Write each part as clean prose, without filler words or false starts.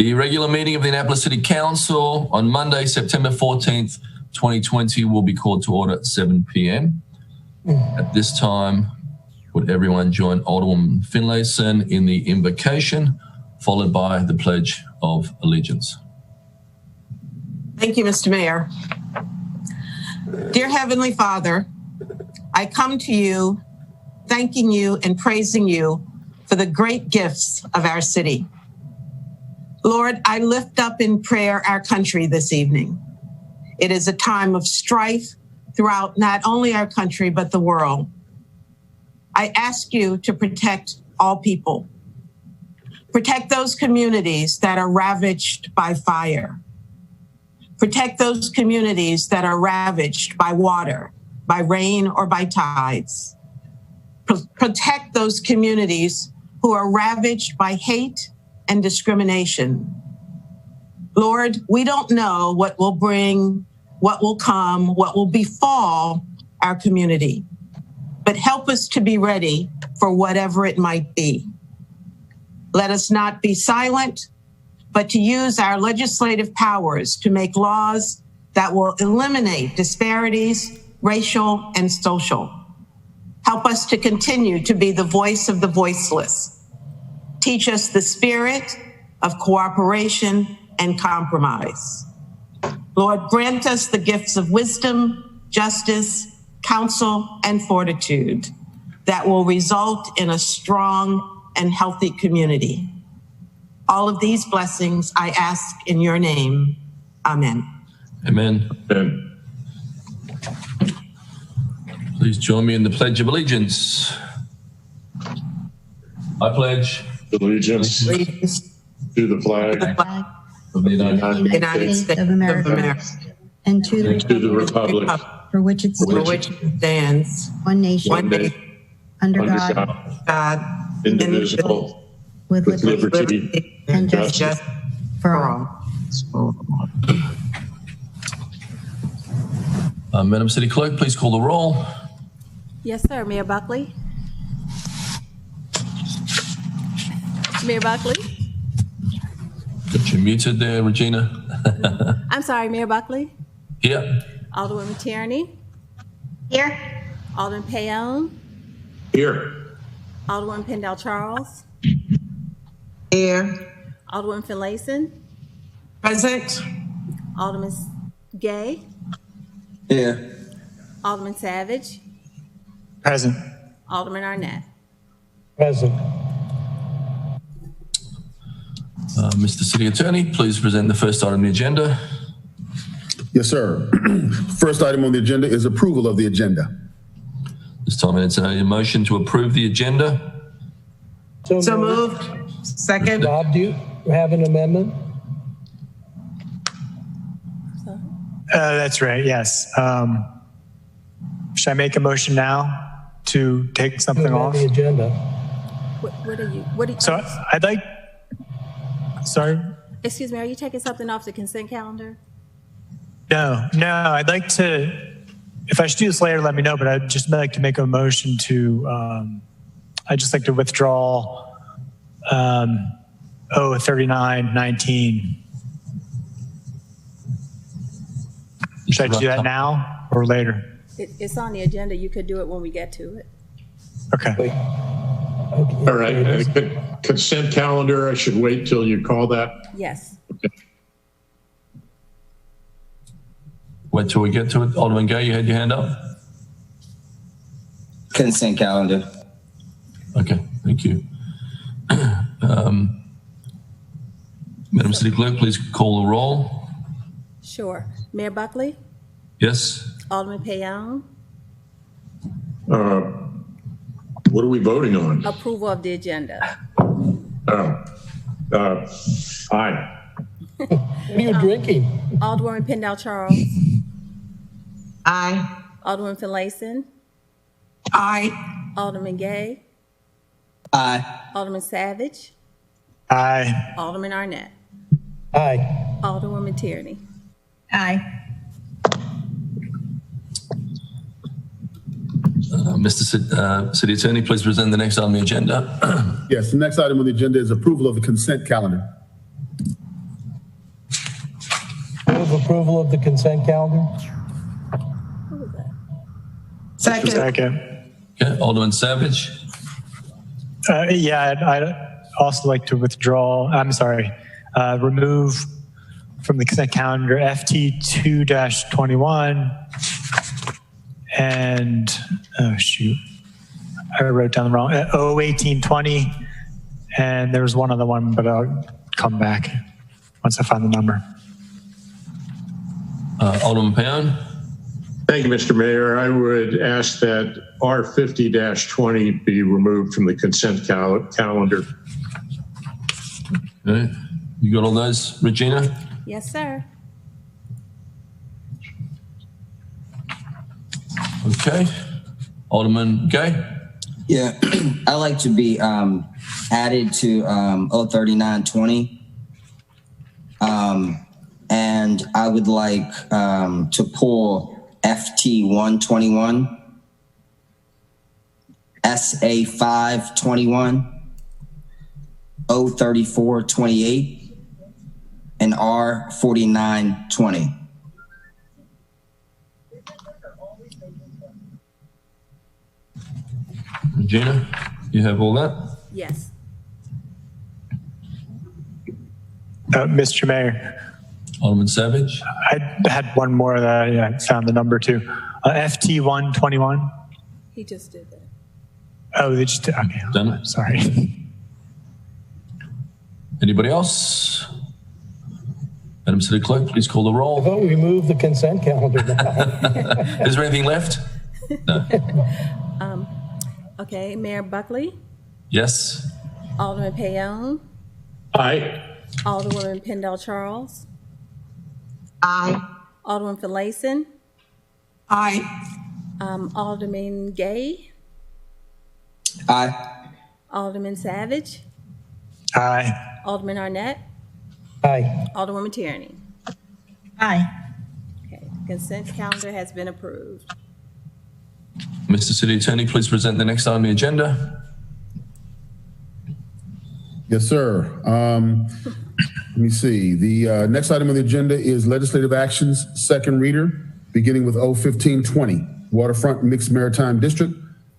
The regular meeting of the Annapolis City Council on Monday, September 14th, 2020 will be called to order at 7 p.m. At this time, would everyone join Alderwoman Finlayson in the invocation, followed by the Pledge of Allegiance. Thank you, Mr. Mayor. Dear Heavenly Father, I come to you thanking you and praising you for the great gifts of our city. Lord, I lift up in prayer our country this evening. It is a time of strife throughout not only our country, but the world. I ask you to protect all people. Protect those communities that are ravaged by fire. Protect those communities that are ravaged by water, by rain, or by tides. Protect those communities who are ravaged by hate and discrimination. Lord, we don't know what will bring, what will come, what will befall our community, but help us to be ready for whatever it might be. Let us not be silent, but to use our legislative powers to make laws that will eliminate disparities, racial and social. Help us to continue to be the voice of the voiceless. Teach us the spirit of cooperation and compromise. Lord, grant us the gifts of wisdom, justice, counsel, and fortitude that will result in a strong and healthy community. All of these blessings I ask in your name. Amen. Amen. Amen. Please join me in the Pledge of Allegiance. I pledge Allegiance to the flag of the United States of America and to the republic for which it stands, one nation, under God, indivisible, with liberty and justice for all. Madam City Clerk, please call the roll. Yes, sir. Mayor Buckley. Mayor Buckley. Got you muted there, Regina. I'm sorry, Mayor Buckley. Here. Alderwoman Tierney. Here. Alderman Payon. here. Alderwoman Pendell Charles. here, Alderwoman Finlayson. present, Alderman Gay. Here. Alderman Savage. Present. Alderman Arnett. Present. Mr. City Attorney, please present the first item on the agenda. Yes, sir. First item on the agenda is approval of the agenda. This time it's a motion to approve the agenda. so moved. Second, Bob, do you have an amendment? That's right. Yes. Should I make a motion now to take something off? The agenda. What are you? So I'd like. Sorry. Excuse me. Are you taking something off the consent calendar? No. I'd like to. If I should do this later, let me know. But I'd just like to make a motion to. I'd just like to withdraw. 3919. Should I do that now or later? It's on the agenda. You could do it when we get to it. Okay. All right. Consent calendar, I should wait till you call that. Yes. Okay. Wait till we get to it. Alderman Gay, you had your hand up. Consent calendar. Okay, thank you. Madam City Clerk, please call the roll. Sure. Mayor Buckley. Yes. Alderman Payon. What are we voting on? Approval of the agenda. Aye. What are you drinking? Alderwoman Pendell Charles. aye, Alderwoman Finlayson. aye, Alderman Gay. Aye. Alderman Savage. Aye. Alderman Arnett. Aye. Alderwoman Tierney. Aye. Mr. City Attorney, please present the next item on the agenda. Yes, the next item on the agenda is approval of the consent calendar. approval of the consent calendar. Who was that? Second. Second. Okay, Alderman Savage. Yeah, I'd also like to remove from the consent calendar FT 2-21 and, oh shoot, I wrote down the wrong, 01820, and there was one other one, but I'll come back once I find the number. Alderman Pound. Thank you, Mr. Mayor. I would ask that R50-20 be removed from the consent calendar. Okay, you got all those, Regina? Yes, sir. Okay, Alderman Gay. Yeah, I like to be added to 03920. And I would like to pull FT 121, SA 521, 03428, and R 4920. Regina, you have all that? Yes. Mr. Mayor, Alderman Savage. I had one more that I found the number to. FT 121. He just did that. Oh, they just, okay. Done it. Sorry. Anybody else? Madam City Clerk, please call the I roll. thought we removed the consent calendar now. Is there anything left? No. Okay, Mayor Buckley, Yes. Alderman Payon, Aye. Alderwoman Pendle Charles, Aye. Alderman Finlayson, Aye. Alderman Gay, Aye. Alderman Savage, Aye. Alderman Arnett, Aye. Alderwoman Tierney. Aye. Okay, consent calendar has been approved. Mr. City Attorney, please present the next item on the agenda. Yes, sir. Let me see. The next item on the agenda is legislative actions, second reader, beginning with 01520, Waterfront Mixed Maritime District,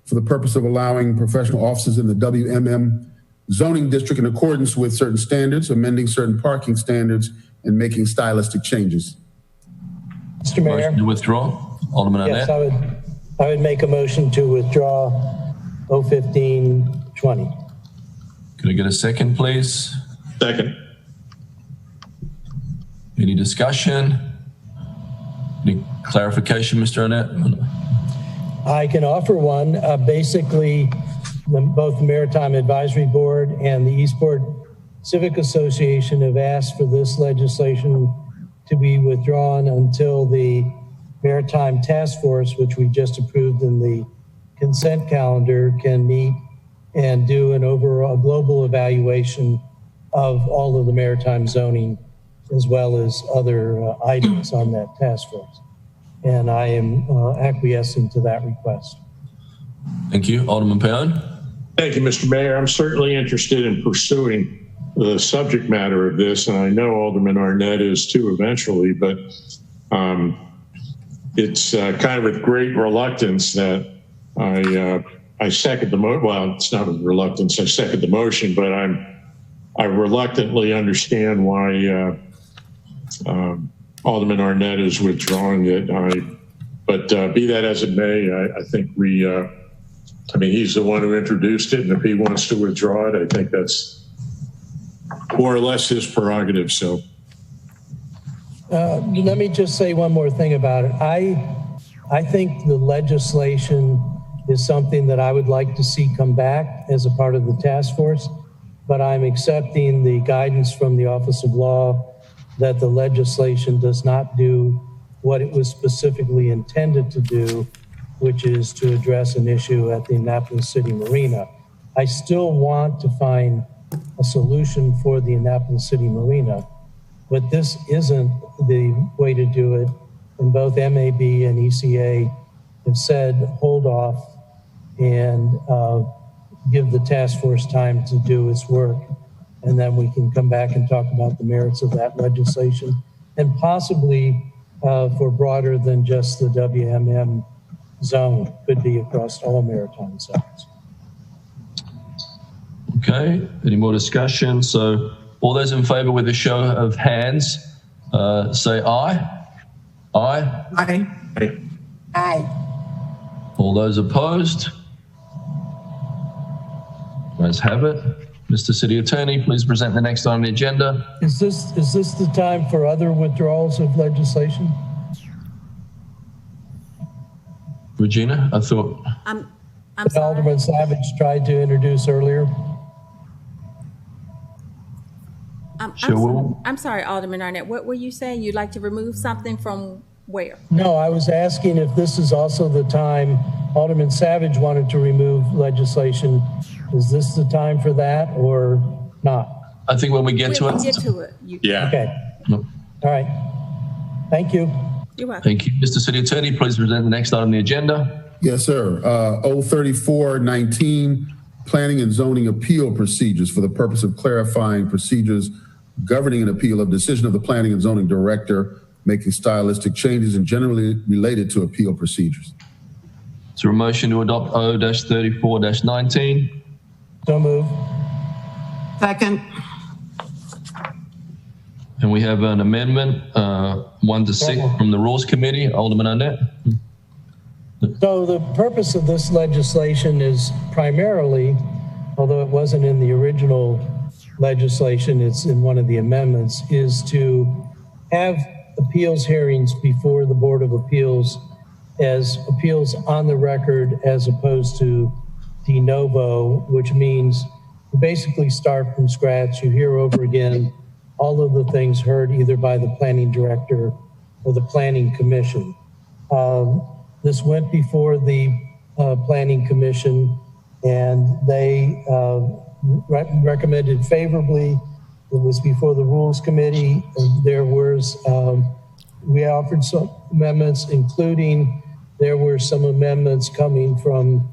for the purpose of allowing professional offices in the WMM zoning district in accordance with certain standards, amending certain parking standards, and making stylistic changes. Mr. Mayor. Motion to withdraw. Alderman Yes, Arnett. I would make a motion to withdraw 01520. Could I get a second, please? Second. Any discussion? Any clarification, Mr. Arnett? I can offer one. Basically, both the Maritime Advisory Board and the Eastport Civic Association have asked for this legislation to be withdrawn until the Maritime Task Force, which we just approved in the consent calendar, can meet and do an overall global evaluation of all of the maritime zoning as well as other items on that task force. And I am acquiescing to that request. Thank you. Alderman Pound. Thank you, Mr. Mayor. I'm certainly interested in pursuing the subject matter of this, and I know Alderman Arnett is too eventually, but it's kind of with great reluctance that I second the motion. Well, it's not a reluctance. I second the motion, but I reluctantly understand why Alderman Arnett is withdrawing it. But be that as it may, I think he's the one who introduced it, and if he wants to withdraw it, I think that's more or less his prerogative. So. Let me just say one more thing about it. I think the legislation is something that I would like to see come back as a part of the task force, but I'm accepting the guidance from the Office of Law that the legislation does not do what it was specifically intended to do, which is to address an issue at the Annapolis City Marina. I still want to find a solution for the Annapolis City Marina, but this isn't the way to do it. And both MAB and ECA have said, hold off and give the task force time to do its work. And then we can come back and talk about the merits of that legislation and possibly for broader than just the WMM zone, could be across all maritime zones. Okay, any more discussion? So all those in favor with a show of hands, say aye. Aye. Aye. Aye. All those opposed? Let's have it. Mr. City Attorney, please present the next item on the agenda. Is this the time for other withdrawals of legislation? Regina, I thought. I'm That sorry. Alderman Savage tried to introduce earlier. I'm sorry, Alderman Arnett. What were you saying? You'd like to remove something from where? No, I was asking if this is also the time Alderman Savage wanted to remove legislation. Is this the time for that or not? I think when we get to We'll it. get to it. Yeah. Okay. No. All right. Thank you. You're welcome. Thank you. Mr. City Attorney, please present the next item on the agenda. Yes, sir. 03419, Planning and Zoning Appeal Procedures for the purpose of clarifying procedures governing an appeal of decision of the Planning and Zoning Director, making stylistic changes and generally related to appeal procedures. Is there a motion to adopt O-34-19? So move. Second. And we have an amendment, 1 to 6 from the Rules Committee. Alderman Arnett. So the purpose of this legislation is primarily, although it wasn't in the original legislation, it's in one of the amendments, is to have appeals hearings before the Board of Appeals as appeals on the record as opposed to de novo, which means you basically start from scratch. You hear over again all of the things heard either by the planning director or the planning commission. This went before the planning commission and they recommended favorably. It was before the rules committee. And there was, we offered some amendments, including there were some amendments coming from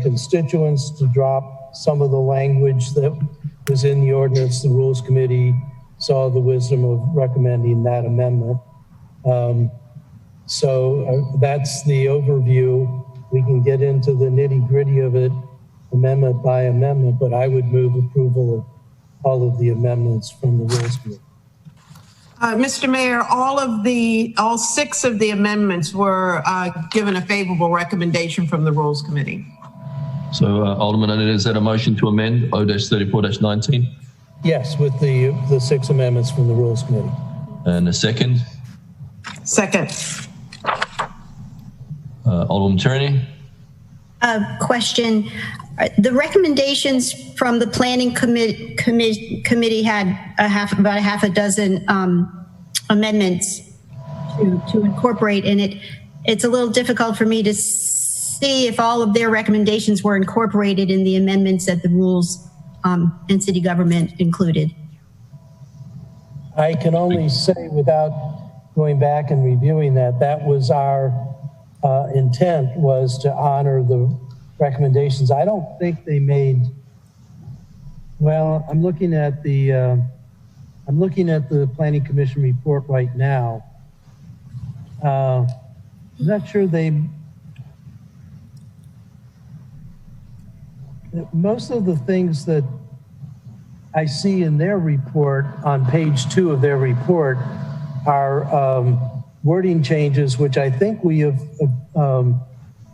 constituents to drop some of the language that was in the ordinance. The rules committee saw the wisdom of recommending that amendment. So that's the overview. We can get into the nitty gritty of it amendment by amendment, but I would move approval of all of the amendments from the rules committee. Mr. Mayor, all 6 of the amendments were given a favorable recommendation from the Rules Committee. So Alderman Arnett, is that a motion to amend O-34-19? Yes, with the 6 amendments from the rules committee. And a second? Second. Alderman Tierney? Question. The recommendations from the planning committee had about a half a dozen amendments to incorporate in it. It's a little difficult for me to see if all of their recommendations were incorporated in the amendments that the rules and city government included. I can only say without going back and reviewing that was our intent, was to honor the recommendations. I don't think they made, well, I'm looking at the planning commission report right now. I'm not sure most of the things that I see in their report on page 2 of their report are wording changes, which I think we have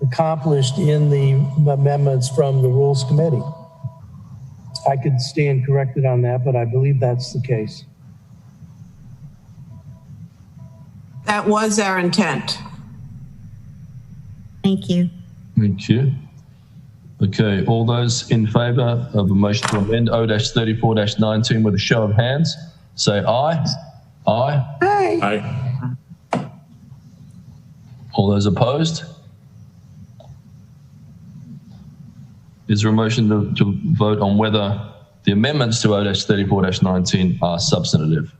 accomplished in the amendments from the Rules Committee. I could stand corrected on that, but I believe that's the case. That was our intent. Thank you. Thank you. Okay, all those in favor of a motion to amend O-34-19 with a show of hands, say aye. Aye. Aye. Aye. All those opposed? Is there a motion to vote on whether the amendments to O-34-19 are substantive?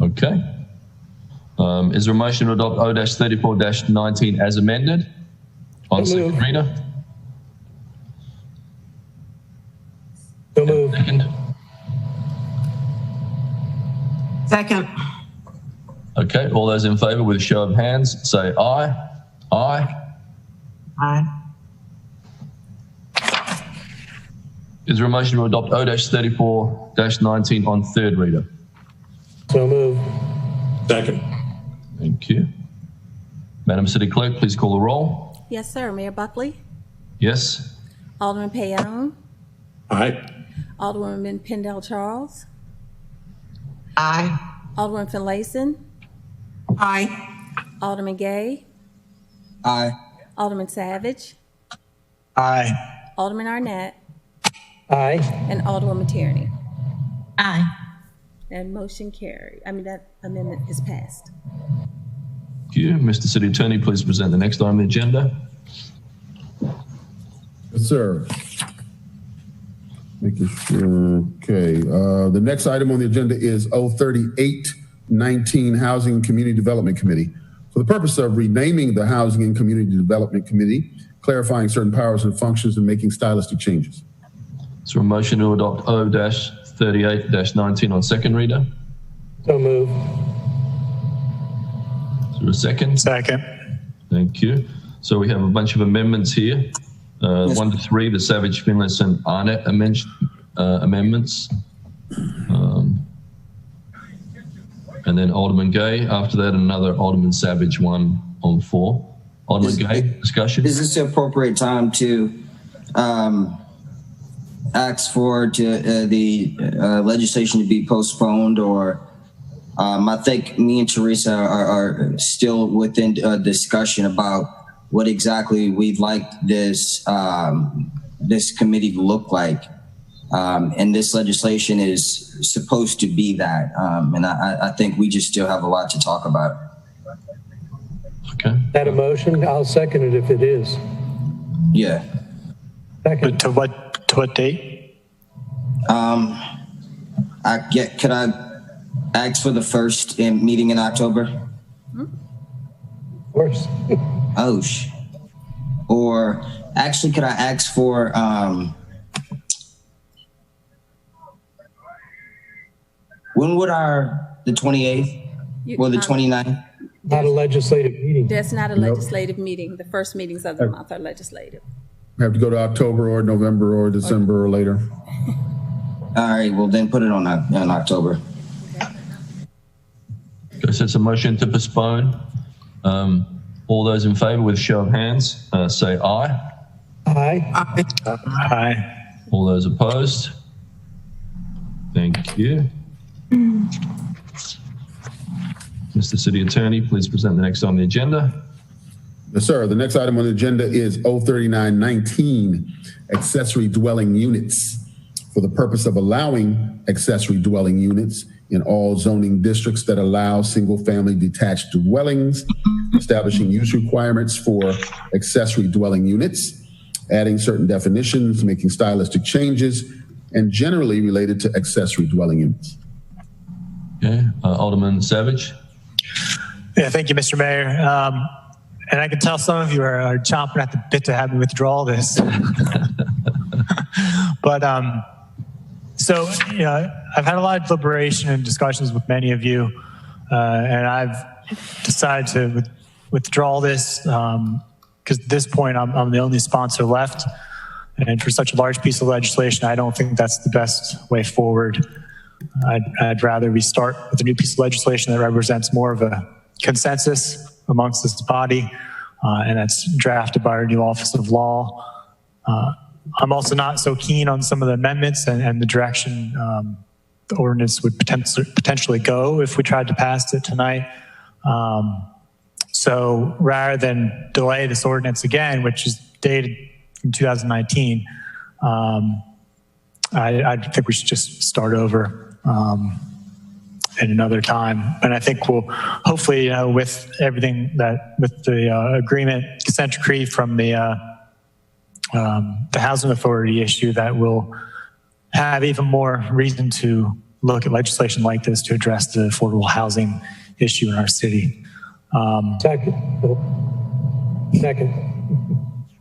Okay. Is there a motion to adopt O-34-19 as amended? On second reader. Second. Okay, all those in favour with a show of hands, say aye. Aye. Aye. Is there a motion to adopt O-34-19 on third reader? So moved. Second. Thank you. Madam City Clerk, please call the roll. Yes, sir. Mayor Buckley? Yes? Alderman Payon? Aye. Alderwoman Pendell Charles? Aye. Alderman Finlayson? Aye. Alderman Gay? Aye. Alderman Savage? Aye. Alderman Arnett? Aye. And Alderwoman Tierney? Aye. And motion carried. That amendment is passed. Thank you. Mr. City Attorney, please present the next item on the agenda. Yes, sir. Making sure. Okay. The next item on the agenda is O-38-19 Housing and Community Development Committee. For the purpose of renaming the Housing and Community Development Committee, clarifying certain powers and functions, and making stylistic changes. Is there a motion to adopt O-38-19 on second reader? So moved. Is there a second? Second. Thank you. So we have a bunch of amendments here. 1 to 3, the Savage, Finlayson, Arnett amendments. And then Alderman Gay. After that, another Alderman Savage one on 4. Alderman Gay, discussion? Is this the appropriate time to ask for the legislation to be postponed, or I think me and Teresa are still within discussion about what exactly we'd like this this committee to look like, and this legislation is supposed to be that, and I think we just still have a lot to talk about. Okay. That a motion? I'll second it if it is. Yeah. Second. But to what date? Could I ask for the first meeting in October? Of course. Or actually, could I ask for when would the 28th or the 29th? Not a legislative meeting. There's not a legislative meeting. The first meetings of the month are legislative. We have to go to October or November or December or later. All right, well then put it on October. Okay, so it's a motion to postpone. All those in favour with show of hands, say aye. Aye. Aye. Aye. All those opposed? Thank you. Mr. City Attorney, please present the next item on the agenda. Yes, sir. The next item on the agenda is O-39-19 accessory dwelling units. For the purpose of allowing accessory dwelling units in all zoning districts that allow single-family detached dwellings, establishing use requirements for accessory dwelling units, adding certain definitions, making stylistic changes, and generally related to accessory dwelling units. Okay, Alderman Savage. Yeah, thank you, Mr. Mayor. And I can tell some of you are chomping at the bit to have me withdraw this. But so, I've had a lot of deliberation and discussions with many of you, and I've decided to withdraw this because at this point I'm the only sponsor left. And for such a large piece of legislation, I don't think that's the best way forward. I'd rather we start with a new piece of legislation that represents more of a consensus amongst this body, and that's drafted by our new Office of Law. I'm also not so keen on some of the amendments and the direction the ordinance would potentially go if we tried to pass it tonight. So rather than delay this ordinance again, which is dated from 2019, I think we should just start over at another time. And I think we'll hopefully, with everything with the agreement, consent decree from the Housing Authority issue, that will have even more reason to look at legislation like this to address the affordable housing issue in our city. Second.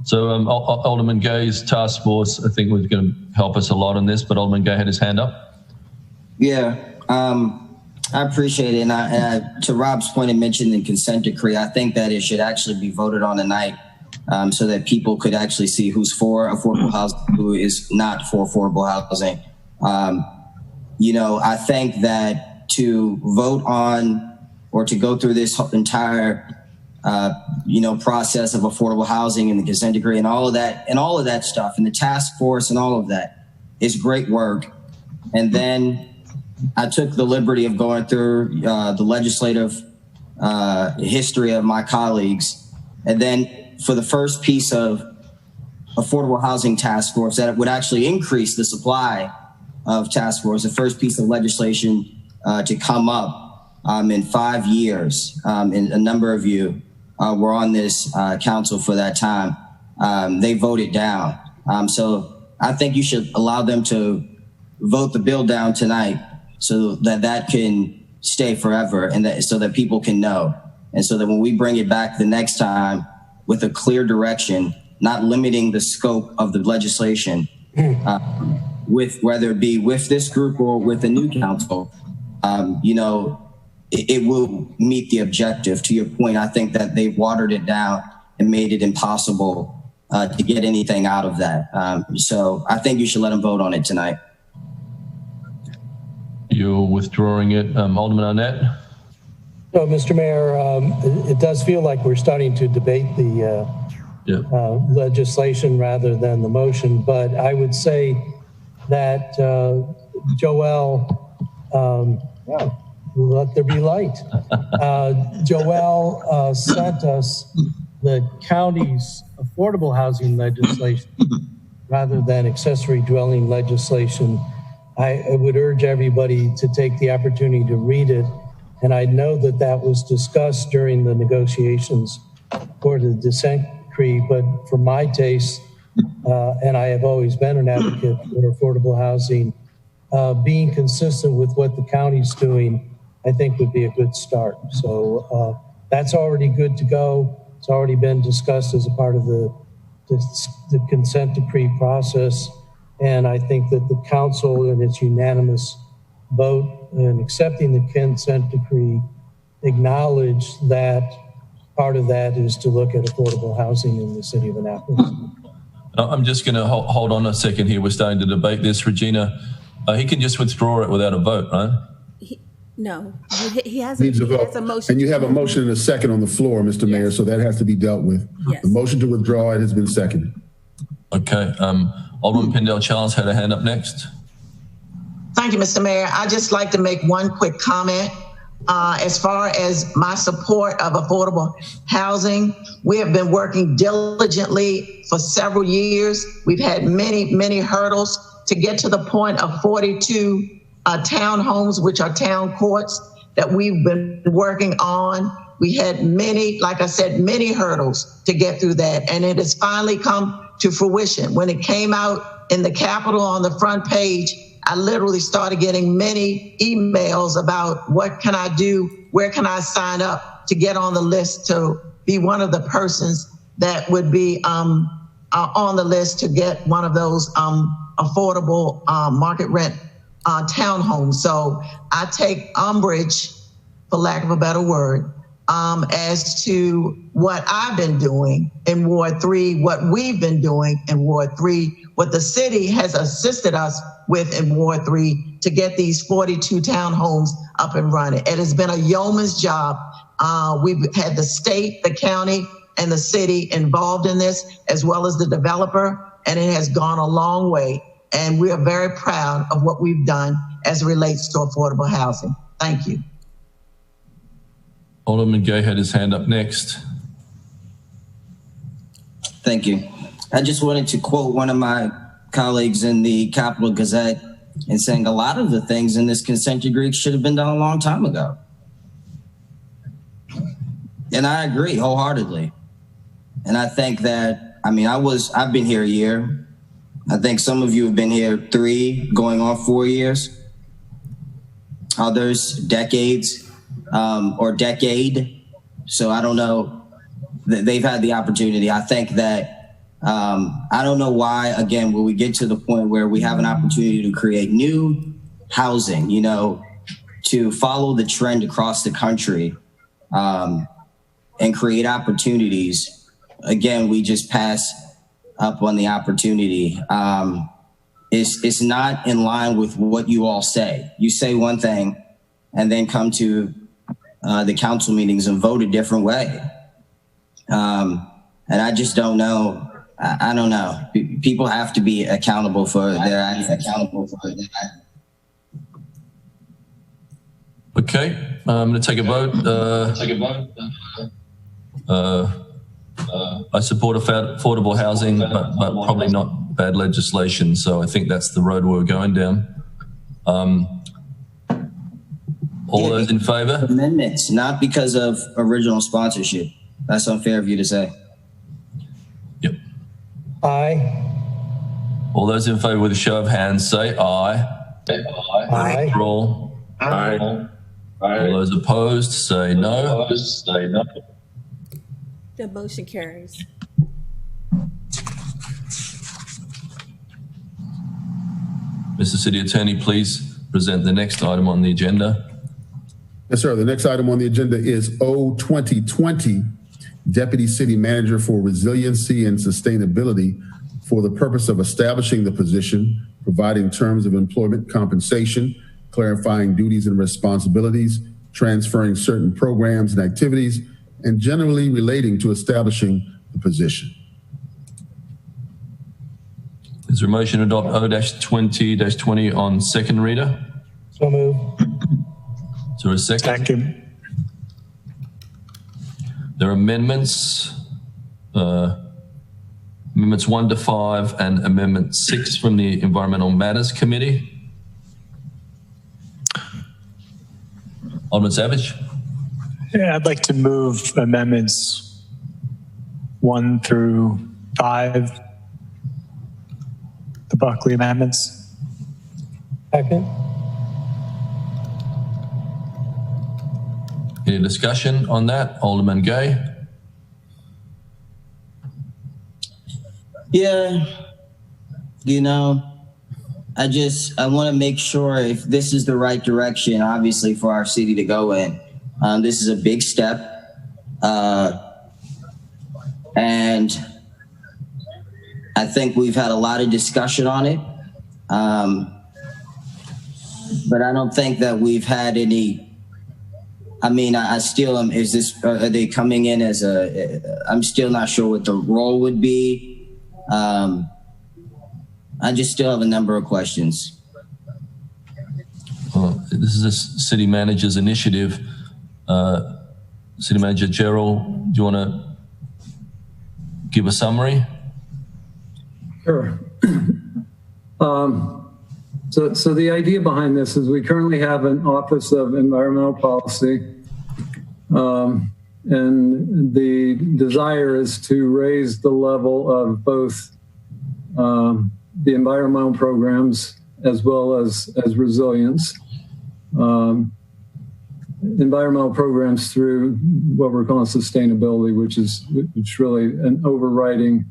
So Alderman Gay's task force, I think, was going to help us a lot on this, but Alderman Gay had his hand up. Yeah. I appreciate it. And to Rob's point and mentioned the consent decree, I think that it should actually be voted on tonight so that people could actually see who's for affordable housing, who is not for affordable housing. You know, I think that to vote on or to go through this entire you know, process of affordable housing and the consent decree and all of that stuff and the task force and all of that is great work. And then I took the liberty of going through the legislative history of my colleagues. And then for the first piece of affordable housing task force that would actually increase the supply of task force, the first piece of legislation to come up in 5 years, and a number of you were on this council for that time. They voted down. So I think you should allow them to vote the bill down tonight so that that can stay forever and that so that people can know. And so that when we bring it back the next time with a clear direction, not limiting the scope of the legislation, with whether it be with this group or with a new council, you know, it will meet the objective. To your point, I think that they've watered it down and made it impossible to get anything out of that. So I think you should let them vote on it tonight. You're withdrawing it. Alderman Arnett? So, Mr. Mayor, it does feel like we're starting to debate the legislation rather than the motion, but I would say that Joelle, let there be light. Joelle sent us the county's affordable housing legislation rather than accessory dwelling legislation. I would urge everybody to take the opportunity to read it. And I know that that was discussed during the negotiations for the dissent decree, but for my taste, and I have always been an advocate for affordable housing, being consistent with what the county's doing, I think would be a good start. So that's already good to go. It's already been discussed as a part of the consent decree process. And I think that the council in its unanimous vote in accepting the consent decree acknowledge that part of that is to look at affordable housing in the city of Annapolis. I'm just going to hold on a second here. We're starting to debate this. Regina, he can just withdraw it without a vote, right? No, he has a motion. And you have a motion and a second on the floor, Mr. Yes. Mayor, so that has to be dealt with. Yes. The motion to withdraw it has been seconded. Okay. Alderman Pendell Charles had a hand up next. Thank you, Mr. Mayor. I'd just like to make one quick comment. As far as my support of affordable housing, we have been working diligently for several years. We've had many hurdles to get to the point of 42 townhomes, which are town courts, that we've been working on. We had many hurdles to get through that. And it has finally come to fruition. When it came out in the Capitol on the front page, I literally started getting many emails about what can I do? Where can I sign up to get on the list to be one of the persons that would be on the list to get one of those affordable market rent townhomes. So I take umbrage, for lack of a better word, as to what I've been doing in Ward 3, what we've been doing in Ward 3, what the city has assisted us with in Ward 3 to get these 42 townhomes up and running. It has been a yeoman's job. We've had the state, the county, and the city involved in this, as well as the developer, and it has gone a long way. And we are very proud of what we've done as it relates to affordable housing. Thank you. Alderman Gay had his hand up next. Thank you. I just wanted to quote one of my colleagues in the Capital Gazette and saying a lot of the things in this consent decree should have been done a long time ago. And I agree wholeheartedly. And I think that, I mean, I've been here a year. I think some of you have been here 3, going on 4 years. Others, decades or decade. So I don't know. They've had the opportunity. I think that I don't know why, again, when we get to the point where we have an opportunity to create new housing, you know, to follow the trend across the country and create opportunities. Again, we just pass up on the opportunity. It's not in line with what you all say. You say one thing and then come to the council meetings and vote a different way. And I just don't know. I don't know. People have to be accountable for their actions. Okay, I'm going to take a vote. I support affordable housing, but probably not bad legislation. So I think that's the road we're going down. All those in favour? Amendments, not because of original sponsorship. That's unfair of you to say. Yep. Aye. All those in favour with a show of hands say aye. Aye. Roll. Aye. All those opposed say no. The motion carries. Mr. City Attorney, please present the next item on the agenda. Yes, sir. The next item on the agenda is O-2020, Deputy City Manager for Resiliency and Sustainability, for the purpose of establishing the position, providing terms of employment compensation, clarifying duties and responsibilities, transferring certain programs and activities, and generally relating to establishing the position. Is there a motion to adopt O-20-20 on second reader? So moved. Is there a second? Second. There are amendments, amendments 1 to 5 and amendment 6 from the Environmental Matters Committee. Alderman Savage. Yeah, I'd like to move amendments 1 through 5, the Buckley amendments. Second. Any discussion on that? Alderman Gay. Yeah, you know, I want to make sure if this is the right direction, obviously, for our city to go in. This is a big step. And I think we've had a lot of discussion on it. But I don't think that we've had any, I mean, I still am, are they coming in as I'm still not sure what the role would be. I just still have a number of questions. This is a city manager's initiative. City Manager Gerald, do you want to give a summary? Sure. So the idea behind this is we currently have an Office of Environmental Policy, and the desire is to raise the level of both the environmental programs as well as resilience. Environmental programs through what we're calling sustainability, which is really an overriding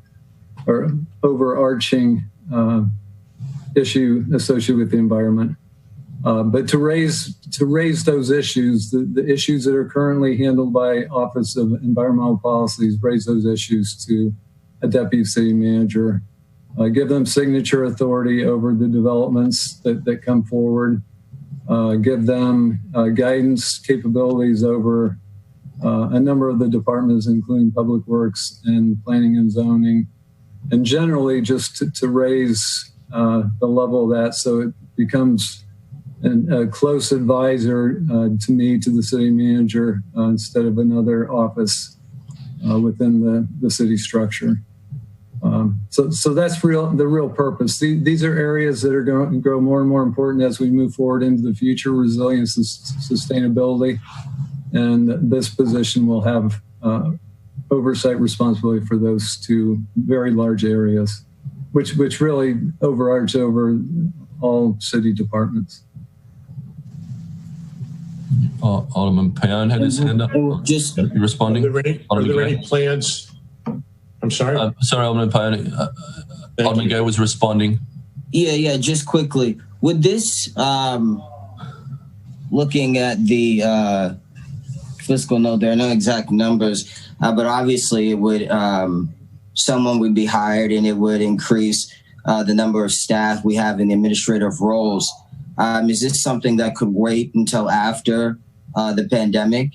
or overarching issue associated with the environment. But to raise those issues, the issues that are currently handled by Office of Environmental Policies, raise those issues to a deputy city manager, give them signature authority over the developments that come forward, give them guidance capabilities over a number of the departments, including Public Works and Planning and Zoning, and generally just to raise the level of that so it becomes a close advisor to me, to the city manager, instead of another office within the city structure. So that's the real purpose. These are areas that are going to grow more and more important as we move forward into the future, resilience and sustainability. And this position will have oversight responsibility for those two very large areas, which really overarch over all city departments. Alderman Payone had his hand up. Just responding. Are there any plans? I'm sorry. Sorry, Alderman Payone. Alderman Gay was responding. Yeah. Just quickly, would this looking at the fiscal note, there are no exact numbers, but obviously it would, someone would be hired and it would increase the number of staff we have in the administrative roles. Is this something that could wait until after the pandemic?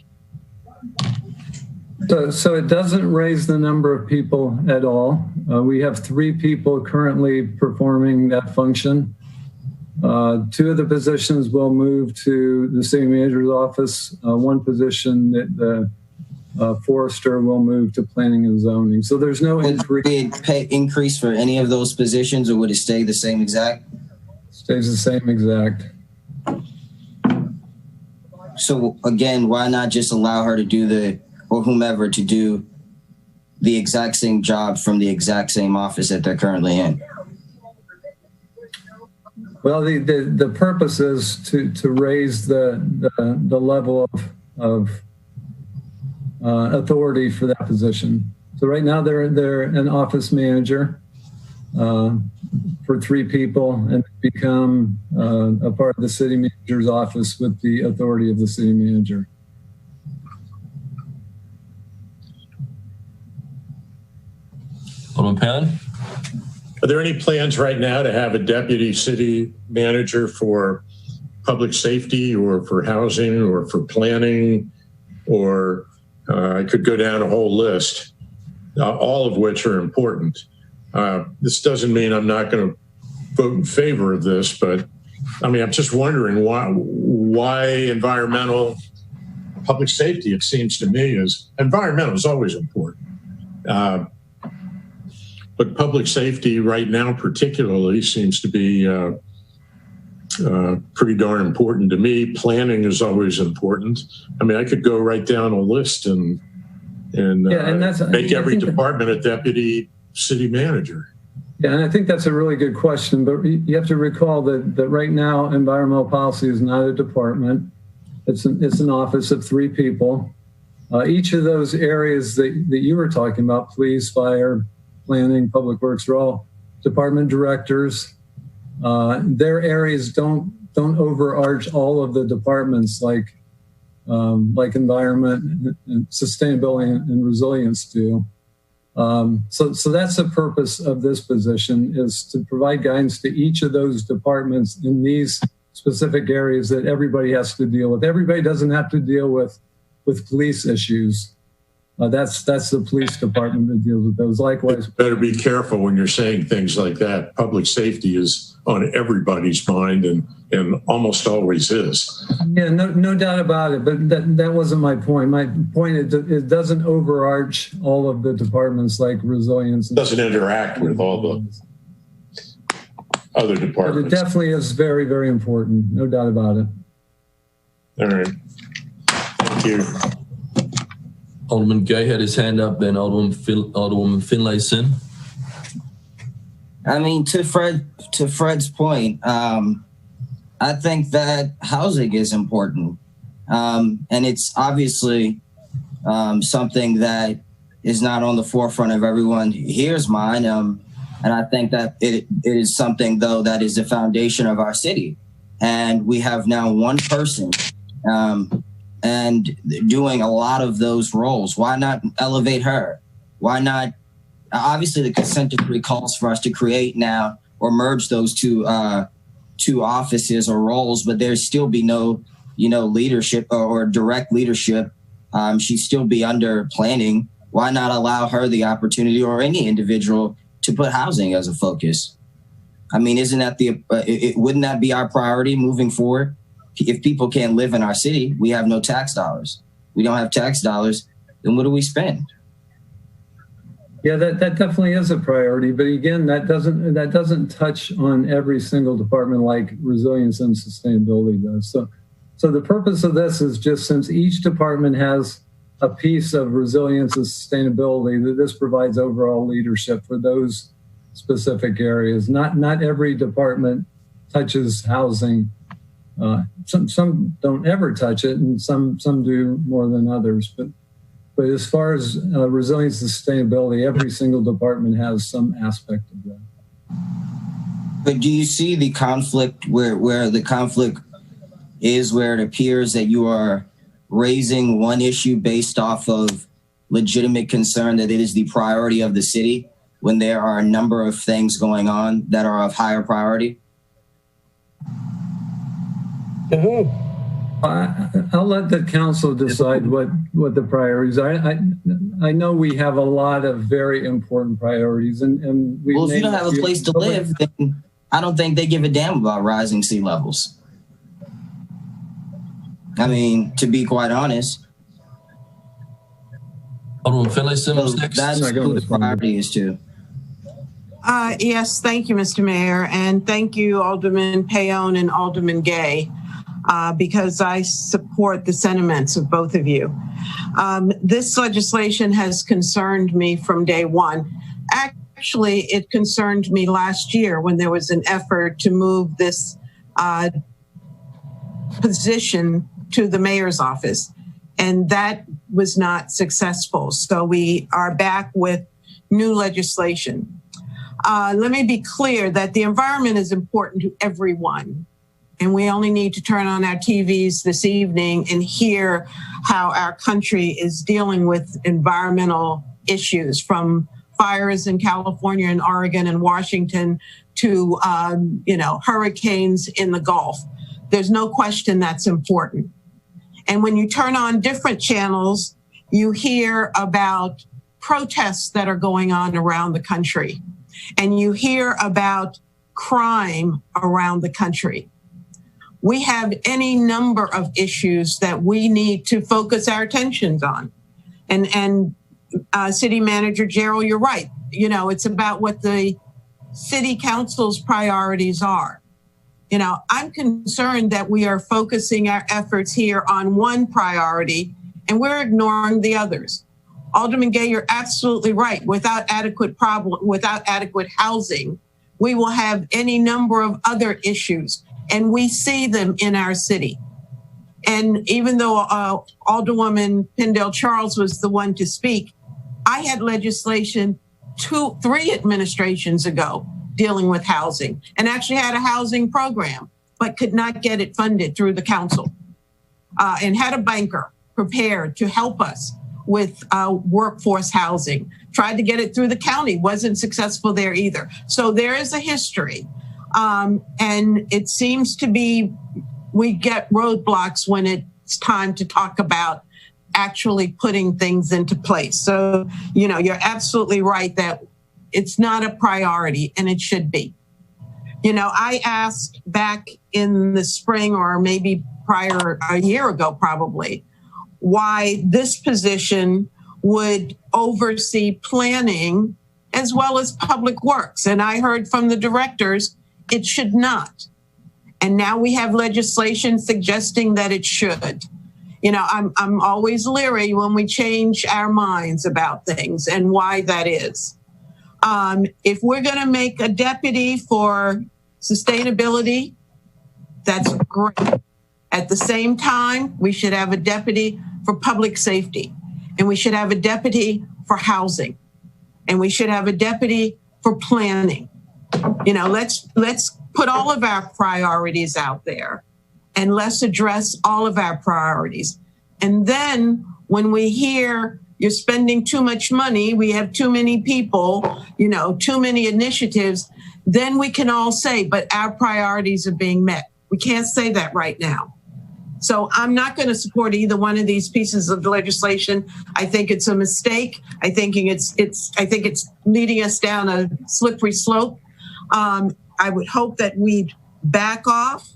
So it doesn't raise the number of people at all. We have 3 people currently performing that function. 2 of the positions will move to the city manager's office. 1 position that the forester will move to planning and zoning. So there's no increase for any of those positions, or would it stay the same exact? Stays the same exact. So again, why not just allow her to do or whomever to do the exact same job from the exact same office that they're currently in? Well, the purpose is to raise the level of authority for that position. So right now they're an office manager for 3 people and become a part of the city manager's office with the authority of the city manager. Alderman Pound? Are there any plans right now to have a deputy city manager for public safety or for housing or for planning? Or I could go down a whole list, all of which are important. This doesn't mean I'm not going to vote in favor of this, but I mean, I'm just wondering why environmental public safety, it seems to me, environmental is always important. But public safety right now particularly seems to be pretty darn important to me. Planning is always important. I mean, I could go right down a list and make every department a deputy city manager. Yeah, and I think that's a really good question, but you have to recall that right now environmental policy is not a department. It's an office of 3 people. Each of those areas that you were talking about, police, fire, planning, public works, are all department directors. Their areas don't overarch all of the departments like environment and sustainability and resilience do. So that's the purpose of this position, is to provide guidance to each of those departments in these specific areas that everybody has to deal with. Everybody doesn't have to deal with police issues. That's the police department that deals with those. Likewise, better be careful when you're saying things like that. Public safety is on everybody's mind and almost always is. Yeah, no doubt about it. But that wasn't my point. My point is it doesn't overarch all of the departments like resilience. It doesn't interact with all the other departments. But it definitely is very, very important. No doubt about it. All right. Thank you. Alderman Gay had his hand up, then Alderwoman Finlayson. I mean, to Fred's point, I think that housing is important. And it's obviously something that is not on the forefront of everyone here's mind. And I think that it is something, though, that is the foundation of our city. And we have now 1 person and doing a lot of those roles. Why not elevate her? Why not? Obviously, the consent decree calls for us to create now or merge those two offices or roles, but there still be no, leadership or direct leadership. She'd still be under planning. Why not allow her the opportunity, or any individual, to put housing as a focus? I mean, isn't that wouldn't that be our priority moving forward? If people can't live in our city, we have no tax dollars. We don't have tax dollars, then what do we spend? Yeah, that definitely is a priority. But again, that doesn't touch on every single department like resilience and sustainability does. So the purpose of this is just, since each department has a piece of resilience and sustainability, that this provides overall leadership for those specific areas. Not every department touches housing. Some don't ever touch it, and some do more than others. But as far as resilience and sustainability, every single department has some aspect of that. But do you see the conflict where the conflict is where it appears that you are raising one issue based off of legitimate concern that it is the priority of the city when there are a number of things going on that are of higher priority? I'll let the council decide what the priorities are. I know we have a lot of very important priorities, and we. Well, if you don't have a place to live, then I don't think they give a damn about rising sea levels. I mean, to be quite honest. Alderman Finley Simmons next. That's who the priority is to. Yes, thank you, Mr. Mayor, and thank you, Alderman Payon and Alderman Gay. Because I support the sentiments of both of you. This legislation has concerned me from day one. Actually, it concerned me last year when there was an effort to move this position to the mayor's office, and that was not successful. So we are back with new legislation. Let me be clear that the environment is important to everyone. And we only need to turn on our TVs this evening and hear how our country is dealing with environmental issues, from fires in California and Oregon and Washington to, hurricanes in the Gulf. There's no question that's important. And when you turn on different channels, you hear about protests that are going on around the country, and you hear about crime around the country. We have any number of issues that we need to focus our attentions on. And City Manager Gerald, you're right. You know, it's about what the City Council's priorities are. You know, I'm concerned that we are focusing our efforts here on one priority and we're ignoring the others. Alderman Gay, you're absolutely right. Without adequate housing, we will have any number of other issues. And we see them in our city. And even though Alderwoman Pendell Charles was the one to speak, I had legislation 3 administrations ago dealing with housing, and actually had a housing program, but could not get it funded through the council, and had a banker prepared to help us with workforce housing. Tried to get it through the county, wasn't successful there either. So there is a history. And it seems to be we get roadblocks when it's time to talk about actually putting things into place. So, you know, you're absolutely right that it's not a priority, and it should be. You know, I asked back in the spring, or maybe a year ago probably, why this position would oversee planning as well as public works. And I heard from the directors it should not. And now we have legislation suggesting that it should. You know, I'm always leery when we change our minds about things and why that is. If we're going to make a deputy for sustainability, that's great. At the same time, we should have a deputy for public safety, and we should have a deputy for housing, and we should have a deputy for planning. You know, let's put all of our priorities out there, and let's address all of our priorities. And then when we hear you're spending too much money, we have too many people, you know, too many initiatives, then we can all say, but our priorities are being met. We can't say that right now. So I'm not going to support either one of these pieces of legislation. I think it's a mistake. I think it's leading us down a slippery slope. I would hope that we'd back off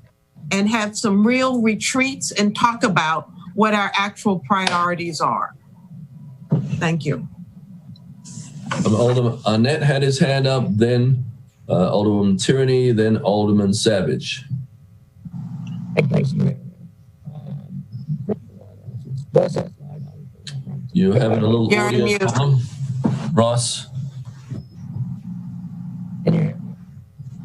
and have some real retreats and talk about what our actual priorities are. Thank you. Alderman Arnett had his hand up, then Alderwoman Tierney, then Alderman Savage. You're having a little audio problem, Ross?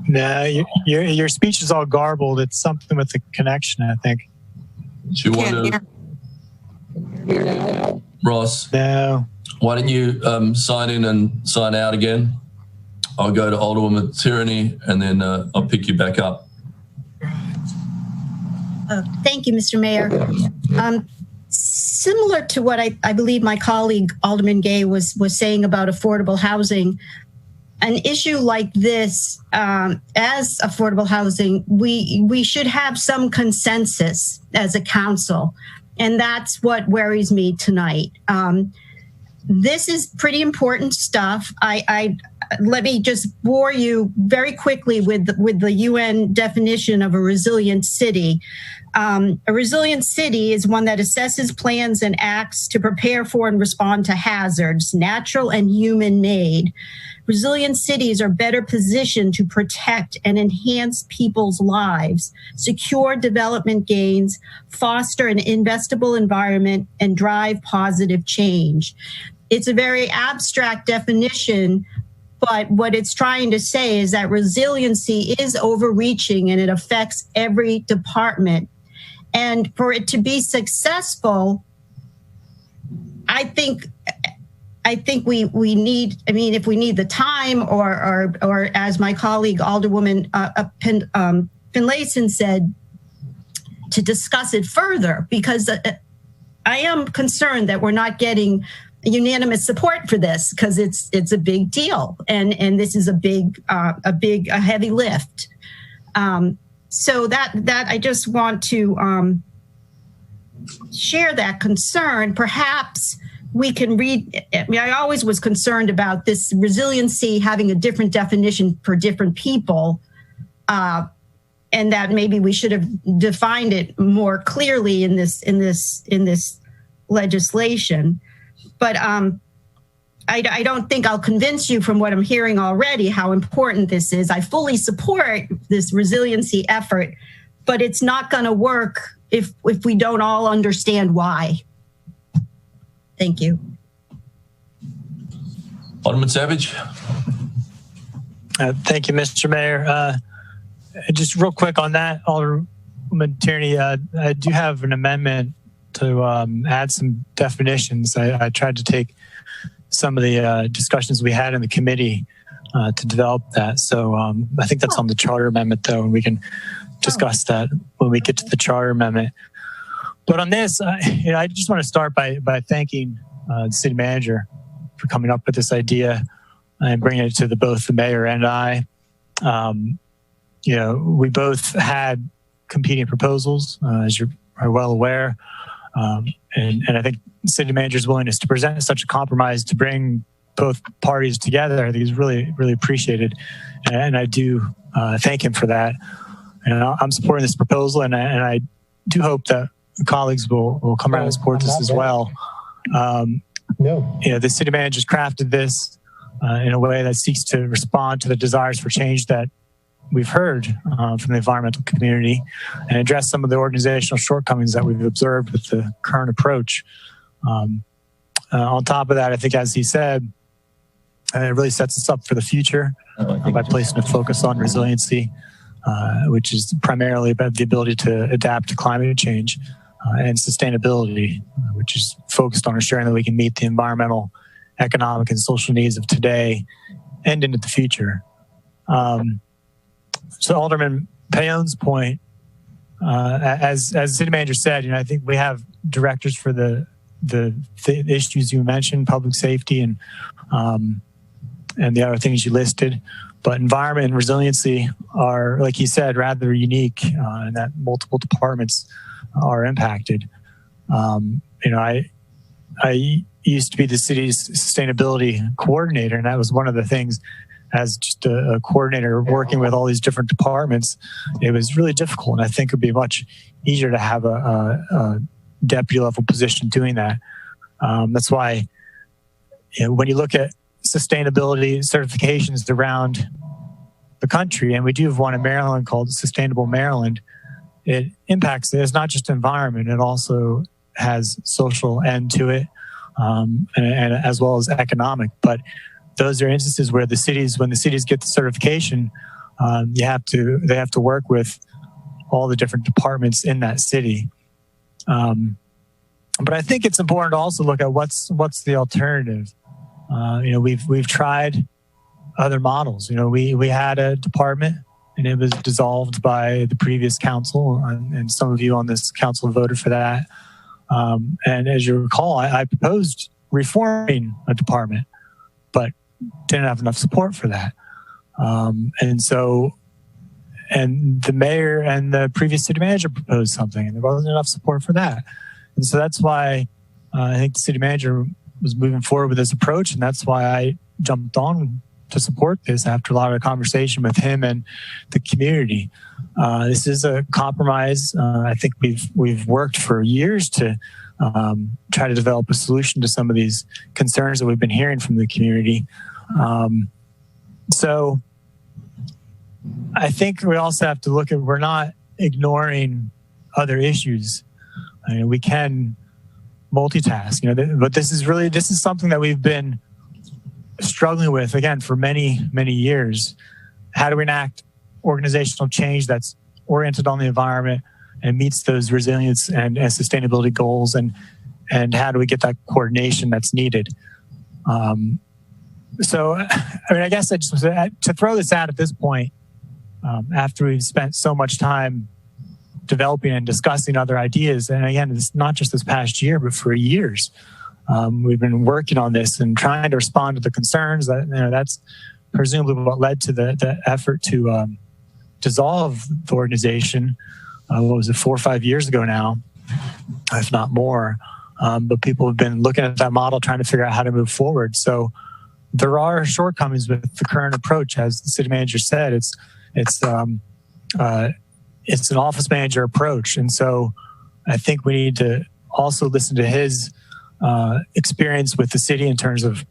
No, your speech is all garbled. It's something with the connection, I think. Do you want to, Ross? No. Why don't you sign in and sign out again? I'll go to Alderwoman Tierney, and then I'll pick you back up. Thank you, Mr. Mayor. Similar to what I believe my colleague Alderman Gay was saying about affordable housing, an issue like this, as affordable housing, we should have some consensus as a council, and that's what worries me tonight. This is pretty important stuff. Let me just bore you very quickly with the UN definition of a resilient city. A resilient city is one that assesses, plans, and acts to prepare for and respond to hazards, natural and human-made. Resilient cities are better positioned to protect and enhance people's lives, secure development gains, foster an investable environment, and drive positive change. It's a very abstract definition, but what it's trying to say is that resiliency is overreaching and it affects every department. And for it to be successful, I think we need, if we need the time or as my colleague Alderwoman Finlayson said, to discuss it further, because I am concerned that we're not getting unanimous support for this, because it's a big deal and this is a heavy lift. So that I just want to share that concern. Perhaps we can read. I always was concerned about this resiliency having a different definition for different people, and that maybe we should have defined it more clearly in this legislation. But I don't think I'll convince you from what I'm hearing already how important this is. I fully support this resiliency effort, but it's not going to work if we don't all understand why. Thank you. Alderman Savage. Thank you, Mr. Mayor. Just real quick on that, Alderman Tierney, I do have an amendment to add some definitions. I tried to take some of the discussions we had in the committee to develop that. So I think that's on the charter amendment, though, and we can discuss that when we get to the charter amendment. But on this, I just want to start by thanking the city manager for coming up with this idea and bringing it to both the mayor and I. We both had competing proposals, as you are well aware. And I think the city manager's willingness to present such a compromise to bring both parties together, I think is really, really appreciated. And I do thank him for that. And I'm supporting this proposal, and I do hope that colleagues will come around and support this as well. The city manager's crafted this in a way that seeks to respond to the desires for change that we've heard from the environmental community and address some of the organizational shortcomings that we've observed with the current approach. On top of that, I think, as he said, it really sets us up for the future by placing a focus on resiliency, which is primarily about the ability to adapt to climate change, and sustainability, which is focused on ensuring that we can meet the environmental, economic, and social needs of today and into the future. So Alderman Payon's point, as the city manager said, I think we have directors for the issues you mentioned, public safety and the other things you listed. But environment and resiliency are, like he said, rather unique, in that multiple departments are impacted. I used to be the city's sustainability coordinator, and that was one of the things. As just a coordinator working with all these different departments, it was really difficult. And I think it would be much easier to have a deputy level position doing that. That's why when you look at sustainability certifications around the country, and we do have one in Maryland called Sustainable Maryland, it impacts, it's not just environment, it also has social end to it, and as well as economic. But those are instances where when the cities get the certification, they have to work with all the different departments in that city. But I think it's important to also look at what's the alternative. We've tried other models. We had a department and it was dissolved by the previous council, and some of you on this council voted for that. And as you recall, I proposed reforming a department, but didn't have enough support for that. And the mayor and the previous city manager proposed something, and there wasn't enough support for that. And so that's why I think the city manager was moving forward with this approach, and that's why I jumped on to support this after a lot of conversation with him and the community. This is a compromise. I think we've worked for years to try to develop a solution to some of these concerns that we've been hearing from the community. So I think we also have to look at, we're not ignoring other issues. I mean, we can multitask, but this is something that we've been struggling with, again, for many, many years. How do we enact organizational change that's oriented on the environment and meets those resilience and sustainability goals, and how do we get that coordination that's needed? So, I mean, I guess I just to throw this out at this point, after we've spent so much time developing and discussing other ideas, and again, it's not just this past year, but for years, we've been working on this and trying to respond to the concerns. That's presumably what led to the effort to dissolve the organization. What was it, 4 or 5 years ago now, if not more. But people have been looking at that model, trying to figure out how to move forward. So there are shortcomings with the current approach. As the city manager said, it's an office manager approach. And so I think we need to also listen to his experience with the city in terms of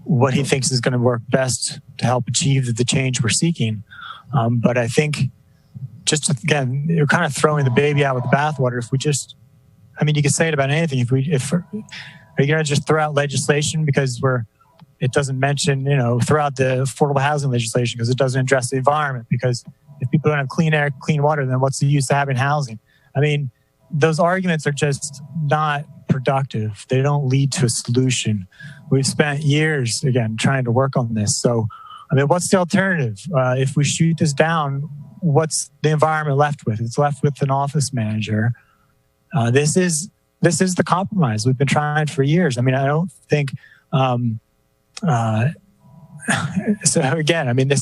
what he thinks is going to work best to help achieve the change we're seeking. But I think again, you're kind of throwing the baby out with the bathwater. If we just, I mean, you could say it about anything. Are you going to just throw out legislation because it doesn't mention, throw out the affordable housing legislation because it doesn't address the environment? Because if people don't have clean air, clean water, then what's the use of having housing? I mean, those arguments are just not productive. They don't lead to a solution. We've spent years, again, trying to work on this. So, I mean, what's the alternative? If we shoot this down, what's the environment left with? It's left with an office manager. This is the compromise we've been trying for years. I mean, I don't think. So again, I mean,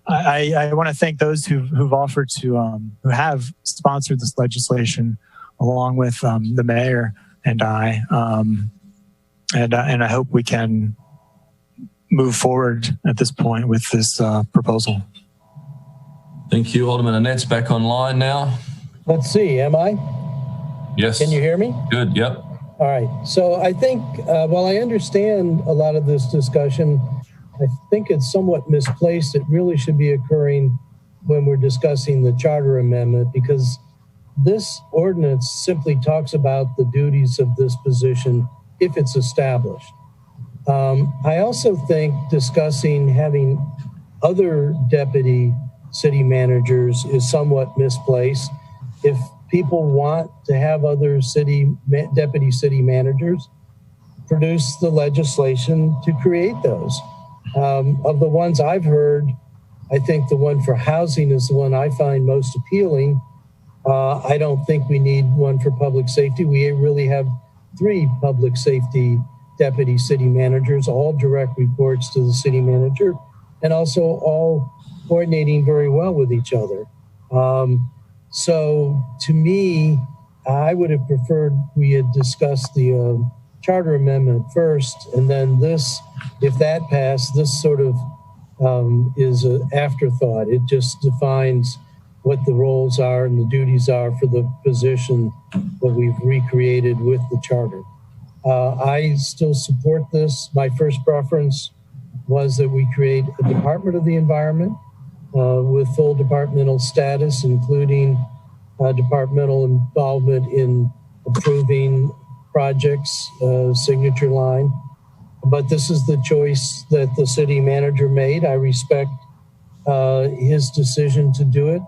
I want to thank those who've offered to who have sponsored this legislation, along with the mayor and I, and I hope we can move forward at this point with this proposal. Thank you. Alderman Annette's back online now. Let's see, am I? Yes. Can you hear me? Good, yep. All right. So I think while I understand a lot of this discussion, I think it's somewhat misplaced. It really should be occurring when we're discussing the charter amendment, because this ordinance simply talks about the duties of this position if it's established. I also think discussing having other deputy city managers is somewhat misplaced. If people want to have other deputy city managers, produce the legislation to create those. Of the ones I've heard, I think the one for housing is the one I find most appealing. I don't think we need one for public safety. We really have 3 public safety deputy city managers, all direct reports to the city manager, and also all coordinating very well with each other. So to me, I would have preferred we had discussed the charter amendment first, and then this, if that passed, this sort of is an afterthought. It just defines what the roles are and the duties are for the position that we've recreated with the charter. I still support this. My first preference was that we create a Department of the Environment with full departmental status, including departmental involvement in approving projects, signature line. But this is the choice that the city manager made. I respect his decision to do it.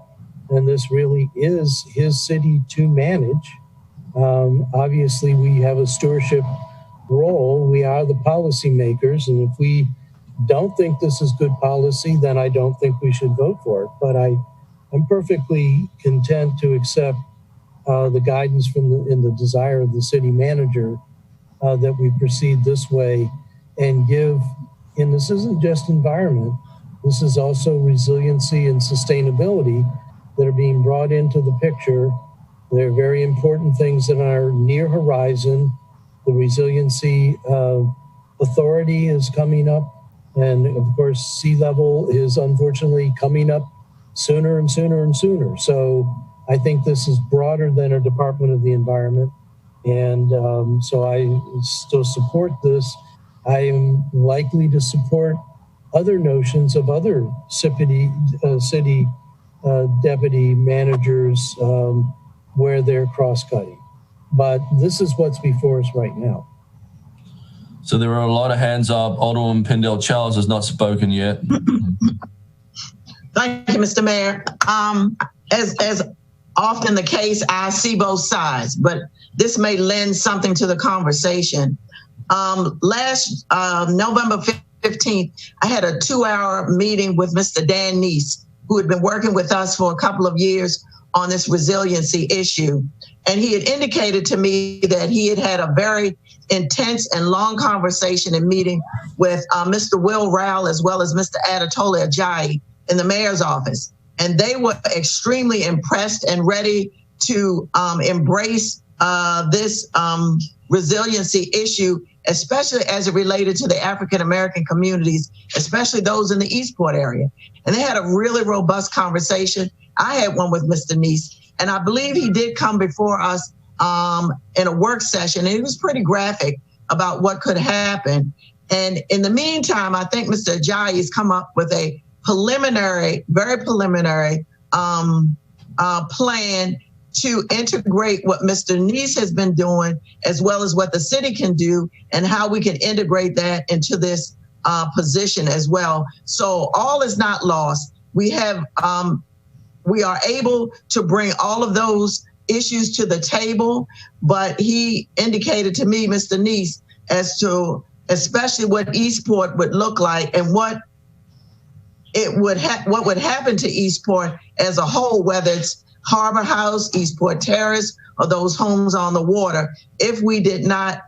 And this really is his city to manage. Obviously, we have a stewardship role. We are the policymakers. And if we don't think this is good policy, then I don't think we should vote for it. But I'm perfectly content to accept the guidance from in the desire of the city manager that we proceed this way and give, and this isn't just environment, this is also resiliency and sustainability that are being brought into the picture. They're very important things that are near horizon. The resiliency authority is coming up. And of course, sea level is unfortunately coming up sooner and sooner and sooner. So I think this is broader than a Department of the Environment. And so I still support this. I am likely to support other notions of other city deputy managers where they're cross-cutting. But this is what's before us right now. So there are a lot of hands up. Alderman Pendell Charles has not spoken yet. Thank you, Mr. Mayor. As often the case, I see both sides, but this may lend something to the conversation. Last November 15th, I had a 2-hour meeting with Mr. Dan Neese, who had been working with us for a couple of years on this resiliency issue. And he had indicated to me that he had had a very intense and long conversation and meeting with Mr. Will Rowell as well as Mr. Adetola Ajayi in the mayor's office. And they were extremely impressed and ready to embrace this resiliency issue, especially as it related to the African-American communities, especially those in the Eastport area. And they had a really robust conversation. I had one with Mr. Neese, and I believe he did come before us in a work session, and he was pretty graphic about what could happen. And in the meantime, I think Mr. Ajayi has come up with a preliminary, very preliminary plan to integrate what Mr. Neese has been doing, as well as what the city can do, and how we can integrate that into this position as well. So all is not lost. We have, we are able to bring all of those issues to the table, but he indicated to me, Mr. Neese, as to especially what Eastport would look like and what would happen to Eastport as a whole, whether it's Harbor House, Eastport Terrace, or those homes on the water, if we did not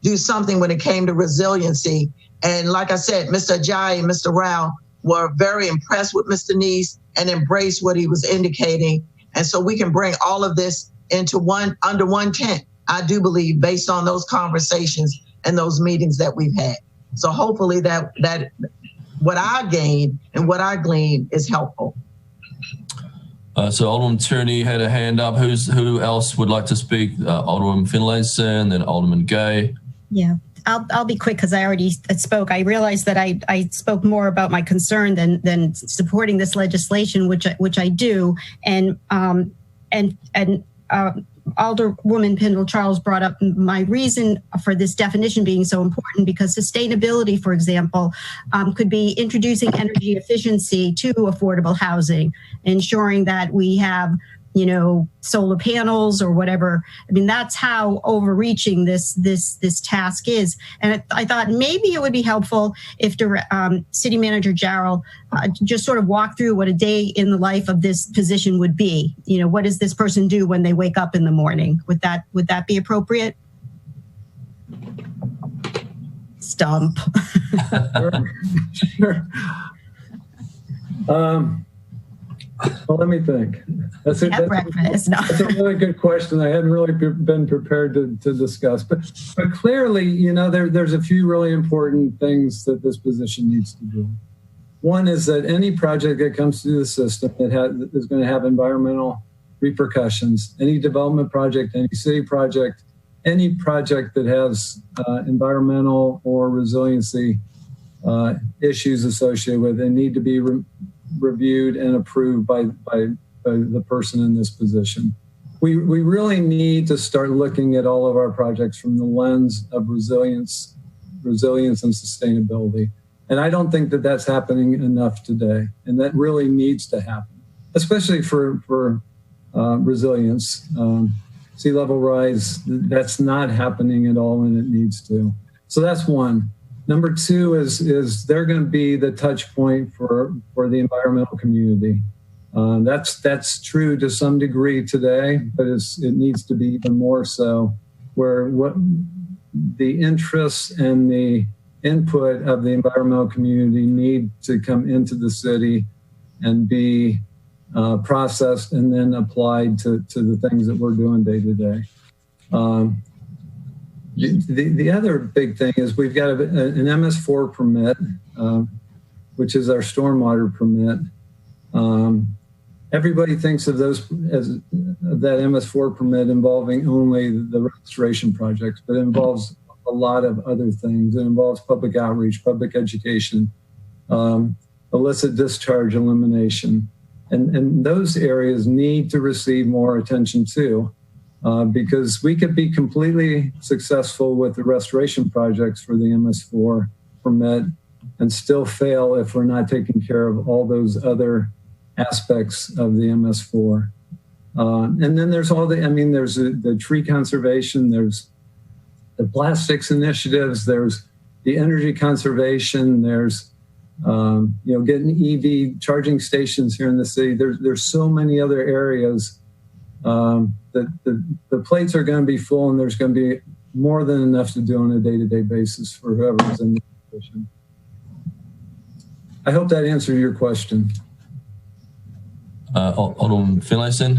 do something when it came to resiliency. And like I said, Mr. Ajayi and Mr. Rao were very impressed with Mr. Neese and embraced what he was indicating. And so we can bring all of this into under one tent, I do believe, based on those conversations and those meetings that we've had. So hopefully that what I gained and what I gleaned is helpful. So Alderman Tierney had a hand up. Who else would like to speak? Alderman Finlayson, then Alderman Gay. Yeah, I'll be quick because I already spoke. I realized that I spoke more about my concern than supporting this legislation, which I do. And Alderwoman Pendell Charles brought up my reason for this definition being so important, because sustainability, for example, could be introducing energy efficiency to affordable housing, ensuring that we have, solar panels or whatever. I mean, that's how overreaching this task is. And I thought maybe it would be helpful if City Manager Jarrell just sort of walk through what a day in the life of this position would be. What does this person do when they wake up in the morning? Would that be appropriate? Stump. Sure. Well, let me think. That's a really good question. I hadn't really been prepared to discuss, but clearly, there's a few really important things that this position needs to do. One is that any project that comes through the system that is going to have environmental repercussions, any development project, any city project, any project that has environmental or resiliency issues associated with it need to be reviewed and approved by the person in this position. We really need to start looking at all of our projects from the lens of resilience and sustainability. And I don't think that that's happening enough today. And that really needs to happen, especially for resilience. Sea level rise, that's not happening at all, and it needs to. So that's one. Number two is they're going to be the touch point for the environmental community. That's true to some degree today, but it needs to be even more so, where what the interests and the input of the environmental community need to come into the city and be processed and then applied to the things that we're doing day to day. The other big thing is we've got an MS4 permit, which is our stormwater permit. Everybody thinks of those as that MS4 permit involving only the restoration projects, but it involves a lot of other things. It involves public outreach, public education, illicit discharge elimination. And those areas need to receive more attention too, because we could be completely successful with the restoration projects for the MS4 permit and still fail if we're not taking care of all those other aspects of the MS4. And then there's there's the tree conservation, there's the plastics initiatives, there's the energy conservation, there's getting EV charging stations here in the city. There's so many other areas that the plates are going to be full, and there's going to be more than enough to do on a day-to-day basis for whoever's in the position. I hope that answered your question. Alderman Finlayson,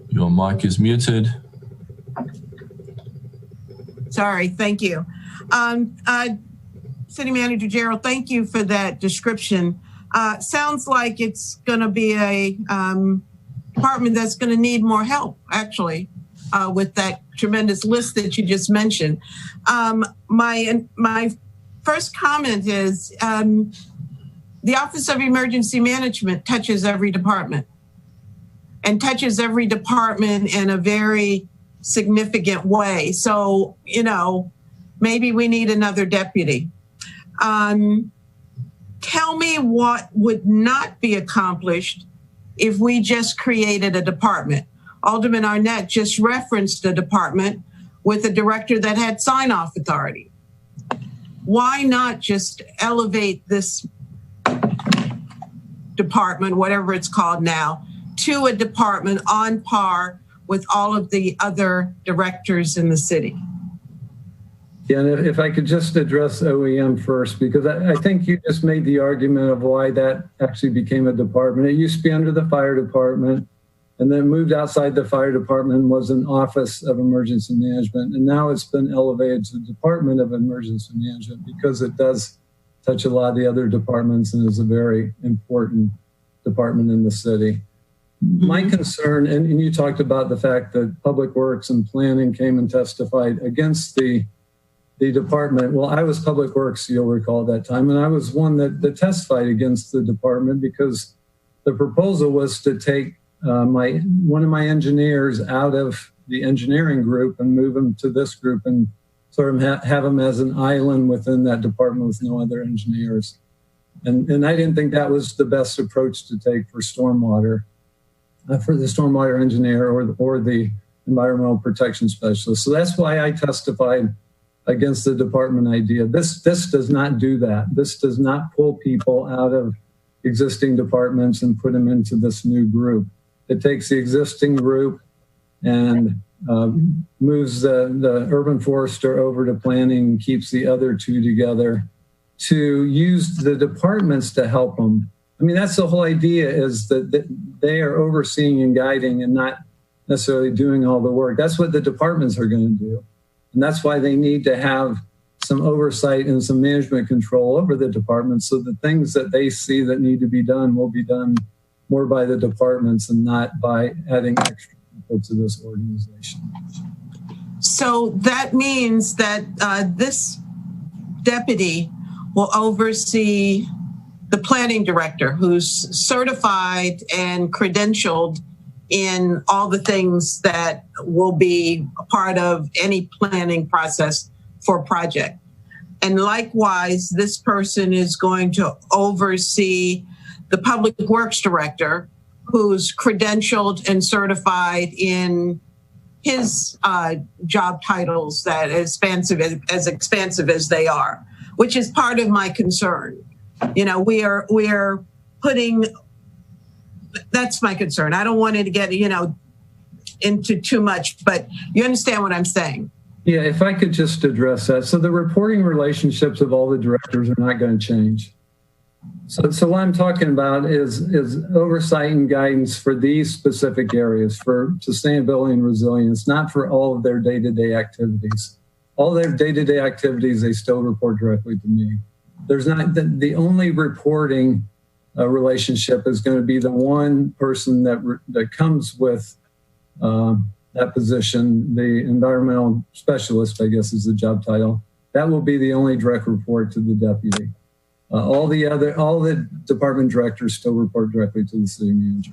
your mic is muted. Sorry, thank you. City Manager Gerald, thank you for that description. Sounds like it's going to be a department that's going to need more help, actually, with that tremendous list that you just mentioned. My first comment is the Office of Emergency Management touches every department and touches every department in a very significant way. So, maybe we need another deputy. Tell me what would not be accomplished if we just created a department. Alderman Arnett just referenced a department with a director that had sign-off authority. Why not just elevate this department, whatever it's called now, to a department on par with all of the other directors in the city? Yeah, and if I could just address OEM first, because I think you just made the argument of why that actually became a department. It used to be under the fire department, and then moved outside the fire department and was an Office of Emergency Management. And now it's been elevated to the Department of Emergency Management because it does touch a lot of the other departments and is a very important department in the city. Mm-hmm. My concern, and you talked about the fact that Public Works and Planning came and testified against the department. Well, I was Public Works, you'll recall at that time, and I was one that testified against the department because the proposal was to take one of my engineers out of the engineering group and move him to this group and sort of have him as an island within that department with no other engineers. And I didn't think that was the best approach to take for stormwater, for the stormwater engineer or the environmental protection specialist. So that's why I testified against the department idea. This does not do that. This does not pull people out of existing departments and put them into this new group. It takes the existing group and moves the urban forester over to planning and keeps the other two together to use the departments to help them. I mean, that's the whole idea, is that they are overseeing and guiding and not necessarily doing all the work. That's what the departments are going to do. And that's why they need to have some oversight and some management control over the departments, so the things that they see that need to be done will be done more by the departments and not by adding extra people to this organization. So that means that this deputy will oversee the planning director, who's certified and credentialed in all the things that will be a part of any planning process for a project. And likewise, this person is going to oversee the public works director, who's credentialed and certified in his job titles that as expansive as they are, which is part of my concern. You know, we are putting, that's my concern. I don't want it to get, you know, into too much, but you understand what I'm saying. Yeah, if I could just address that. So the reporting relationships of all the directors are not going to change. So what I'm talking about is oversight and guidance for these specific areas, for sustainability and resilience, not for all of their day-to-day activities. All their day-to-day activities, they still report directly to me. There's not, the only reporting relationship is going to be the one person that comes with that position, the environmental specialist, I guess is the job title. That will be the only direct report to the deputy. All the department directors still report directly to the city manager.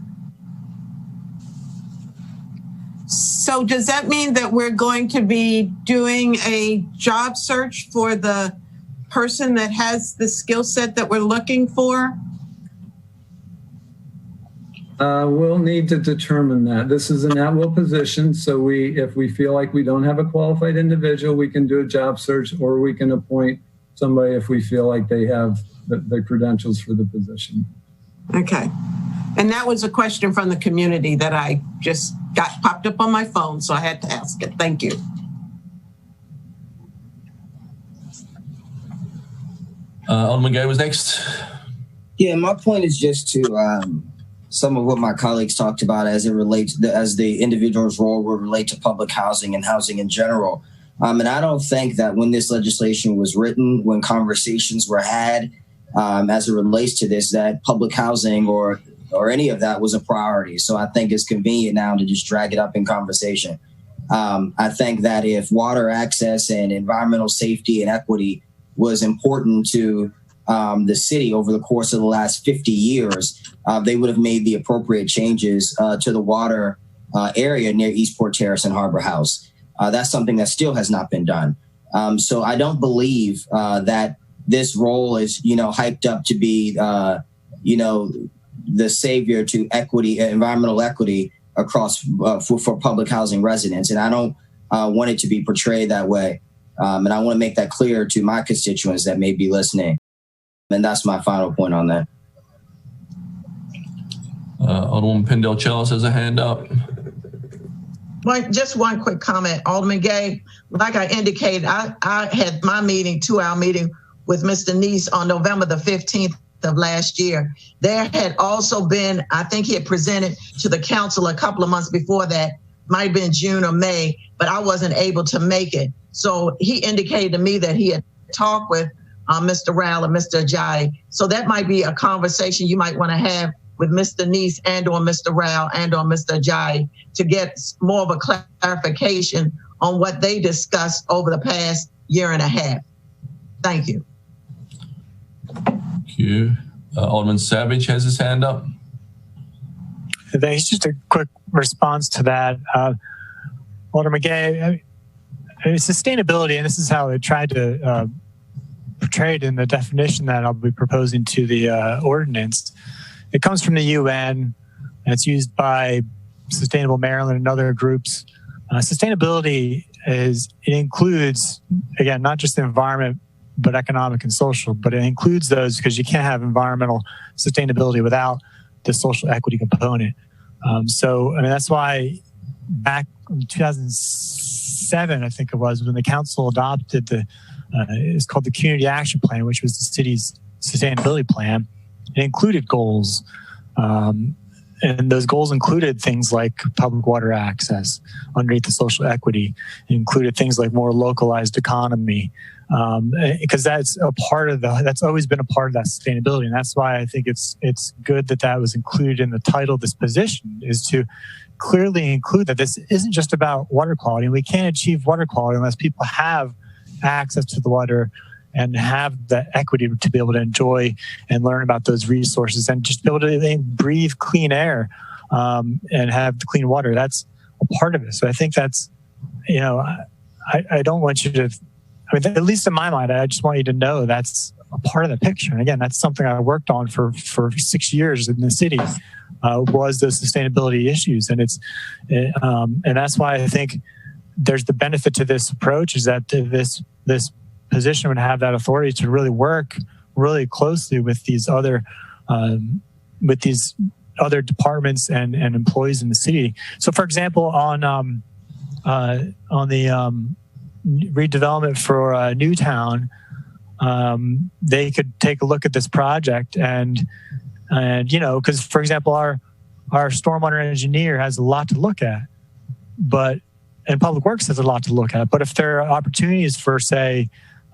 So does that mean that we're going to be doing a job search for the person that has the skill set that we're looking for? We'll need to determine that. This is an at-will position, so if we feel like we don't have a qualified individual, we can do a job search, or we can appoint somebody if we feel like they have the credentials for the position. Okay. And that was a question from the community that I just got popped up on my phone, so I had to ask it. Thank you. Alderman Gay was next. Yeah, my point is just to some of what my colleagues talked about as it relates, as the individual's role will relate to public housing and housing in general. And I don't think that when this legislation was written, when conversations were had as it relates to this, that public housing or any of that was a priority. So I think it's convenient now to just drag it up in conversation. I think that if water access and environmental safety and equity was important to the city over the course of the last 50 years, they would have made the appropriate changes to the water area near Eastport Terrace and Harbor House. That's something that still has not been done. So I don't believe that this role is, hyped up to be, the savior to equity, environmental equity across for public housing residents. And I don't want it to be portrayed that way. And I want to make that clear to my constituents that may be listening. And that's my final point on that. Alderman Pendel-Challis has a hand up. Well, just one quick comment, Alderman Gay. Like I indicated, I had my meeting, 2-hour meeting with Mr. Neese on November the 15th of last year. There had also been, I think he had presented to the council a couple of months before that, might have been June or May, but I wasn't able to make it. So he indicated to me that he had talked with Mr. Rowell and Mr. Ajayi. So that might be a conversation you might want to have with Mr. Neese and or Mr. Rowell and or Mr. Ajayi to get more of a clarification on what they discussed over the past year and a half. Thank you. Thank you. Alderman Savage has his hand up. Thanks. Just a quick response to that. Alderman Gay, sustainability, and this is how I tried to portray it in the definition that I'll be proposing to the ordinance. It comes from the UN, and it's used by Sustainable Maryland and other groups. Sustainability it includes, again, not just the environment, but economic and social, but it includes those because you can't have environmental sustainability without the social equity component. So, I mean, that's why back in 2007, I think it was, when the council adopted it's called the Community Action Plan, which was the city's sustainability plan. It included goals. And those goals included things like public water access underneath the social equity. It included things like more localized economy, because that's a part of that's always been a part of that sustainability. And that's why I think it's good that was included in the title of this position, is to clearly include that this isn't just about water quality. We can't achieve water quality unless people have access to the water and have the equity to be able to enjoy and learn about those resources and just be able to breathe clean air and have clean water. That's a part of it. So I think that's, I don't want you to, at least in my mind, I just want you to know that's a part of the picture. And again, that's something I worked on for 6 years in the city. was the sustainability issues. And and that's why I think there's the benefit to this approach is that this position would have that authority to really work really closely with these other departments and employees in the city. So, for example, on the redevelopment for Newtown, they could take a look at this project and because, for example, our stormwater engineer has a lot to look at, and Public Works has a lot to look at. But if there are opportunities for, say,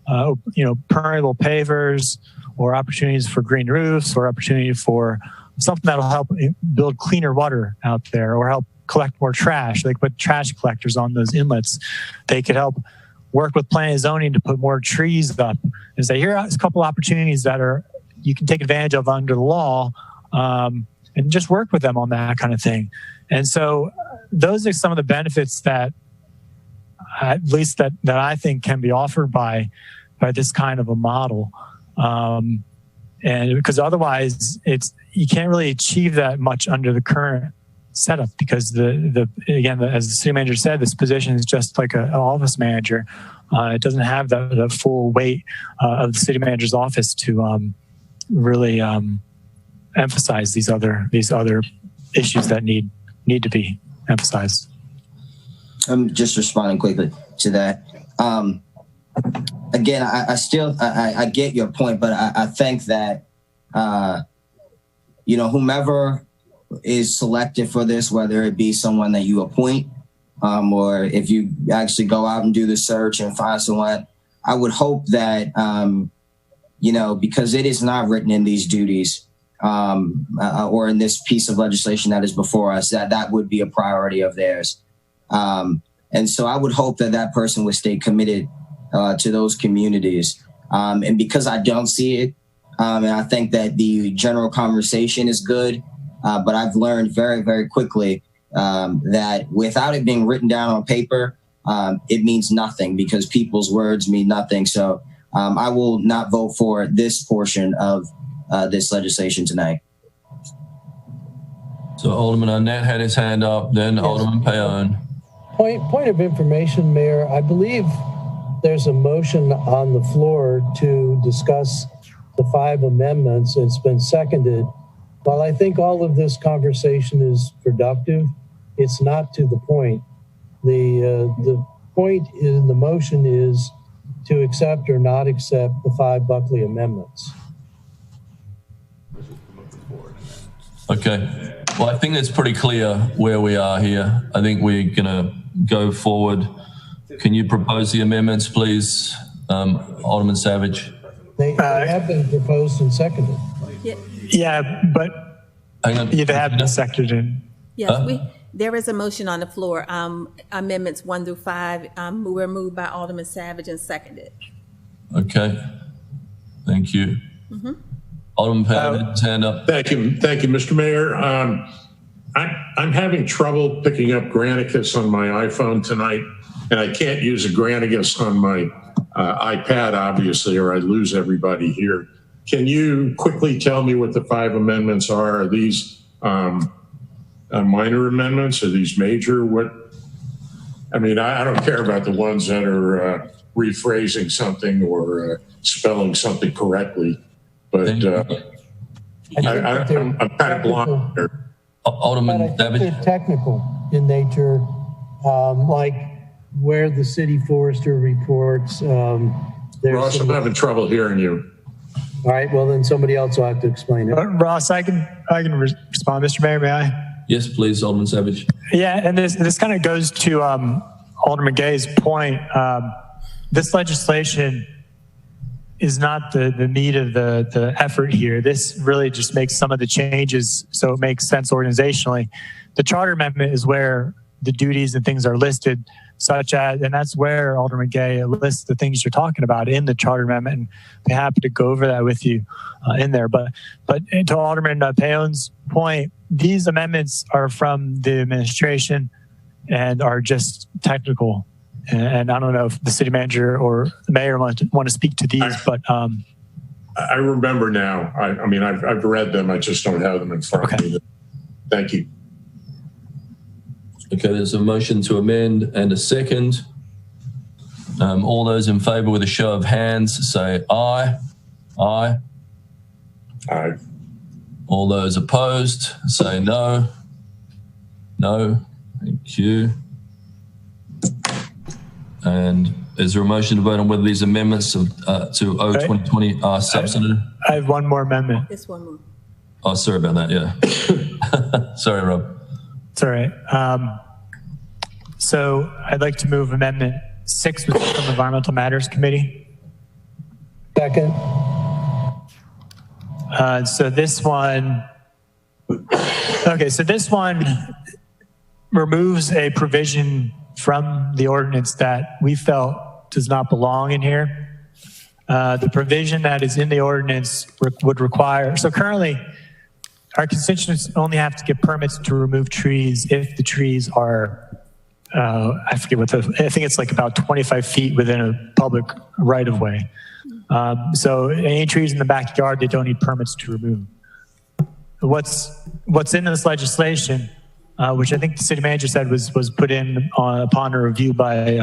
permeable pavers, or opportunities for green roofs, or opportunity for something that'll help build cleaner water out there, or help collect more trash, like put trash collectors on those inlets, they could help work with planning and zoning to put more trees up and say, here are a couple opportunities that you can take advantage of under the law, and just work with them on that kind of thing. And so those are some of the benefits that, at least that I think can be offered by this kind of a model. And because otherwise you can't really achieve that much under the current setup, because again, as the city manager said, this position is just like an office manager. It doesn't have the full weight of the city manager's office to really emphasize these other issues that need to be emphasized. I'm just responding quickly to that. Again, I get your point, but I think that whomever is selected for this, whether it be someone that you appoint, or if you actually go out and do the search and find someone, I would hope that because it is not written in these duties or in this piece of legislation that is before us, that would be a priority of theirs. And so I would hope that person would stay committed to those communities. And because I don't see it, and I think that the general conversation is good, but I've learned very, very quickly that without it being written down on paper, it means nothing, because people's words mean nothing. So I will not vote for this portion of this legislation tonight. So Alderman Arnett had his hand up, then yes. Alderman Payon. Point of information, Mayor. I believe there's a motion on the floor to discuss the 5 amendments. It's been seconded. While I think all of this conversation is productive, it's not to the point. The point in the motion is to accept or not accept the 5 Buckley amendments. Okay. Well, I think it's pretty clear where we are here. I think we're going to go forward. Can you propose the amendments, please, Alderman Savage? They have been proposed and seconded. Yeah, but hang on. They have been seconded. Yes, there is a motion on the floor. Amendments 1 through 5 were moved by Alderman Savage and seconded. Okay. Thank you. Mm-hmm. Alderman Payon, hand up. Thank you, Mr. Mayor. I'm having trouble picking up Granicus on my iPhone tonight, and I can't use a Granicus on my iPad, obviously, or I lose everybody here. Can you quickly tell me what the 5 amendments are? Are these minor amendments? Are these major? I don't care about the ones that are rephrasing something or spelling something correctly, but I'm kind of blind here. Alderman Savage. They're technical in nature, like where the city forester reports. Ross, I'm having trouble hearing you. All right, well then somebody else will have to explain it. Ross, I can respond, Mr. Mayor, may I? Yes, please, Alderman Savage. Yeah, and this kind of goes to Alderman Gay's point. This legislation is not the meat of the effort here. This really just makes some of the changes so it makes sense organizationally. The charter amendment is where the duties and things are listed, such as, and that's where Alderman Gay lists the things you're talking about in the charter amendment, and I'm happy to go over that with you in there. But to Alderman Payon's point, these amendments are from the administration and are just technical. And I don't know if the city manager or the mayor want to speak to these, but I remember now. I've read them. I just don't have them in front of me. Thank you. Okay, there's a motion to amend and a second. All those in favour with a show of hands say aye. Aye. Aye. All those opposed say no. No. Thank you. And is there a motion to vote on whether these amendments to O-2020 are substantive? I have one more amendment. This one more. Oh, sorry about that, yeah. Sorry, Rob. It's all right. So I'd like to move Amendment 6 from the Environmental Matters Committee. Second. So this one removes a provision from the ordinance that we felt does not belong in here. The provision that is in the ordinance would require, so currently our constituents only have to get permits to remove trees if the trees are, I forget what I think it's like about 25 feet within a public right of way. So any trees in the backyard, they don't need permits to remove. What's in this legislation, which I think the city manager said was put in upon a review by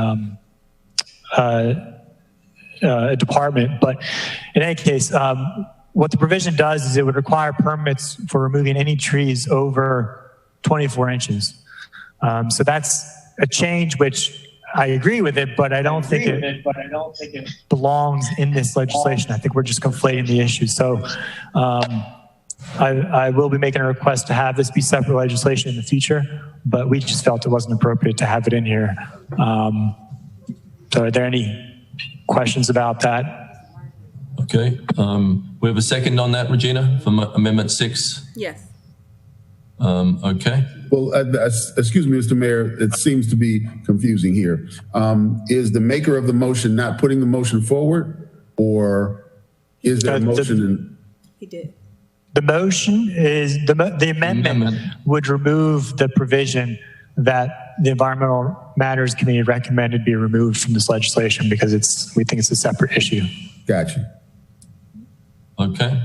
a department. But in any case, what the provision does is it would require permits for removing any trees over 24 inches. So that's a change which I agree with it, but I don't think it belongs in this legislation. I think we're just conflating the issues. So I will be making a request to have this be separate legislation in the future, but we just felt it wasn't appropriate to have it in here. So are there any questions about that? Okay. We have a second on that, Regina, for Amendment 6? Yes. Okay. Well, excuse me, Mr. Mayor, it seems to be confusing here. Is the maker of the motion not putting the motion forward, or is there a motion? He did. The motion is, the amendment would remove the provision that the Environmental Matters Committee recommended be removed from this legislation because we think it's a separate issue. Gotcha. Okay.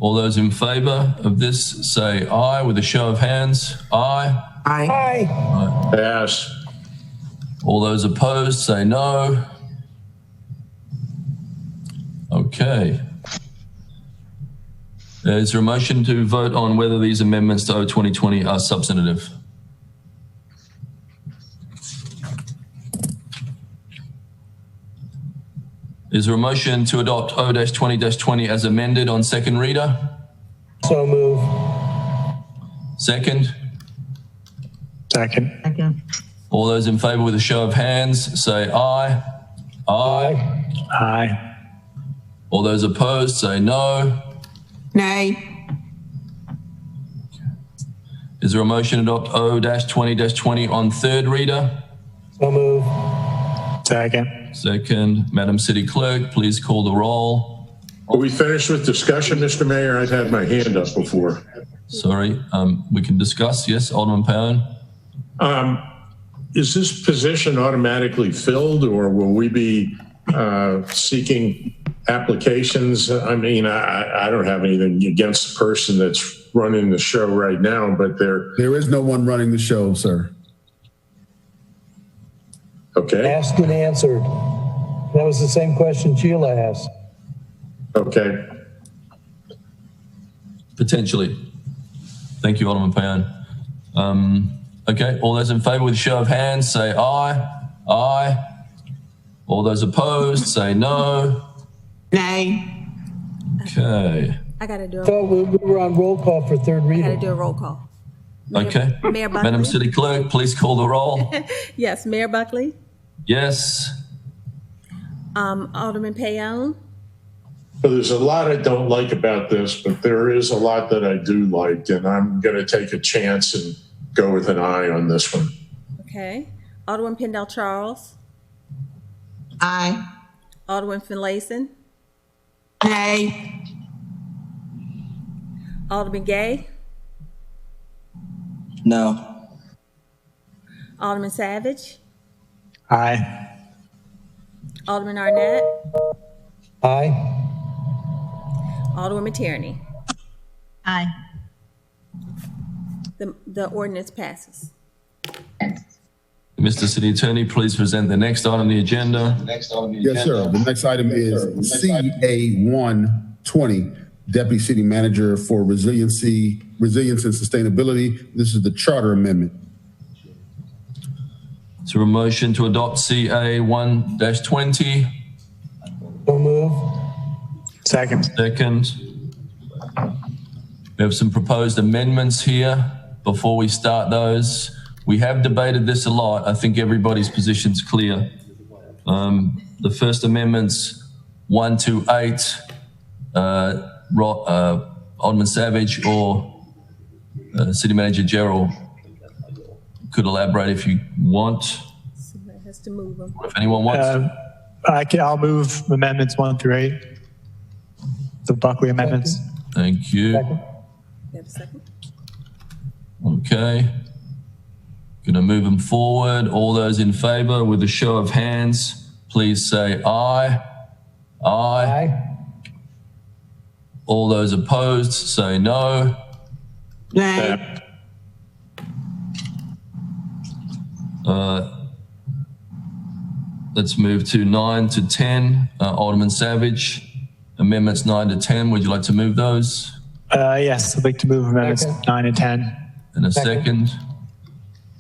All those in favour of this say aye with a show of hands. Aye. Aye. Aye. Yes. All those opposed say no. Okay. Is there a motion to vote on whether these amendments to O-2020 are substantive? Is there a motion to adopt O-20-20 as amended on second reader? So move. Second? Second. Second. All those in favour with a show of hands say aye. Aye. Aye. All those opposed say no. Nay. Is there a motion to adopt O-20-20 on third reader? So move. Second. Second. Madam City Clerk, please call the roll. Are we finished with discussion, Mr. Mayor? I'd had my hand up before. Sorry, we can discuss. Yes, Alderman Pound. Is this position automatically filled, or will we be seeking applications? I mean, I don't have anything against the person that's running the show right now, but there is no one running the show, sir. Okay. Asked and answered. That was the same question Sheila asked. Okay. Potentially. Thank you, Alderman Pound. Okay, all those in favour with a show of hands say aye. Aye. All those opposed say no. Nay. Okay. I got to do So we were on roll call for third I got to reading. do a roll call. Okay. Mayor Buckley. Madam City Clerk, please call the roll. Yes, Mayor Buckley. Yes. Alderman Payon. So there's a lot I don't like about this, but there is a lot that I do like, and I'm going to take a chance and go with an aye on this one. Okay. Alderman Pendell Charles. Aye. Alderman Finlayson. Nay. Alderman Gay. No. Alderman Savage. Aye. Alderman Arnett. Aye. Alderman Tierney. Aye. The ordinance passes. Mr. City Attorney, please present the next item on the agenda. Yes, sir. The next item is CA120, Deputy City Manager for Resilience and Sustainability. This is the charter amendment. Is there a motion to adopt CA 1-20? So move. Second. Second. We have some proposed amendments here. Before we start those, we have debated this a lot. I think everybody's position's clear. The first amendments 1 to 8, Alderman Savage or City Manager Gerald could elaborate if you want. Somebody has to move them. If anyone wants. I'll move amendments 1 through 8. The Buckley amendments. Thank you. You have a second? Okay. Gonna move them forward. All those in favor with a show of hands, please say aye. Aye. Aye. All those opposed, say no. Nay. Let's move to 9 to 10. Alderman Savage, amendments 9 to 10. Would you like to move those? Yes, I'd like to move amendments 9 and 10. In a second.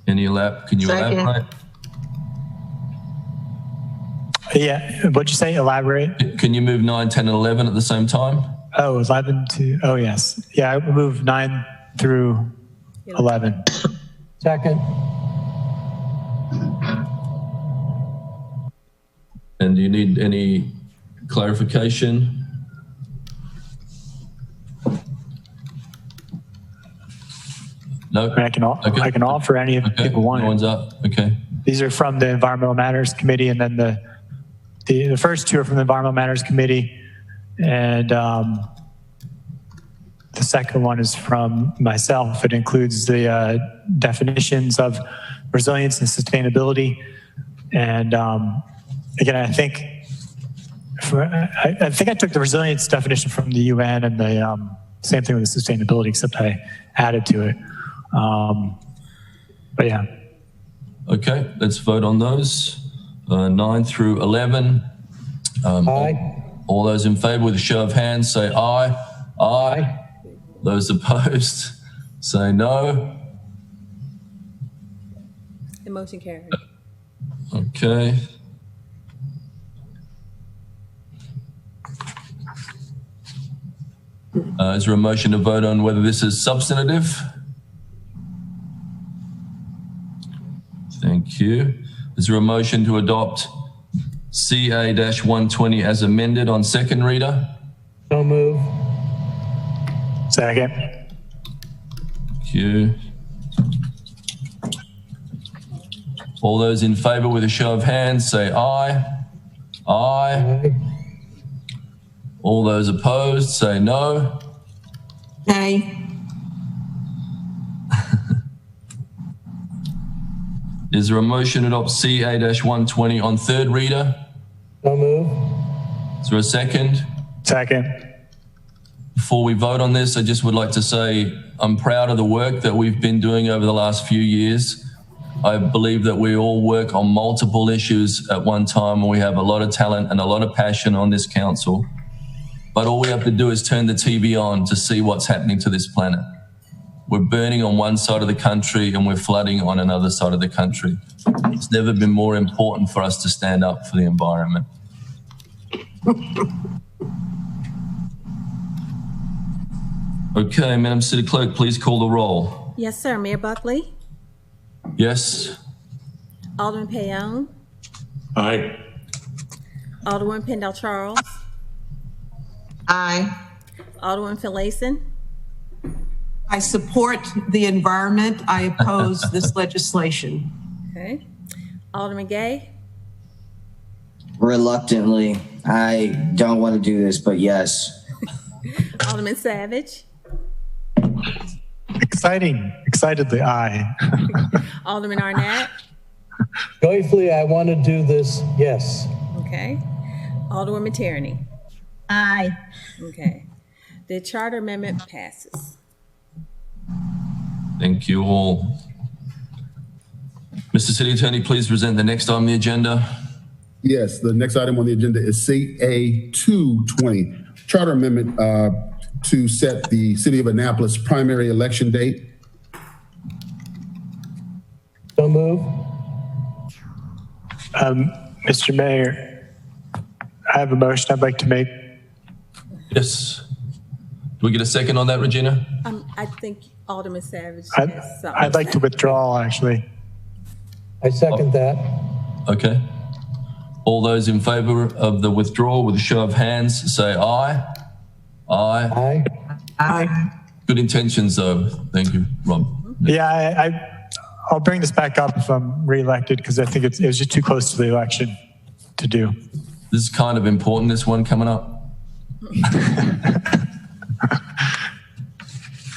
Can you elaborate? Yeah, what'd you say? Elaborate? Can you move 9, 10, and 11 at the same time? Oh, 11 to, oh, yes. Yeah, I move 9 through 11. Second. And do you need any clarification? No? I can offer any if people want. No one's up. Okay. These are from the Environmental Matters Committee, and then the first two are from the Environmental Matters Committee, and the second one is from myself. It includes the definitions of resilience and sustainability, and again, I think I took the resilience definition from the UN, and the same thing with the sustainability, except I added to it. But yeah. Okay, let's vote on those. 9 through 11. Aye. All those in favor with a show of hands say aye. Aye. Those opposed say no. The motion carried. Okay. Is there a motion to vote on whether this is substantive? Thank you. Is there a motion to adopt CA-120 as amended on second reader? So move. Second. Thank you. All those in favor with a show of hands say aye. Aye. Aye. All those opposed say no. Nay. Is there a motion to adopt CA-120 on third reader? So move. Is there a second? Second. Before we vote on this, I just would like to say I'm proud of the work that we've been doing over the last few years. I believe that we all work on multiple issues at one time, and we have a lot of talent and a lot of passion on this council. But all we have to do is turn the TV on to see what's happening to this planet. We're burning on one side of the country and we're flooding on another side of the country. It's never been more important for us to stand up for the environment. Okay, Madam City Clerk, please call the roll. Yes, sir. Mayor Buckley? Yes? Alderman Payon? Aye. Alderman Pendle Charles? Aye. Alderman Finlayson? I support the environment. I oppose this legislation. Okay. Alderman Gay? Reluctantly, I don't want to do this, but yes. Alderman Savage? Excitedly, aye. Alderman Arnett? Joyfully, I want to do this, yes. Okay. Alderwoman Tierney? Aye. Okay. The charter amendment passes. Thank you all. Mr. City Attorney, please present the next item on the agenda. Yes, the next item on the agenda is CA 220, Charter Amendment to set the City of Annapolis primary election date. So move. Mr. Mayor, I have a motion I'd like to make. Yes. Do we get a second on that, Regina? I think Alderman Savage has something. I'd like to withdraw, actually. I second that. Okay. All those in favor of the withdrawal with a show of hands, say aye. Aye. Aye. Aye. Good intentions, though. Thank you, Rob. Yeah, I'll bring this back up if I'm reelected because I think it was just too close to the election to do. This is kind of important, this one coming up.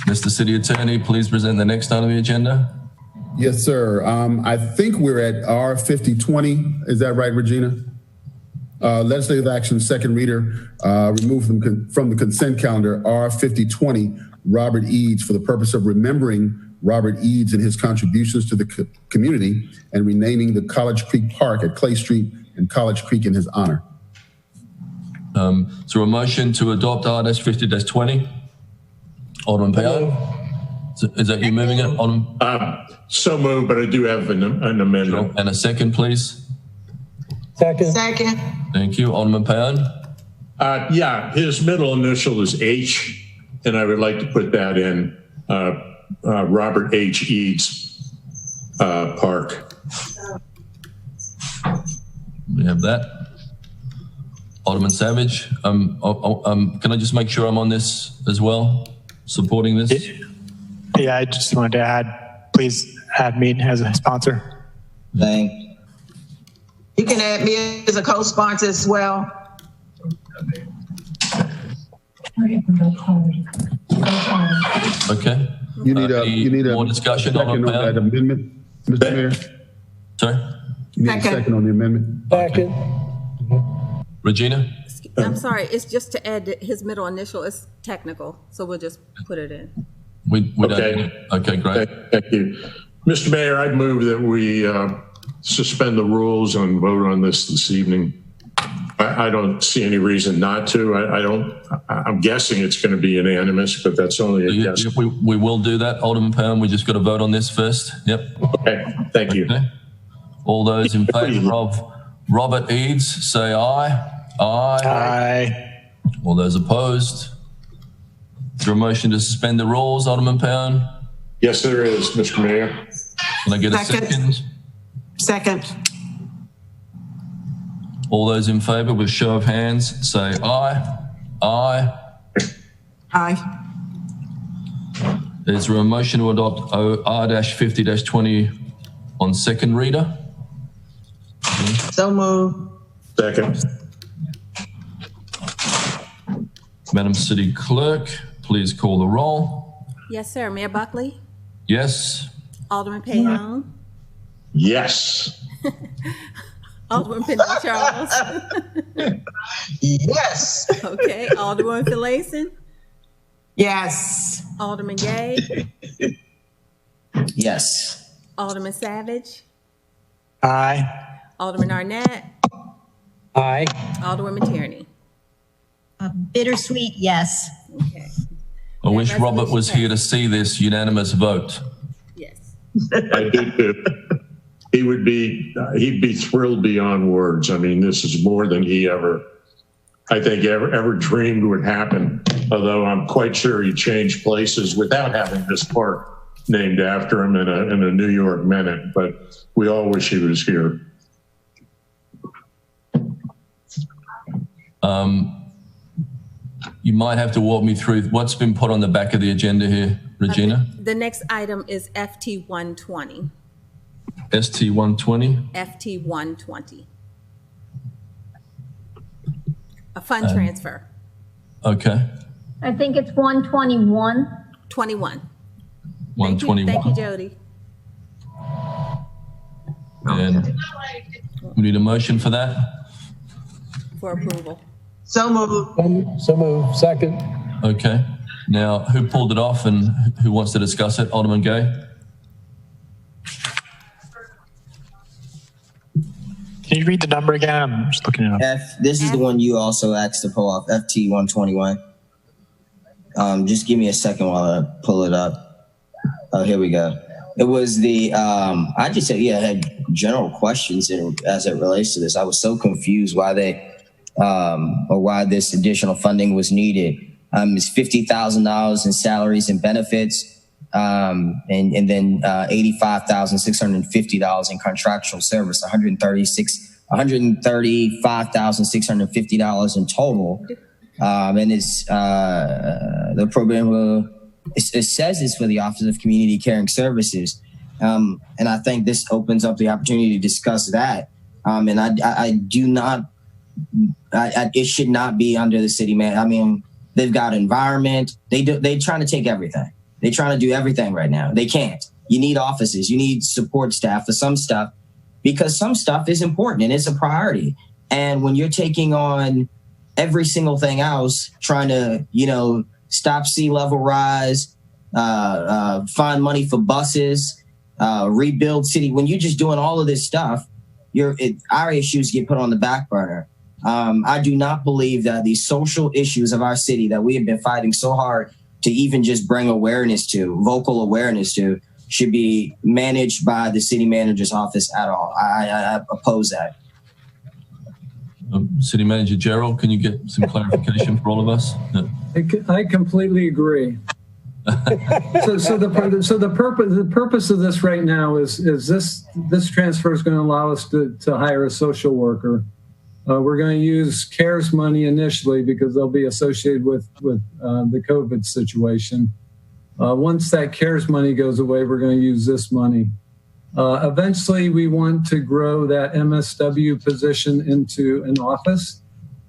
Mr. City Attorney, please present the next item on the agenda. Yes, sir. I think we're at R5020. Is that right, Regina? Legislative action, second reader, removed from the consent calendar, R5020, Robert Eads, for the purpose of remembering Robert Eads and his contributions to the community and renaming the College Creek Park at Clay Street and College Creek in his honor. So a motion to adopt R-50-20. Alderman Payne. Is that you moving it? So moved, but I do have an amendment. And a second, please. Second. Second. Thank you. Alderman Payne. Yeah, his middle initial is H, and I would like to put that in Robert H. Eads Park. We have that. Alderman Savage. Can I just make sure I'm on this as well, supporting this? Yeah, I just wanted to add, please add me as a sponsor. Thank. You can add me as a co-sponsor as well. Okay. You need more discussion on that amendment, Mr. Mayor? Sorry? You need a second on the amendment? Second. Regina? I'm sorry, it's just to add his middle initial. It's technical, so we'll just put it in. We don't. Okay, great. Thank you. Mr. Mayor, I'd move that we suspend the rules and vote on this evening. I don't see any reason not to. I'm guessing it's going to be unanimous, but that's only a guess. We will do that, Alderman Pound. We just got to vote on this first. Yep. Okay, thank you. Okay. All those in favor of Robert Eads, say aye. Aye. Aye. All those opposed? Is there a motion to suspend the rules, Alderman Pound? Yes, there is, Mr. Mayor. Can I get a second? Second. All those in favor with show of hands, say aye. Aye. Aye. Is there a motion to adopt R-50-20 on second reader? So moved. Second. Madam City Clerk, please call the roll. Yes, sir. Mayor Buckley? Yes. Alderman Payon? Yes. Alderman Pendleton Charles? Yes. Okay. Alderman Finlayson? Yes. Alderman Gay? Yes. Alderman Savage? Aye. Alderman Arnett? Aye. Alderwoman Tierney? Bittersweet, yes. Okay. I wish Robert was here to see this unanimous vote. Yes. I do too. He'd be thrilled beyond words. I mean, this is more than he ever dreamed would happen. Although I'm quite sure he changed places without having this park named after him in a New York minute. But we all wish he was here. You might have to walk me through what's been put on the back of the agenda here, Regina. The next item is FT 120. ST 120. FT 120. A fund transfer. Okay. I think it's 121. 21. 121. Thank you, Jody. And we need a motion for that. For approval. So moved. So move. Second. Okay. Now, who pulled it off and who wants to discuss it? Alderman Gay? Can you read the number again? I'm just looking it up. This is the one you also asked to pull off, FT 121. Just give me a second while I pull it up. Oh, here we go. It was the, I just said, I had general questions as it relates to this. I was so confused why why this additional funding was needed. It's $50,000 in salaries and benefits, and then $85,650 in contractual service, $135,650 in total. And it's the program. It says it's for the Office of Community Caring Services, and I think this opens up the opportunity to discuss that. And I do not. It should not be under the city man. I mean, they've got environment. They're trying to take everything. They're trying to do everything right now. They can't. You need offices. You need support staff for some stuff, because some stuff is important and it's a priority. And when you're taking on every single thing else, trying to, stop sea level rise, find money for buses, rebuild city. When you're just doing all of this stuff, our issues get put on the back burner. I do not believe that the social issues of our city that we have been fighting so hard to even just bring awareness to, vocal awareness to, should be managed by the city manager's office at all. I oppose that. City Manager Gerald, can you get some clarification for all of us? No. I completely agree. So the purpose of this right now is this transfer is going to allow us to hire a social worker. We're going to use CARES money initially because they'll be associated with the COVID situation. Once that CARES money goes away, we're going to use this money. Eventually, we want to grow that MSW position into an office,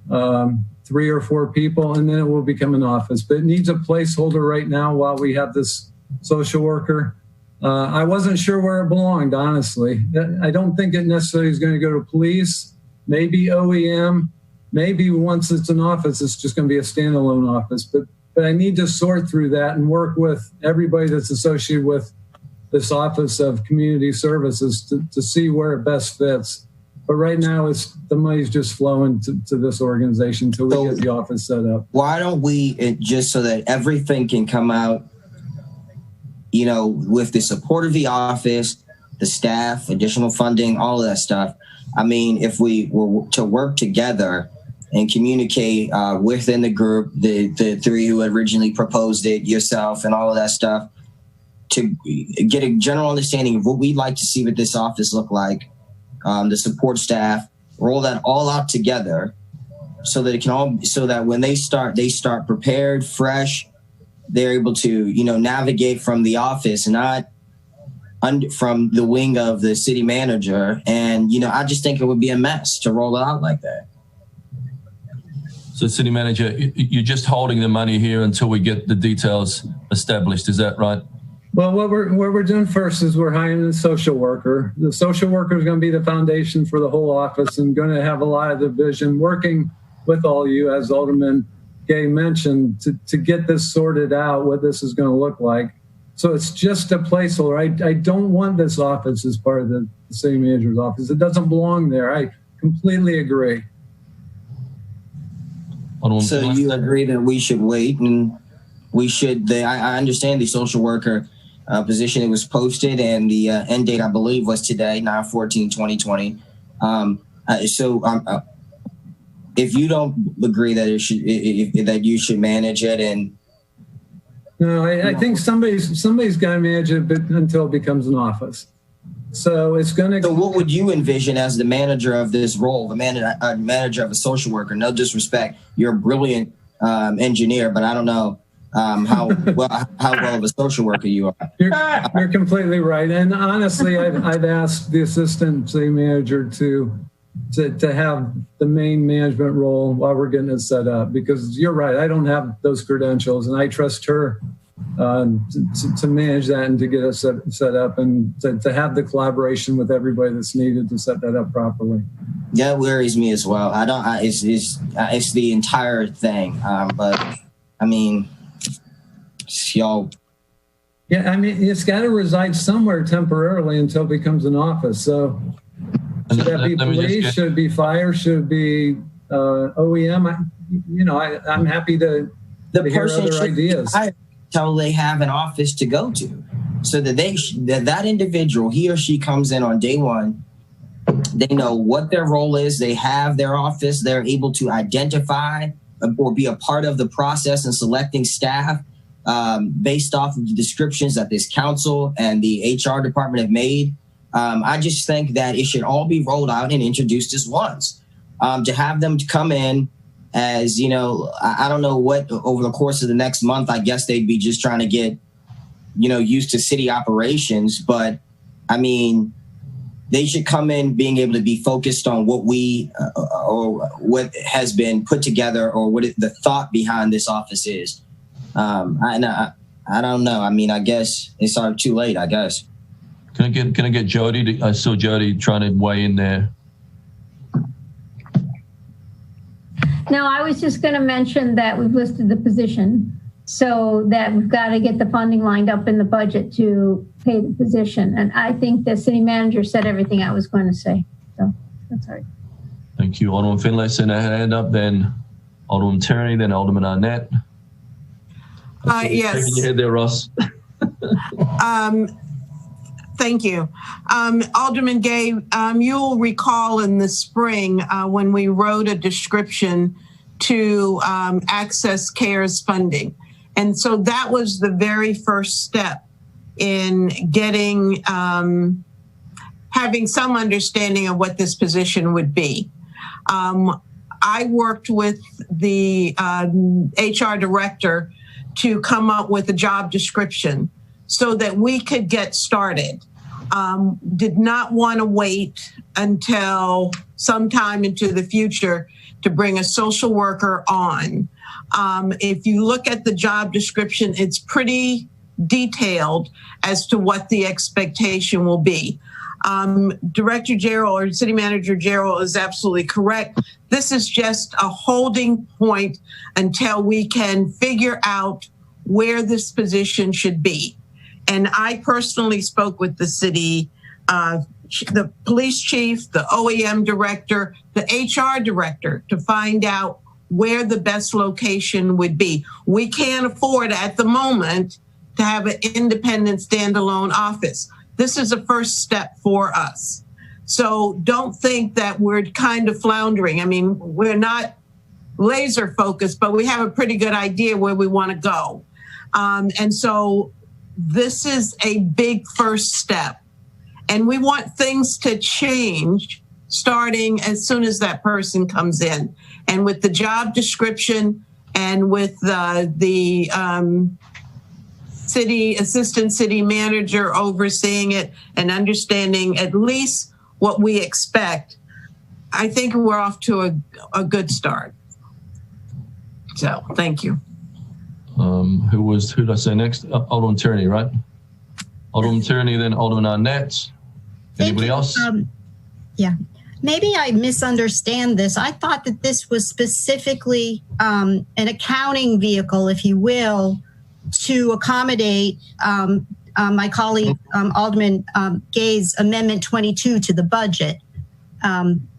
3 or 4 people, and then it will become an office. But it needs a placeholder right now while we have this social worker. I wasn't sure where it belonged, honestly. I don't think it necessarily is going to go to police, maybe OEM, maybe once it's an office, it's just going to be a standalone office. But I need to sort through that and work with everybody that's associated with this Office of Community Services to see where it best fits. But right now, the money's just flowing to this organization until we get the office set up. Why don't we, just so that everything can come out, with the support of the office, the staff, additional funding, all of that stuff. I mean, if we were to work together and communicate within the group, the 3 who originally proposed it, yourself, and all of that stuff, to get a general understanding of what we'd like to see what this office look like, the support staff, roll that all out together so that so that when they start prepared, fresh, they're able to, navigate from the office, not from the wing of the city manager. And, I just think it would be a mess to roll it out like that. So, City Manager, you're just holding the money here until we get the details established. Is that right? Well, what we're doing first is we're hiring a social worker. The social worker is going to be the foundation for the whole office and going to have a lot of the vision, working with all you, as Alderman Gay mentioned, to get this sorted out, what this is going to look like. So it's just a placeholder. I don't want this office as part of the city manager's office. It doesn't belong there. I completely agree. So you agree that we should wait, and we should, I understand the social worker position. It was posted, and the end date, I believe, was today, 9/14/2020. If you don't agree that that you should manage it, and no, I think somebody's got to manage it until it becomes an office. So it's going to. So what would you envision as the manager of this role, the manager of a social worker? No disrespect, you're a brilliant engineer, but I don't know how well of a social worker you are. You're completely right. And honestly, I've asked the assistant city manager to have the main management role while we're getting it set up, because you're right, I don't have those credentials, and I trust her to manage that and to get us set up and to have the collaboration with everybody that's needed to set that up properly. Yeah, it worries me as well. It's the entire thing. But I mean, if y'all. Yeah, I mean, it's got to reside somewhere temporarily until it becomes an office. So should that be police? Should it be fire? Should it be OEM? I'm happy to hear other ideas. Until they have an office to go to, so that that individual, he or she comes in on day one, they know what their role is, they have their office, they're able to identify or be a part of the process in selecting staff based off of the descriptions that this council and the HR department have made. I just think that it should all be rolled out and introduced as once. To have them to come in as, I don't know what, over the course of the next month, I guess they'd be just trying to get, used to city operations. But I mean, they should come in being able to be focused on what or what has been put together or what the thought behind this office is. I don't know. I mean, I guess it's too late, I guess. Can I get Jody? I saw Jody trying to weigh in there. No, I was just going to mention that we've listed the position, so that we've got to get the funding lined up in the budget to pay the position. And I think the city manager said everything I was going to say. So that's all right. Thank you. Alderman Finlay sent a hand up, then Alderman Tierney, then Alderman Arnett. Yes. Shaking your head there, Ross. Thank you. Alderman Gay, you'll recall in the spring when we wrote a description to access CARES funding. And so that was the very first step in getting, having some understanding of what this position would be. I worked with the HR director to come up with a job description so that we could get started. Did not want to wait until sometime into the future to bring a social worker on. If you look at the job description, it's pretty detailed as to what the expectation will be. Director Gerald or City Manager Gerald is absolutely correct. This is just a holding point until we can figure out where this position should be. And I personally spoke with the city, the police chief, the OEM director, the HR director to find out where the best location would be. We can't afford at the moment to have an independent standalone office. This is a first step for us. So don't think that we're kind of floundering. I mean, we're not laser focused, but we have a pretty good idea where we want to go. And so this is a big first step. And we want things to change starting as soon as that person comes in. And with the job description and with the city assistant city manager overseeing it and understanding at least what we expect, I think we're off to a good start. So thank you. Who did I say next? Alderman Tierney, right? Alderman Tierney, then Alderman Arnett. Anybody else? Yeah. Maybe I misunderstand this. I thought that this was specifically an accounting vehicle, if you will, to accommodate my colleague Alderman Gay's Amendment 22 to the budget.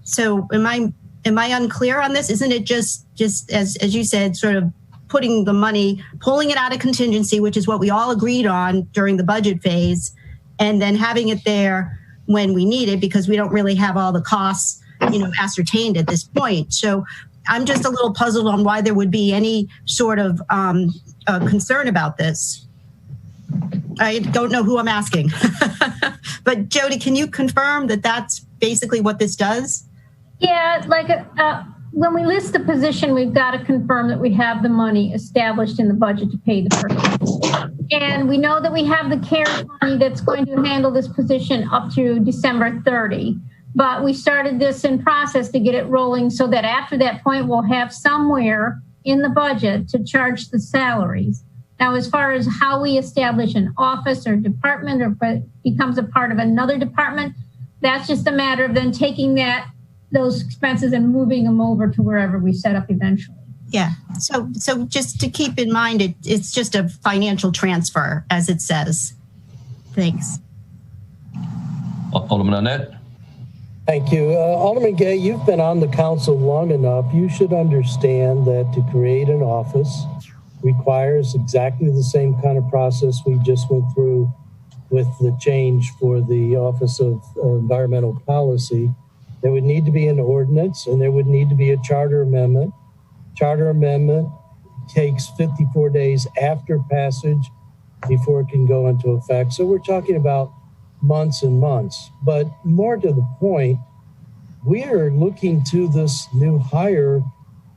So am I unclear on this? Isn't it just as you said, sort of putting the money, pulling it out of contingency, which is what we all agreed on during the budget phase, and then having it there when we need it, because we don't really have all the costs, ascertained at this point. So I'm just a little puzzled on why there would be any sort of concern about this. I don't know who I'm asking, but Jody, can you confirm that that's basically what this does? Yeah, when we list the position, we've got to confirm that we have the money established in the budget to pay the person. And we know that we have the CARES money that's going to handle this position up to December 30. But we started this in process to get it rolling so that after that point, we'll have somewhere in the budget to charge the salaries. Now, as far as how we establish an office or department or becomes a part of another department, that's just a matter of then taking those expenses and moving them over to wherever we set up eventually. Yeah. So just to keep in mind, it's just a financial transfer, as it says. Thanks. Alderman Arnett. Thank you. Alderman Gay, you've been on the council long enough. You should understand that to create an office requires exactly the same kind of process we just went through with the change for the Office of Environmental Policy. There would need to be an ordinance and there would need to be a charter amendment. Charter amendment takes 54 days after passage before it can go into effect. So we're talking about months and months. But more to the point, we are looking to this new hire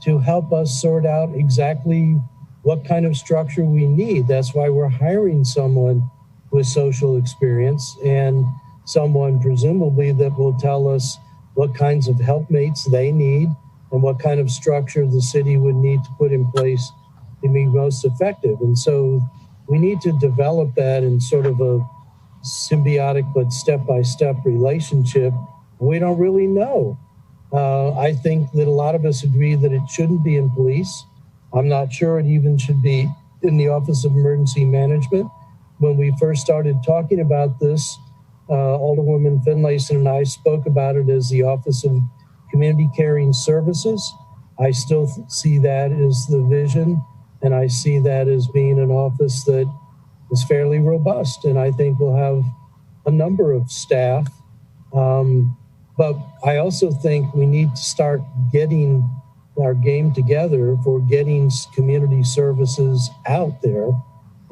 to help us sort out exactly what kind of structure we need. That's why we're hiring someone with social experience and someone presumably that will tell us what kinds of helpmates they need and what kind of structure the city would need to put in place to be most effective. And so we need to develop that in sort of a symbiotic but step-by-step relationship. We don't really know. I think that a lot of us agree that it shouldn't be in police. I'm not sure it even should be in the Office of Emergency Management. When we first started talking about this, Alderwoman Finlayson and I spoke about it as the Office of Community Caring Services. I still see that as the vision, and I see that as being an office that is fairly robust, and I think we'll have a number of staff. But I also think we need to start getting our game together for getting community services out there.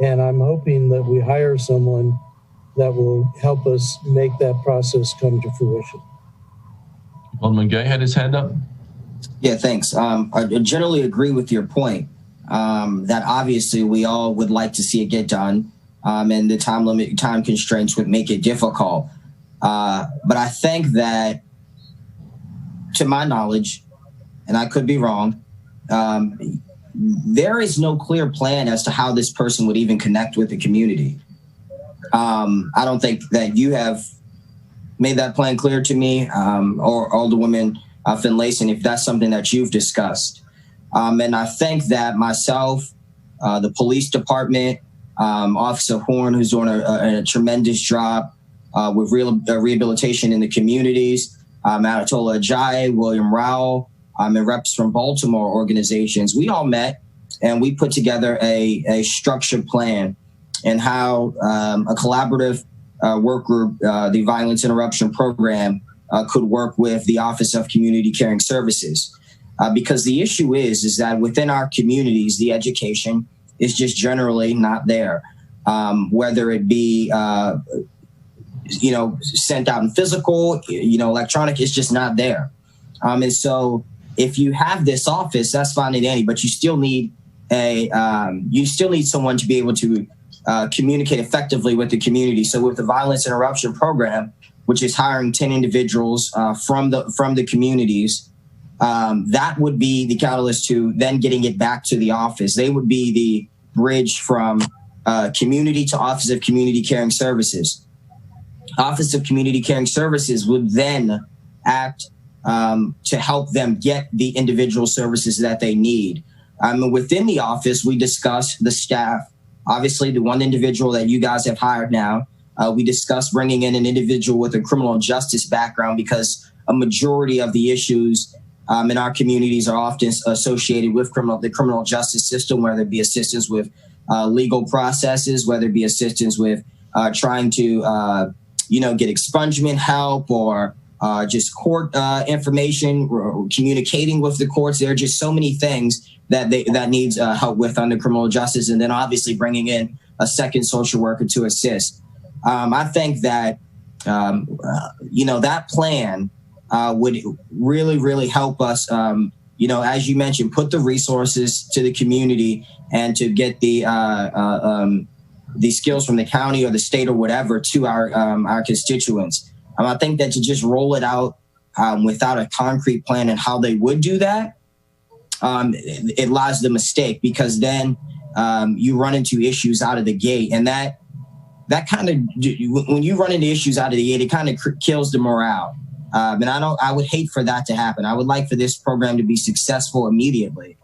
And I'm hoping that we hire someone that will help us make that process come to fruition. Alderman Gay had his hand up. Yeah, thanks. I generally agree with your point that obviously we all would like to see it get done, and the time constraints would make it difficult. But I think that, to my knowledge, and I could be wrong, there is no clear plan as to how this person would even connect with the community. I don't think that you have made that plan clear to me, or Alderwoman Finlayson, if that's something that you've discussed. And I think that myself, the police department, Officer Horn, who's doing a tremendous job with rehabilitation in the communities, Manitola Ajayi, William Rowell, and reps from Baltimore organizations, we all met and we put together a structured plan and how a collaborative work group, the Violence Interruption Program, could work with the Office of Community Caring Services. Because the issue is that within our communities, the education is just generally not there. Whether it be, sent out in physical, electronic, it's just not there. And so if you have this office, that's fine and dandy, but you still need someone to be able to communicate effectively with the community. So with the Violence Interruption Program, which is hiring 10 individuals from the communities, that would be the catalyst to then getting it back to the office. They would be the bridge from community to Office of Community Caring Services. Office of Community Caring Services would then act to help them get the individual services that they need. Within the office, we discuss the staff. Obviously, the one individual that you guys have hired now, we discussed bringing in an individual with a criminal justice background because a majority of the issues in our communities are often associated with the criminal justice system, whether it be assistance with legal processes, whether it be assistance with trying to, get expungement help or just court information, or communicating with the courts. There are just so many things that needs help with under criminal justice, and then obviously bringing in a second social worker to assist. I think that that plan would really, really help us. As you mentioned, put the resources to the community and to get the skills from the county or the state or whatever to our constituents. I think that to just roll it out without a concrete plan and how they would do that, it lies the mistake, because then you run into issues out of the gate, and that kind of, when you run into issues out of the gate, it kind of kills the morale. And I would hate for that to happen. I would like for this program to be successful immediately.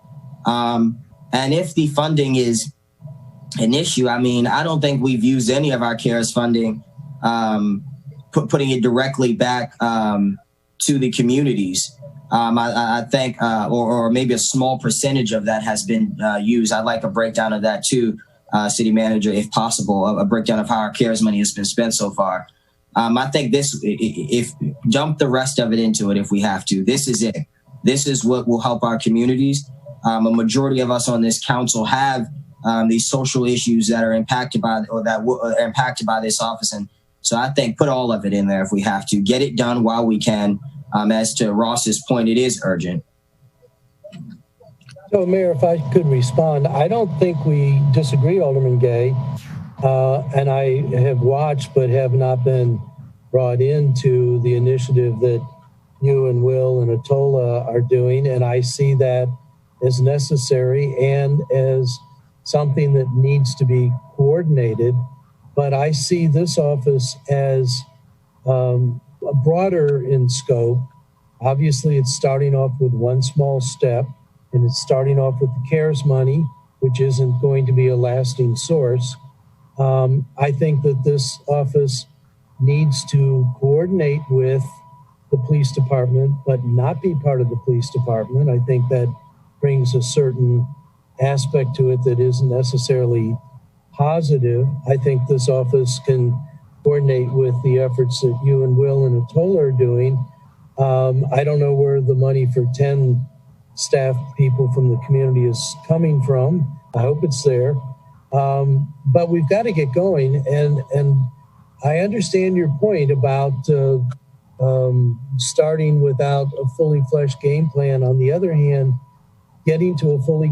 And if the funding is an issue, I mean, I don't think we've used any of our CARES funding, putting it directly back to the communities. I think, or maybe a small percentage of that has been used. I'd like a breakdown of that too, City Manager, if possible, a breakdown of how our CARES money has been spent so far. I think if dump the rest of it into it if we have to. This is it. This is what will help our communities. A majority of us on this council have these social issues that are impacted by, or that are impacted by this office. And so I think put all of it in there if we have to. Get it done while we can. As to Ross's point, it is urgent. So, Mayor, if I could respond, I don't think we disagree, Alderman Gay. And I have watched but have not been brought into the initiative that you and Will and Atola are doing. And I see that as necessary and as something that needs to be coordinated. But I see this office as broader in scope. Obviously, it's starting off with one small step, and it's starting off with the CARES money, which isn't going to be a lasting source. I think that this office needs to coordinate with the police department, but not be part of the police department. I think that brings a certain aspect to it that isn't necessarily positive. I think this office can coordinate with the efforts that you and Will and Atola are doing. I don't know where the money for 10 staff people from the community is coming from. I hope it's there. But we've got to get going. And I understand your point about starting without a fully fleshed game plan. On the other hand, getting to a fully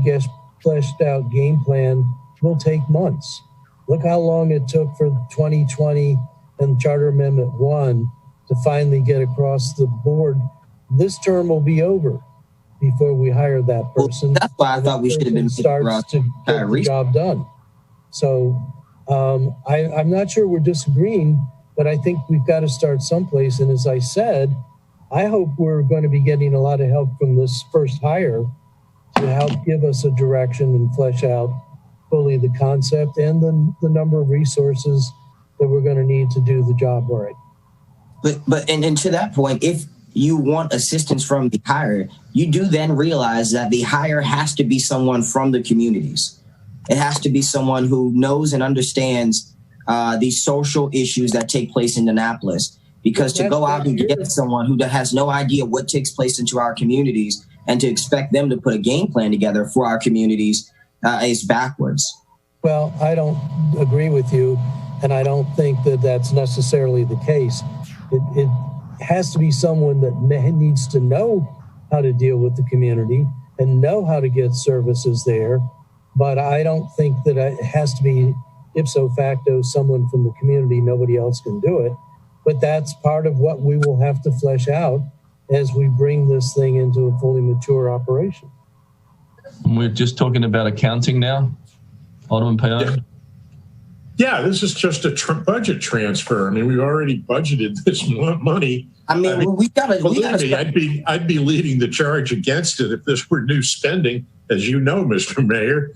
fleshed out game plan will take months. Look how long it took for 2020 and Charter Amendment 1 to finally get across the board. This term will be over before we hire that person. Well, that's why I thought we should have been starts to get the job done. So I'm not sure we're disagreeing, but I think we've got to start someplace. And as I said, I hope we're going to be getting a lot of help from this first hire to help give us a direction and flesh out fully the concept and the number of resources that we're going to need to do the job right. But to that point, if you want assistance from the hire, you do then realize that the hire has to be someone from the communities. It has to be someone who knows and understands the social issues that take place in Annapolis. Because to go out and get someone who has no idea what takes place into our communities and to expect them to put a game plan together for our communities is backwards. Well, I don't agree with you, and I don't think that that's necessarily the case. It has to be someone that needs to know how to deal with the community and know how to get services there. But I don't think that it has to be ipso facto someone from the community. Nobody else can do it. But that's part of what we will have to flesh out as we bring this thing into a fully mature operation. We're just talking about accounting now, Alderman Payne. Yeah, this is just a budget transfer. I mean, we've already budgeted this money. I mean, we gotta. I'd be leading the charge against it if this were new spending, as you know, Mr. Mayor.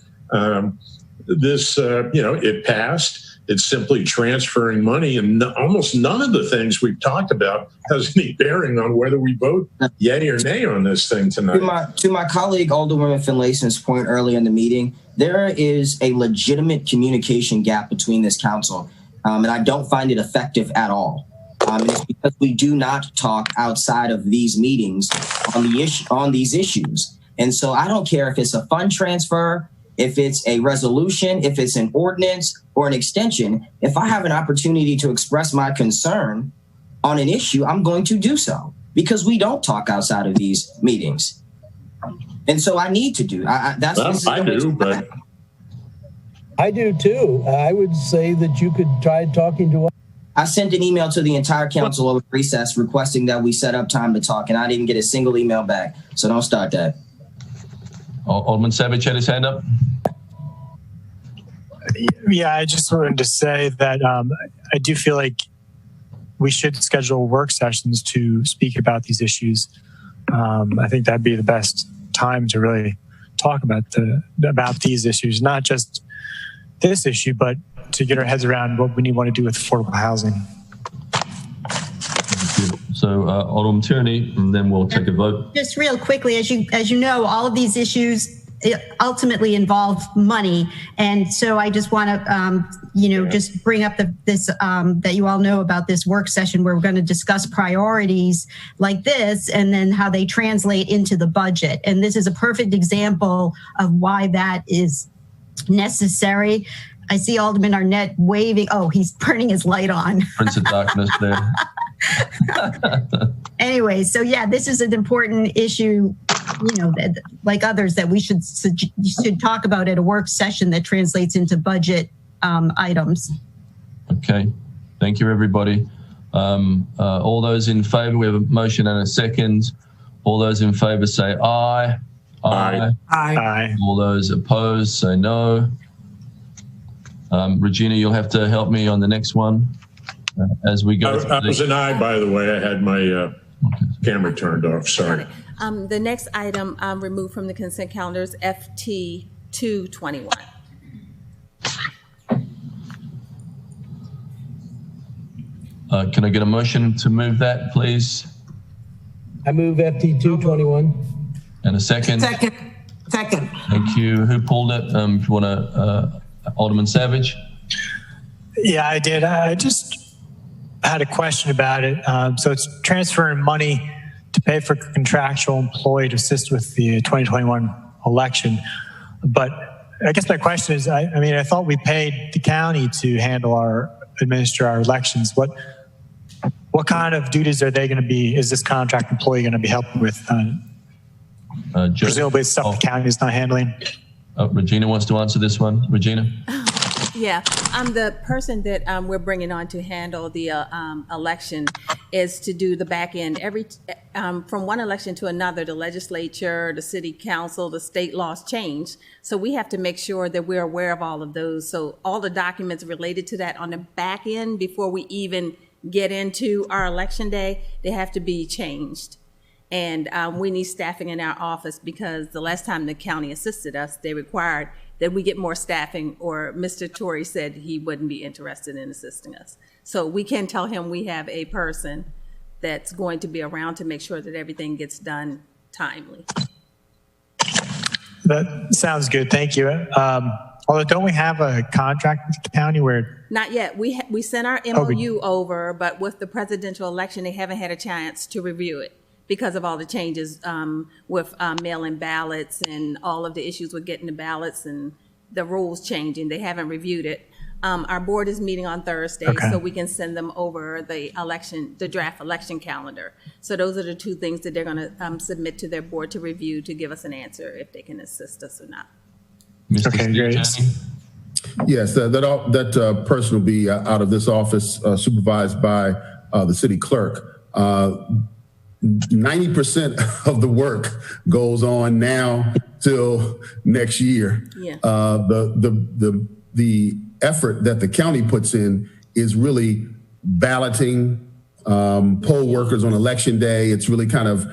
It passed. It's simply transferring money, and almost none of the things we've talked about has any bearing on whether we vote yay or nay on this thing tonight. To my colleague Alderwoman Finlayson's point earlier in the meeting, there is a legitimate communication gap between this council, and I don't find it effective at all. And it's because we do not talk outside of these meetings on these issues. And so I don't care if it's a fund transfer, if it's a resolution, if it's an ordinance or an extension. If I have an opportunity to express my concern on an issue, I'm going to do so because we don't talk outside of these meetings. And so I need to do. I do too. I would say that you could try talking to us. I sent an email to the entire council over recess requesting that we set up time to talk, and I didn't get a single email back. So don't start that. Alderman Savage had his hand up. Yeah, I just wanted to say that I do feel like we should schedule work sessions to speak about these issues. I think that'd be the best time to really talk about these issues, not just this issue, but to get our heads around what we want to do with affordable housing. So Alderman Tierney, and then we'll take a vote. Just real quickly, as you know, all of these issues ultimately involve money, and so I just want to just bring up this that you all know about this work session where we're going to discuss priorities like this and then how they translate into the budget. And this is a perfect example of why that is necessary. I see Alderman Arnett waving. Oh, he's turning his light on. Prince of Darkness there. Anyway, so yeah, this is an important issue, like others that we should talk about at a work session that translates into budget items. Okay, thank you, everybody. All those in favor, we have a motion and a second. All those in favor say aye. Aye. Aye. Aye. All those opposed say no. Regina, you'll have to help me on the next one as we go. I was an aye, by the way. I had my camera turned off. Sorry. The next item removed from the consent calendar is FT 221. Can I get a motion to move that, please? I move FT 221. And a second? Second. Thank you. Who pulled it? If you want to, Alderman Savage? Yeah, I did. I just had a question about it. So it's transferring money to pay for contractual employee to assist with the 2021 election. But I guess my question is, I thought we paid the county to administer our elections. What kind of duties are they going to be? Is this contract employee going to be helping with? Presumably stuff the county is not handling. Regina wants to answer this one. Regina? Yeah, the person that we're bringing on to handle the election is to do the back end. From one election to another, the legislature, the city council, the state laws change. So we have to make sure that we're aware of all of those. So all the documents related to that on the back end before we even get into our election day, they have to be changed. And we need staffing in our office because the last time the county assisted us, they required that we get more staffing, or Mr. Torrey said he wouldn't be interested in assisting us. So we can tell him we have a person that's going to be around to make sure that everything gets done timely. That sounds good. Thank you. Although, don't we have a contract with the county where? Not yet. We sent our MOU over, but with the presidential election, they haven't had a chance to review it, because of all the changes with mail-in ballots and all of the issues with getting the ballots and the rules changing. They haven't reviewed it. Our board is meeting on Thursday, so we can send them over the draft election calendar. So those are the two things that they're going to submit to their board to review to give us an answer if they can assist us or not. Okay, great. Yes, that person will be out of this office, supervised by the city clerk. 90% of the work goes on now till next year. Yeah. The effort that the county puts in is really balloting, poll workers on election day. It's really kind of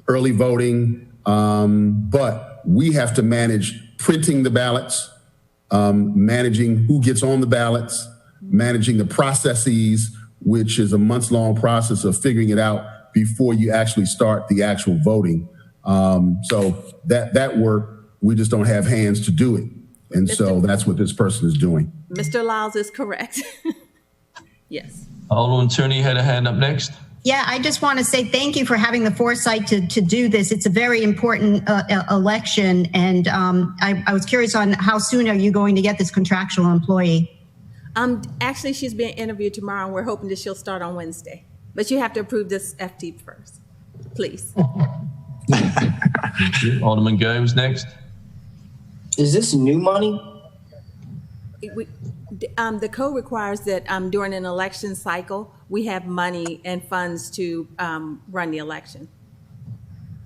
early voting, but we have to manage printing the ballots, managing who gets on the ballots, managing the processes, which is a months-long process of figuring it out before you actually start the actual voting. So that work, we just don't have hands to do it. And so that's what this person is doing. Mr. Lyles is correct. Yes. Alderman Tierney had a hand up next. Yeah, I just want to say thank you for having the foresight to do this. It's a very important election. And I was curious on how soon are you going to get this contractual employee? Actually, she's being interviewed tomorrow, and we're hoping that she'll start on Wednesday. But you have to approve this FT first, please. Alderman Gomes next. Is this new money? The code requires that during an election cycle, we have money and funds to run the election.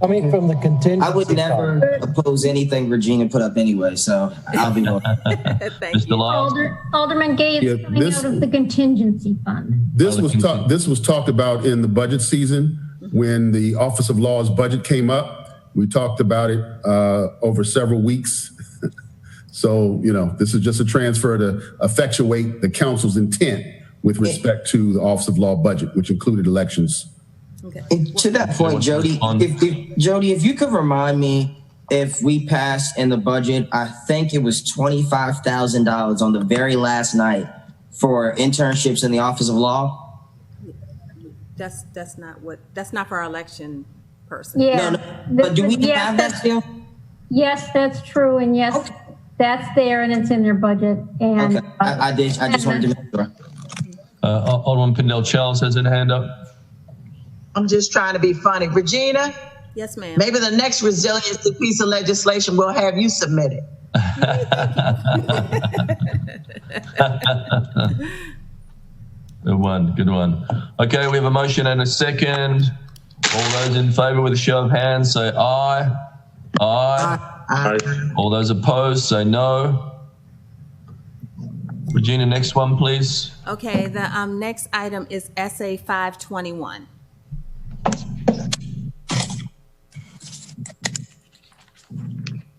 Coming from the contingency. I would never oppose anything Regina put up anyway, so I'll be voting. Thank you. Alderman Gay is coming out of the contingency fund. This was talked about in the budget season when the Office of Law's budget came up, We talked about it over several weeks. So, this is just a transfer to effectuate the council's intent with respect to the Office of Law budget, which included elections. Okay. And to that point, Jody, if you could remind me, if we passed in the budget, I think it was $25,000 on the very last night for internships in the Office of Law. That's not for our election person. Yeah. No, but do we have that still? Yes, that's true. And yes, okay. That's there and it's in their budget. And okay. I just wanted to make sure. Alderman Pindell-Charles has her hand up. I'm just trying to be funny. Regina? Yes, ma'am. Maybe the next resiliency piece of legislation will have you submit it. Good one. Okay, we have a motion and a second. All those in favor with a show of hands say aye. Aye. Aye. All those opposed say no. Regina, next one, please. Okay, the next item is SA 521.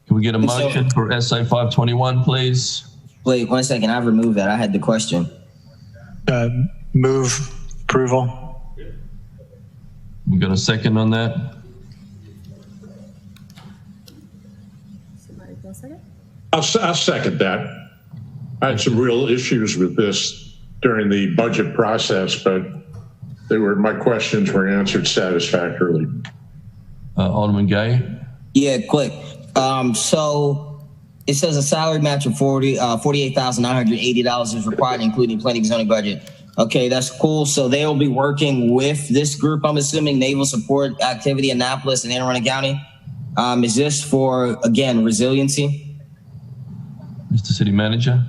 Can we get a motion for SA 521, please? Wait 1 second. I removed that. I had the question. Move approval. We got a second on that? Somebody go second? I'll second that. I had some real issues with this during the budget process, but my questions were answered satisfactorily. Alderman Gay? Yeah, quick. So it says a salary match of $48,980 is required, including planning and zoning budget. Okay, that's cool. So they'll be working with this group, I'm assuming, Naval Support Activity Annapolis and Anne Arundel County. Is this for, again, resiliency? Mr. City Manager?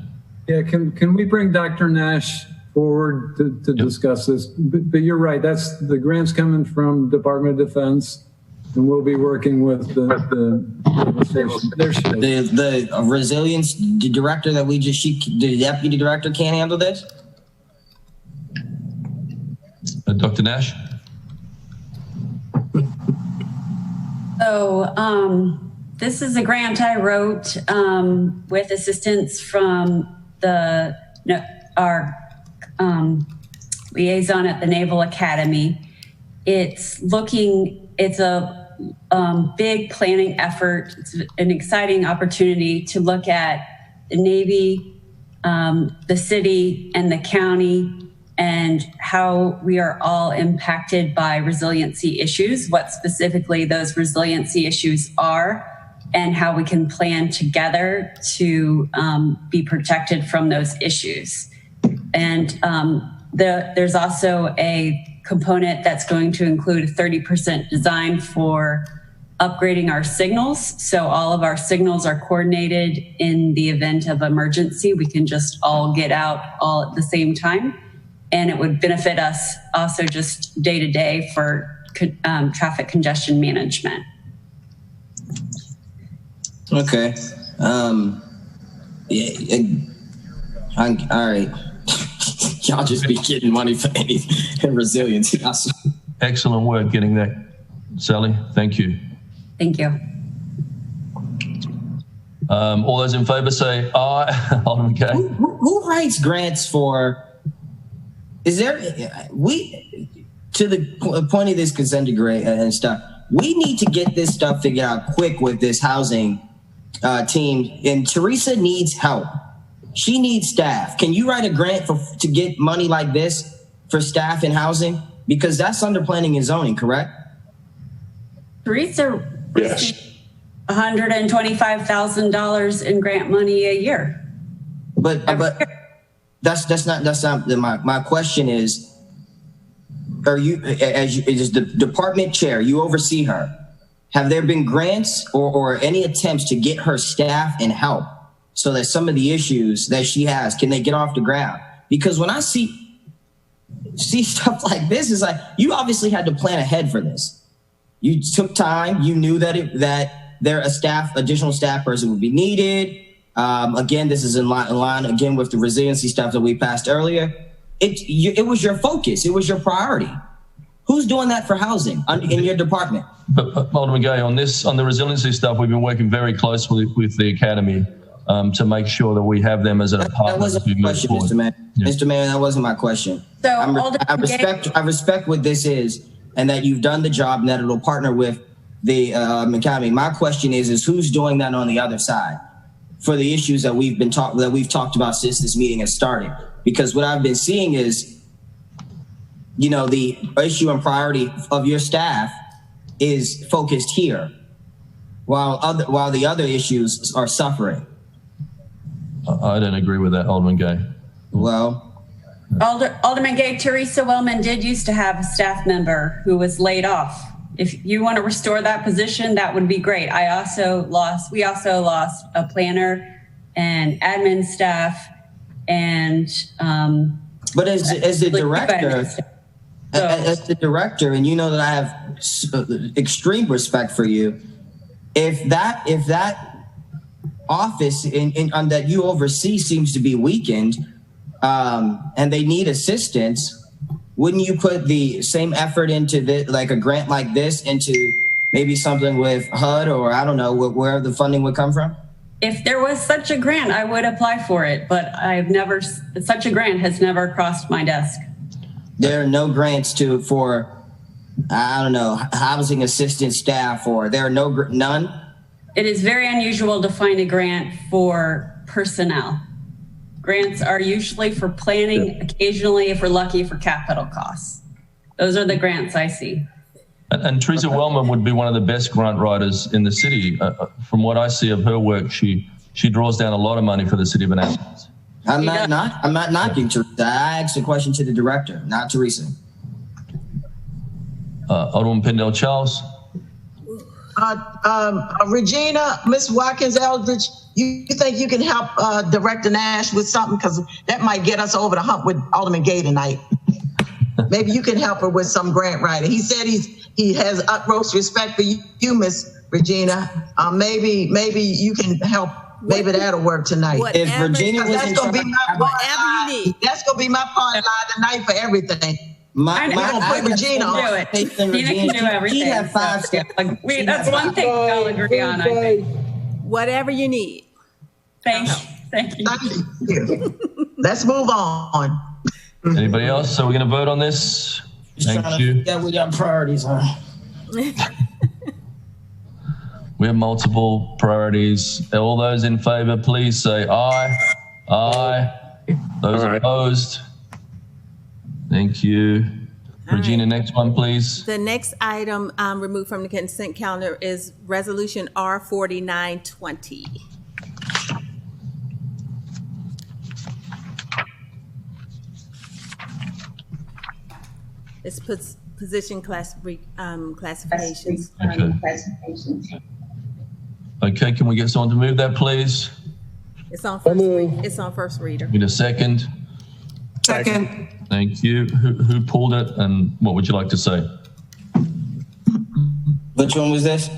Yeah, can we bring Dr. Nash forward to discuss this? But you're right, that's the grants coming from Department of Defense, and we'll be working with the resilience director that the deputy director can't handle this? Dr. Nash? So this is a grant I wrote with assistance from our liaison at the Naval Academy. It's a big planning effort. It's an exciting opportunity to look at the Navy, the city, and the county, and how we are all impacted by resiliency issues, what specifically those resiliency issues are, and how we can plan together to be protected from those issues. And there's also a component that's going to include a 30% design for upgrading our signals. So all of our signals are coordinated in the event of emergency. We can just all get out all at the same time. And it would benefit us also just day to day for traffic congestion management. Okay. All right. Y'all just be getting money for anything. Resiliency. Excellent work getting that, Sally. Thank you. Thank you. All those in favor say aye. Alderman Gay. Who writes grants for? Is there to the point of this consent decree and stuff? We need to get this stuff figured out quick with this housing team. And Teresa needs help. She needs staff. Can you write a grant to get money like this for staff in housing? Because that's under planning and zoning, correct? Teresa received $125,000 in grant money a year. But that's not my question is, are you, as the department chair, you oversee her. Have there been grants or any attempts to get her staff and help so that some of the issues that she has, can they get off the ground? Because when I see stuff like this, it's like, you obviously had to plan ahead for this. You took time. You knew that additional staff person would be needed. Again, this is in line again with the resiliency stuff that we passed earlier. It was your focus. It was your priority. Who's doing that for housing in your department? But Alderman Gay, on the resiliency stuff, we've been working very closely with the academy to make sure that we have them as a partner. That wasn't my question, Mr. Mayor. Yeah. Mr. Mayor, that wasn't my question. So I respect what this is, and that you've done the job, and that it'll partner with the academy. My question is who's doing that on the other side for the issues that we've talked about since this meeting has started? Because what I've been seeing is, the issue and priority of your staff is focused here, while the other issues are suffering. I don't agree with that, Alderman Gay. Well, Alderman Gay, Teresa Wellman did used to have a staff member who was laid off. If you want to restore that position, that would be great. We also lost a planner and admin staff, and but as the director. As the director, and you know that I have extreme respect for you, if that office that you oversee seems to be weakened, and they need assistance, wouldn't you put the same effort into like a grant like this, into maybe something with HUD, or I don't know where the funding would come from? If there was such a grant, I would apply for it, but such a grant has never crossed my desk. There are no grants for I don't know, housing assistant staff, or there are none? It is very unusual to find a grant for personnel. Grants are usually for planning, occasionally, if we're lucky, for capital costs. Those are the grants I see. And Teresa Wellman would be one of the best grant writers in the city. From what I see of her work, she draws down a lot of money for the city of Annapolis. I'm not knocking Teresa. I asked a question to the director, not Teresa. Alderman Pendell Charles. Regina, Ms. Watkins Eldridge, you think you can help Director Nash with something? Because that might get us over the hump with Alderman Gay tonight. Maybe you can help her with some grant writing. He said he has utmost respect for you, Ms. Regina. Maybe you can help. Maybe that'll work tonight. If Virginia was that's gonna be my part. That's gonna be my part line tonight for everything. I put Regina on. Regina can do everything. He had 5 steps. That's one thing I'll agree on, I think. Whatever you need. Thank you. Thank you. Let's move on. Anybody else? So we're going to vote on this. Thank you. Yeah, we got priorities, huh? We have multiple priorities. All those in favor, please say aye. Aye. Those opposed? Thank you. Regina, next one, please. The next item removed from the consent calendar is Resolution R4920. It's position classifications. Okay, can we get someone to move that, please? It's on first reader. Need a second? Second. Thank you. Who pulled it, and what would you like to say? Which one was this?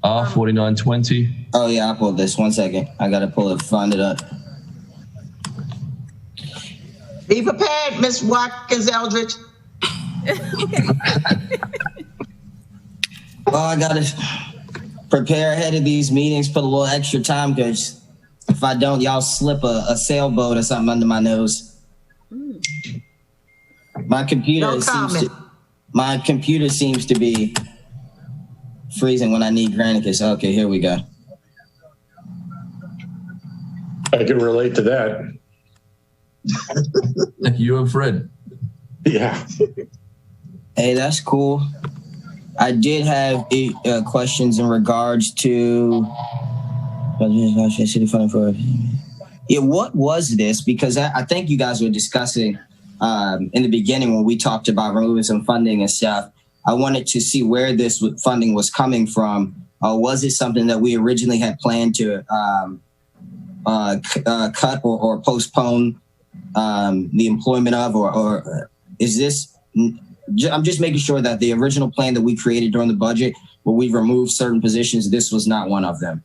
R4920. Oh yeah, I pulled this. 1 second. I gotta pull it, find it up. Be prepared, Ms. Watkins Eldridge. Well, I gotta prepare ahead of these meetings, put a little extra time, because if I don't, y'all slip a sailboat or something under my nose. My computer seems to be freezing when I need Granicus. Okay, here we go. I can relate to that. You and Fred. Yeah. Hey, that's cool. I did have questions in regards to city funding for. Yeah, what was this? Because I think you guys were discussing in the beginning when we talked about removing some funding and stuff. I wanted to see where this funding was coming from. Was it something that we originally had planned to cut or postpone the employment of, or is this? I'm just making sure that the original plan that we created during the budget, where we removed certain positions, this was not one of them.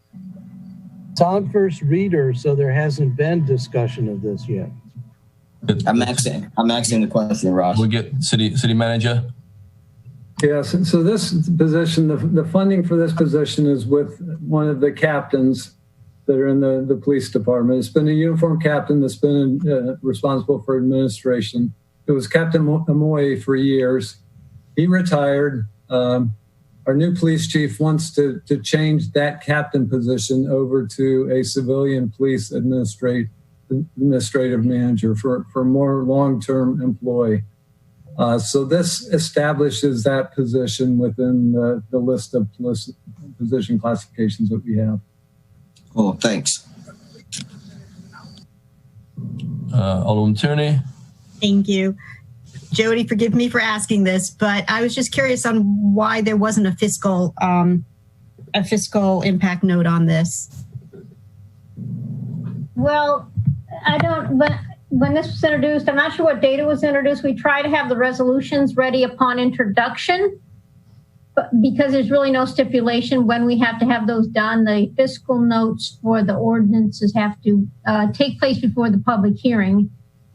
It's on first reader, so there hasn't been discussion of this yet. I'm asking the question, Ross. We'll get city manager. Yes, and so this position, the funding for this position is with one of the captains that are in the police department. It's been a uniform captain that's been responsible for administration. It was Captain Amoy for years. He retired. Our new police chief wants to change that captain position over to a civilian police administrative manager for more long-term employee. So this establishes that position within the list of position classifications that we have. Cool, thanks. Alderman Tierney. Thank you. Jody, forgive me for asking this, but I was just curious on why there wasn't a fiscal impact note on this. Well, I don't, but when this was introduced, I'm not sure what date it was introduced. We try to have the resolutions ready upon introduction, but because there's really no stipulation when we have to have those done, the fiscal notes for the ordinances have to take place before the public hearing.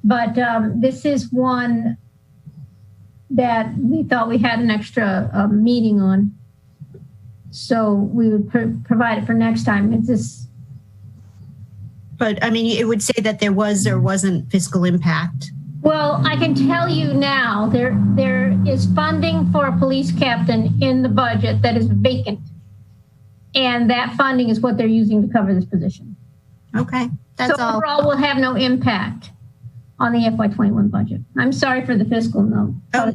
But this is one that we thought we had an extra meeting on. So we would provide it for next time. It's just. But I mean, it would say that there was or wasn't fiscal impact. Well, I can tell you now, there is funding for a police captain in the budget that is vacant. And that funding is what they're using to cover this position. Okay, that's so all. Overall, will have no impact on the FY21 budget. I'm sorry for the fiscal note. Oh,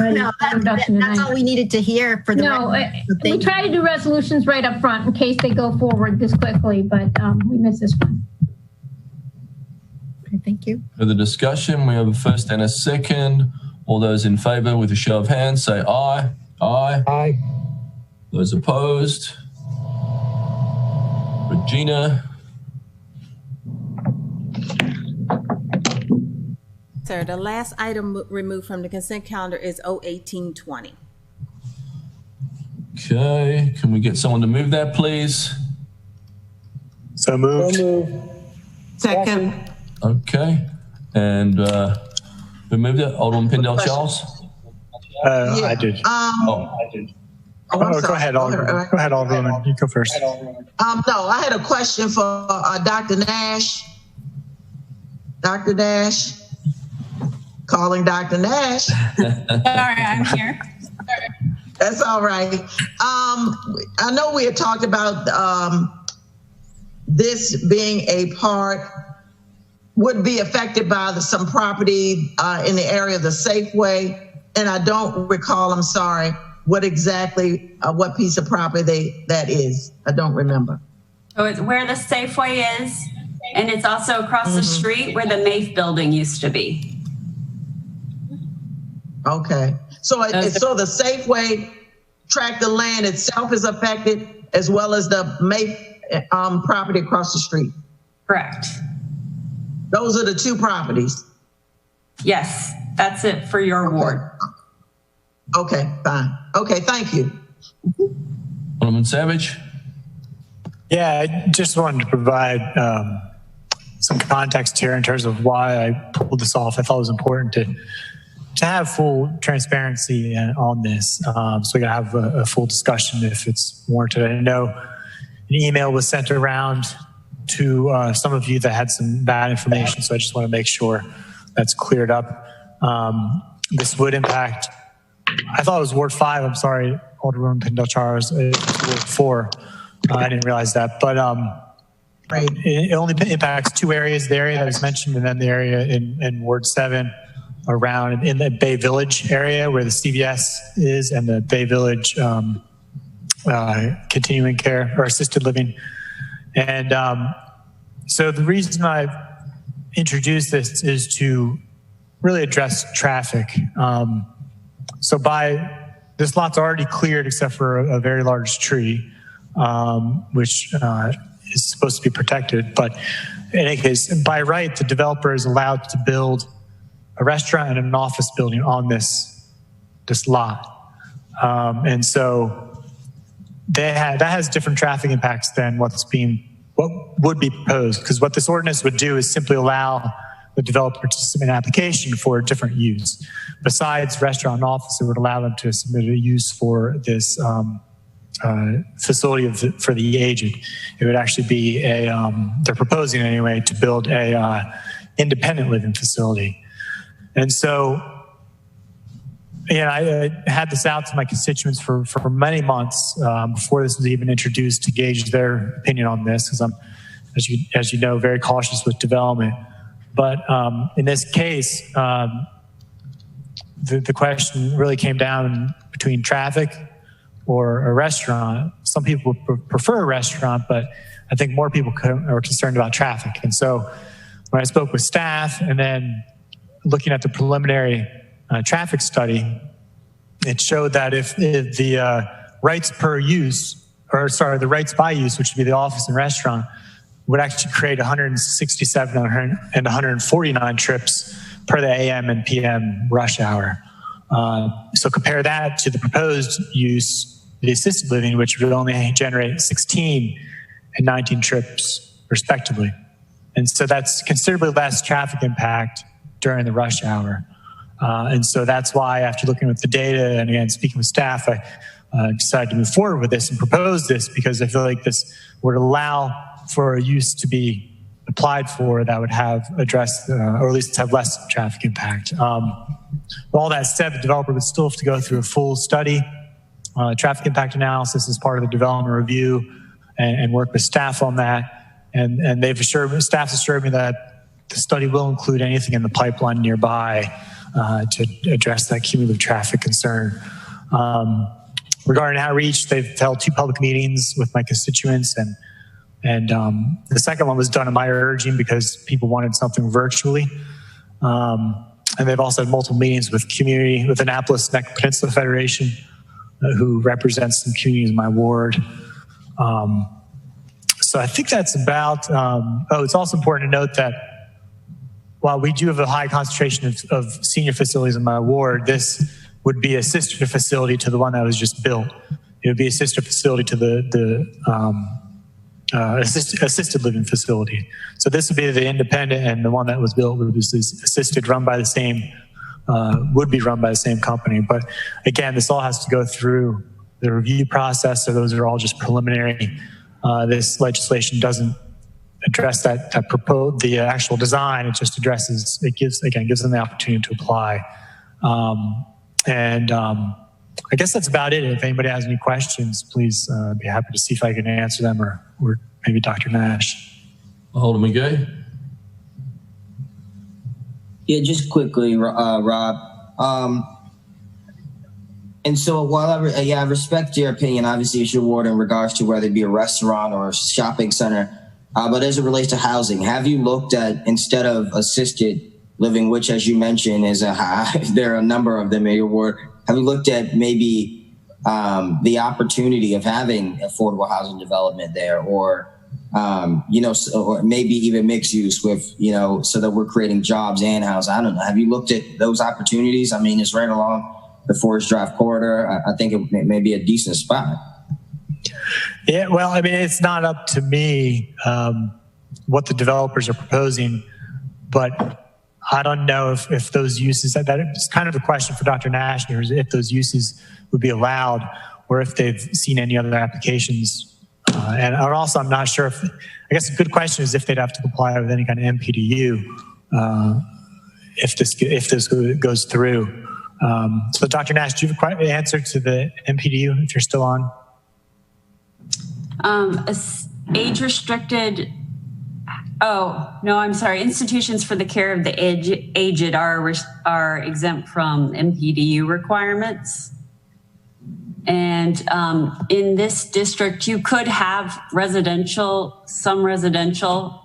no, that's all we needed to hear for the. No, we try to do resolutions right up front in case they go forward this quickly, but we missed this one. Okay, thank you. For the discussion, we have a first and a second. All those in favor with a show of hands say aye. Aye. Aye. Those opposed? Regina? Sir, the last item removed from the consent calendar is 01820. Okay, can we get someone to move that, please? So moved. Second. Okay, and who moved it? Alderman Pindell Charles? I did. I did. Go ahead, Alderman. Go ahead, Alderman. You go first. No, I had a question for Dr. Nash. Dr. Nash. Calling Dr. Nash. Sorry, I'm here. That's all right. I know we had talked about this being a part, would be affected by some property in the area of the Safeway. And I don't recall, I'm sorry, what exactly, what piece of property that is. I don't remember. So it's where the Safeway is, and it's also across the street where the MAFE building used to be. Okay. So so the Safeway tract of land itself is affected as well as the MAFE property across the street? Correct. Those are the two properties? Yes, that's it for your ward. Okay, fine. Okay, thank you. Alderman Savage? Yeah, I just wanted to provide some context here in terms of why I pulled this off. I thought it was important to have full transparency on this. So we gotta have a full discussion if it's warranted. I know an email was sent around to some of you that had some bad information, so I just want to make sure that's cleared up. This would impact, I thought it was Ward 5, I'm sorry, Alderman Pindell-Charles, it's Ward 4. I didn't realize that, but it only impacts two areas, the area that was mentioned and then the area in Ward 7 around in the Bay Village area where the CVS is and the Bay Village continuing care or assisted living. And so the reason I've introduced this is to really address traffic. So this lot's already cleared except for a very large tree, which is supposed to be protected. But in any case, by right, the developer is allowed to build a restaurant and an office building on this lot. And so that has different traffic impacts than what would be proposed, because what this ordinance would do is simply allow the developer to submit an application for a different use. Besides restaurant and office, it would allow them to submit a use for this facility for the aged. It would actually be they're proposing anyway to build a independent living facility. And so, I had this out to my constituents for many months before this was even introduced to gauge their opinion on this, because I'm, as you know, very cautious with development. But in this case, the question really came down between traffic or a restaurant. Some people prefer a restaurant, but I think more people are concerned about traffic. And so when I spoke with staff and then looking at the preliminary traffic study, it showed that if the rights per use, the rights by use, which would be the office and restaurant, would actually create 167 and 149 trips per the AM and PM rush hour. So compare that to the proposed use, the assisted living, which would only generate 16 and 19 trips respectively. And so that's considerably less traffic impact during the rush hour. And so that's why, after looking at the data and again speaking with staff, I decided to move forward with this and propose this, because I feel like this would allow for a use to be applied for that would have addressed, or at least have less traffic impact. All that said, the developer would still have to go through a full study, traffic impact analysis as part of the development review, and work with staff on that. And staff's assured me that the study will include anything in the pipeline nearby to address that cumulative traffic concern. Regarding outreach, they've held 2 public meetings with my constituents, and the second one was done at my urging because people wanted something virtually. And they've also had multiple meetings with Annapolis Neck Peninsula Federation, who represents some communities in my ward. So I think that's about, it's also important to note that while we do have a high concentration of senior facilities in my ward, this would be a sister facility to the one that was just built. It would be a sister facility to the assisted living facility. So this would be the independent, and the one that was built would be assisted, run by the same, would be run by the same company. But again, this all has to go through the review process, so those are all just preliminary. This legislation doesn't address the actual design. It just gives them the opportunity to apply. I guess that's about it. If anybody has any questions, please be happy to see if I can answer them, or maybe Dr. Nash. Alderman Gay. Yeah, just quickly, Rob. And so while I respect your opinion, obviously it's your ward in regards to whether it be a restaurant or a shopping center, but as it relates to housing, have you looked at, instead of assisted living, which as you mentioned is there are a number of them in your ward, have you looked at maybe the opportunity of having affordable housing development there, or or maybe even mixed use with, so that we're creating jobs and housing? I don't know. Have you looked at those opportunities? I mean, it's right along the Forest Drive corridor. I think it may be a decent spot. Yeah, well, I mean, it's not up to me what the developers are proposing, but I don't know if those uses, that is kind of a question for Dr. Nash, if those uses would be allowed, or if they've seen any other applications. And also, I'm not sure I guess a good question is if they'd have to comply with any kind of MPDU if this goes through. So Dr. Nash, do you have an answer to the MPDU if you're still on? Age restricted. Oh, no, I'm sorry. Institutions for the care of the aged are exempt from MPDU requirements. And in this district, you could have some residential.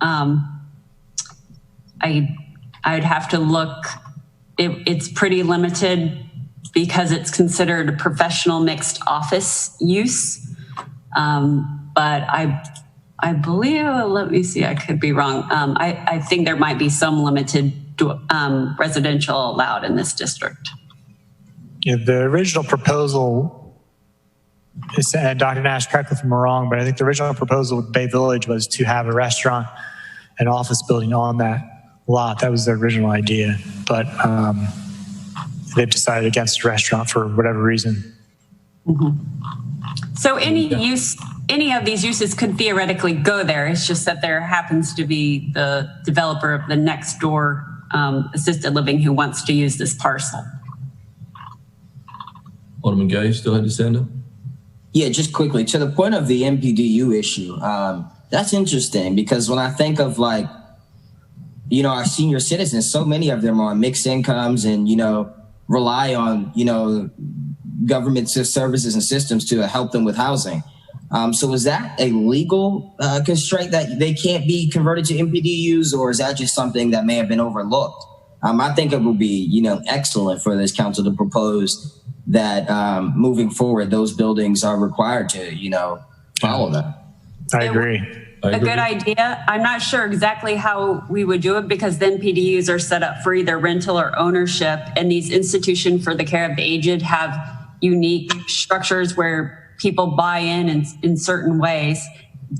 I'd have to look. It's pretty limited because it's considered a professional mixed office use. But I believe, let me see, I could be wrong. I think there might be some limited residential allowed in this district. Yeah, the original proposal, and Dr. Nash, correct me if I'm wrong, but I think the original proposal with Bay Village was to have a restaurant and office building on that lot. That was the original idea, but they've decided against a restaurant for whatever reason. So any of these uses could theoretically go there. It's just that there happens to be the developer of the next door assisted living who wants to use this parcel. Alderman Gay still had his hand up? Yeah, just quickly, to the point of the MPDU issue, that's interesting because when I think of like, you know, our senior citizens, so many of them are on mixed incomes and, you know, rely on, you know, government services and systems to help them with housing. So is that a legal constraint that they can't be converted to MPDUs, or is that just something that may have been overlooked? I think it would be, you know, excellent for this council to propose that moving forward, those buildings are required to, you know, follow that. I agree. A good idea. I'm not sure exactly how we would do it because then PDUs are set up for either rental or ownership, and these institutions for the care of the aged have unique structures where people buy in certain ways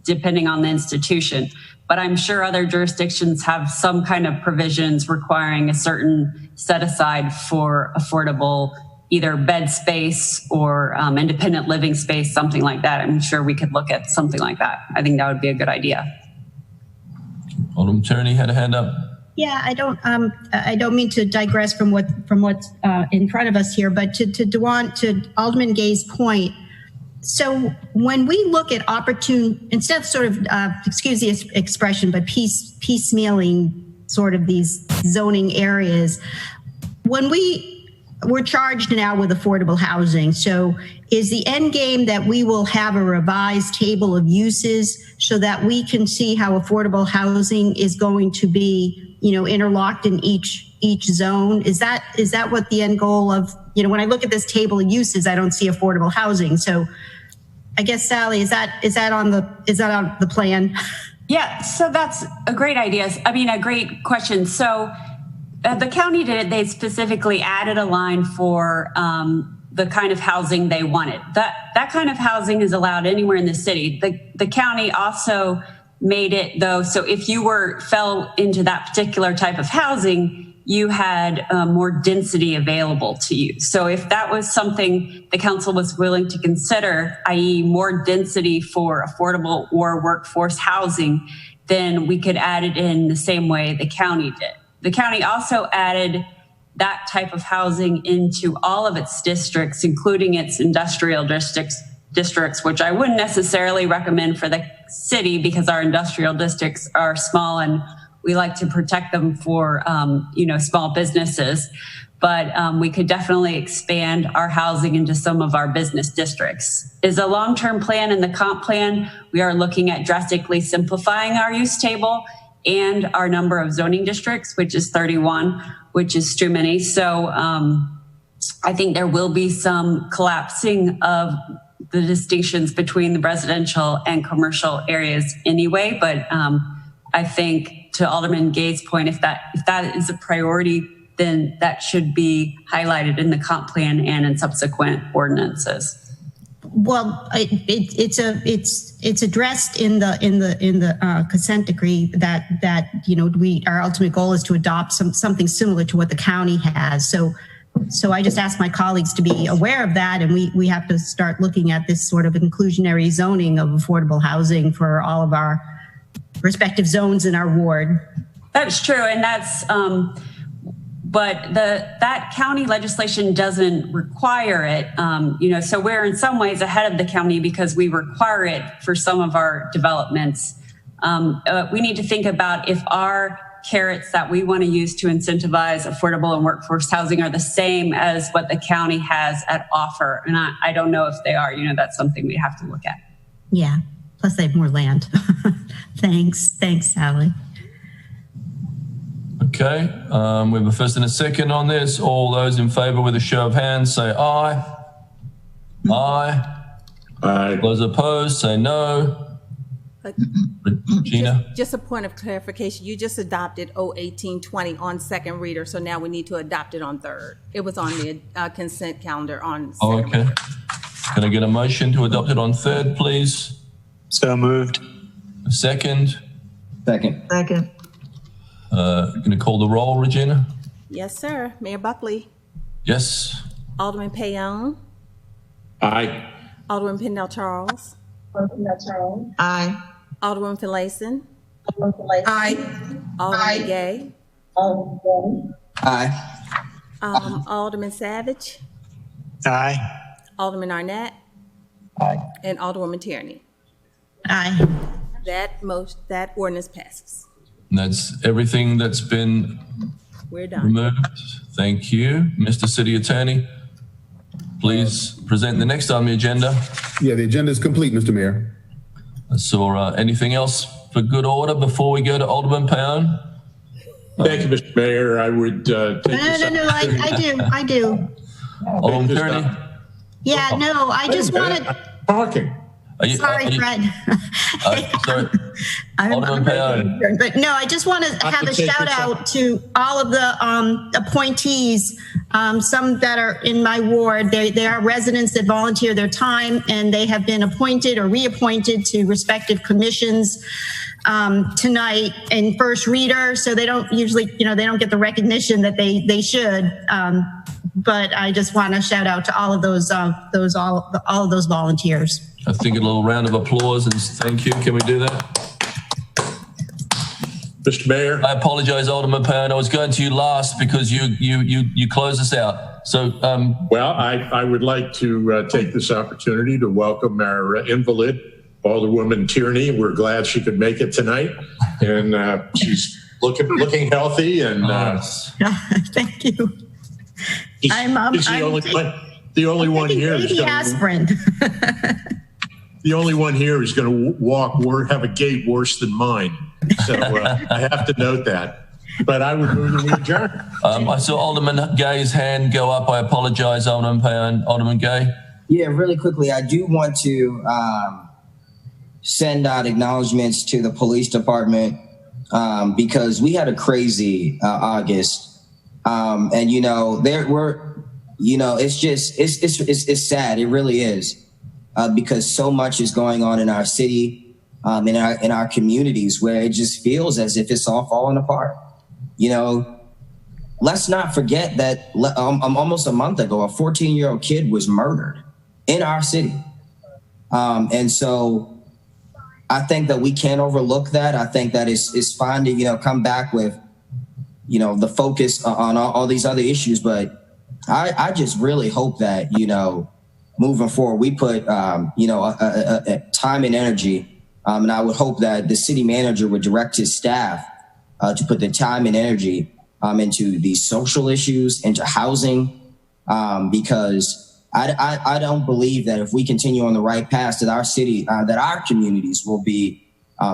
depending on the institution. But I'm sure other jurisdictions have some kind of provisions requiring a certain set aside for affordable either bed space or independent living space, something like that. I'm sure we could look at something like that. I think that would be a good idea. Alderman Tierney had a hand up. Yeah, I don't mean to digress from what's in front of us here, but to Alderman Gay's point. So when we look at instead of sort of, excuse the expression, but piecemealing sort of these zoning areas, when we're charged now with affordable housing. So is the end game that we will have a revised table of uses so that we can see how affordable housing is going to be, you know, interlocked in each zone? Is that what the end goal of, you know, when I look at this table of uses, I don't see affordable housing. So I guess, Sally, is that on the plan? Yeah, so that's a great idea. I mean, a great question. So the county they specifically added a line for the kind of housing they wanted. That kind of housing is allowed anywhere in the city. The county also made it though, so if you fell into that particular type of housing, you had more density available to you. So if that was something the council was willing to consider, i.e. more density for affordable or workforce housing, then we could add it in the same way the county did. The county also added that type of housing into all of its districts, including its industrial districts, which I wouldn't necessarily recommend for the city because our industrial districts are small and we like to protect them for, small businesses. But we could definitely expand our housing into some of our business districts. Is a long-term plan in the comp plan, we are looking at drastically simplifying our use table and our number of zoning districts, which is 31, which is too many. So I think there will be some collapsing of the distinctions between the residential and commercial areas anyway. But I think to Alderman Gay's point, if that is a priority, then that should be highlighted in the comp plan and in subsequent ordinances. Well, it's addressed in the consent decree that you know our ultimate goal is to adopt something similar to what the county has. So I just ask my colleagues to be aware of that, and we have to start looking at this sort of inclusionary zoning of affordable housing for all of our respective zones in our ward. That's true, and that's. But that county legislation doesn't require it, so we're in some ways ahead of the county because we require it for some of our developments. We need to think about if our carrots that we want to use to incentivize affordable and workforce housing are the same as what the county has at offer. And I don't know if they are, that's something we have to look at. Yeah, plus they have more land. Thanks, Sally. Okay, we have a first and a second on this. All those in favour with a show of hands say aye. Aye. Aye. Those opposed say no. Regina? Just a point of clarification. You just adopted 01820 on second reader, so now we need to adopt it on third. It was on the consent calendar on second reader. Can I get a motion to adopt it on third, please? So moved. A second? Second. Going to call the roll, Regina? Yes, sir. Mayor Buckley, Yes. Alderman Payon, Aye. Alderman Pendel Charles, Aye. Alderman Finlayson, Aye. Alderman Gay, Aye. Alderman Savage, Aye. Alderman Arnett, and Alderwoman Tierney. Aye. That ordinance passes. And that's everything that's been We're done. removed. Thank you. Mr. City Attorney, please present the next on the agenda. Yeah, the agenda is complete, Mr. Mayor. So anything else for good order before we go to Alderman Payon? Thank you, Mr. Mayor. I would take this No, I do. Alderman Tierney? Yeah, no, I just wanted, talking. sorry, Fred. Sorry. Alderman Payon. But no, I just want to have a shout out to all of the appointees, some that are in my ward. They are residents that volunteer their time, and they have been appointed or reappointed to respective commissions tonight in first reader. So they don't usually, they don't get the recognition that they should. But I just want to shout out to all of those all of those volunteers. I think a little round of applause and thank you. Can we do that? Mr. Mayor. I apologize, Alderman Payon. I was going to you last because you closed us out. So, well, I would like to take this opportunity to welcome our invalid, Alderwoman Tierney. We're glad she could make it tonight, and she's looking healthy. And thank you. She's the only one here. Aspirin. The only one here is going to walk or have a gait worse than mine. So I have to note that. But I would move that we adjourn. I saw Alderman Gay's hand go up. I apologize, Alderman Payon. Alderman Gay? Yeah, really quickly, I do want to send out acknowledgments to the police department because we had a crazy August. And, it's sad. It really is. Because so much is going on in our city, in our communities, where it just feels as if it's all falling apart. Let's not forget that almost a month ago, a 14-year-old kid was murdered in our city. And so I think that we can't overlook that. I think that it's fine to, come back with, the focus on all these other issues. But I just really hope that, moving forward, we put, time and energy. And I would hope that the city manager would direct his staff to put the time and energy into these social issues, into housing, because I don't believe that if we continue on the right path, that our city, that our communities will be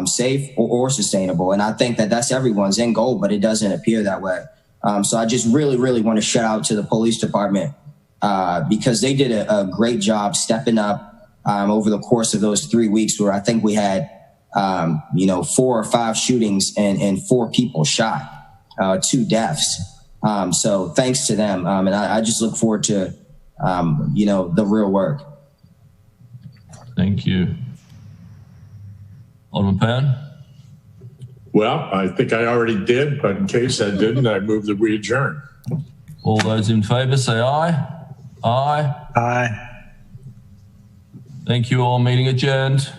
safe or sustainable. And I think that that's everyone's end goal, but it doesn't appear that way. So I just really, really want to shout out to the police department. Because they did a great job stepping up over the course of those 3 weeks where I think we had, 4 or 5 shootings and 4 people shot, 2 deaths. So thanks to them. And I just look forward to, the real work. Thank you. Alderman Payon? Well, I think I already did, but in case I didn't, I move that we adjourn. All those in favor say aye. Aye. Aye. Thank you all. Meeting adjourned.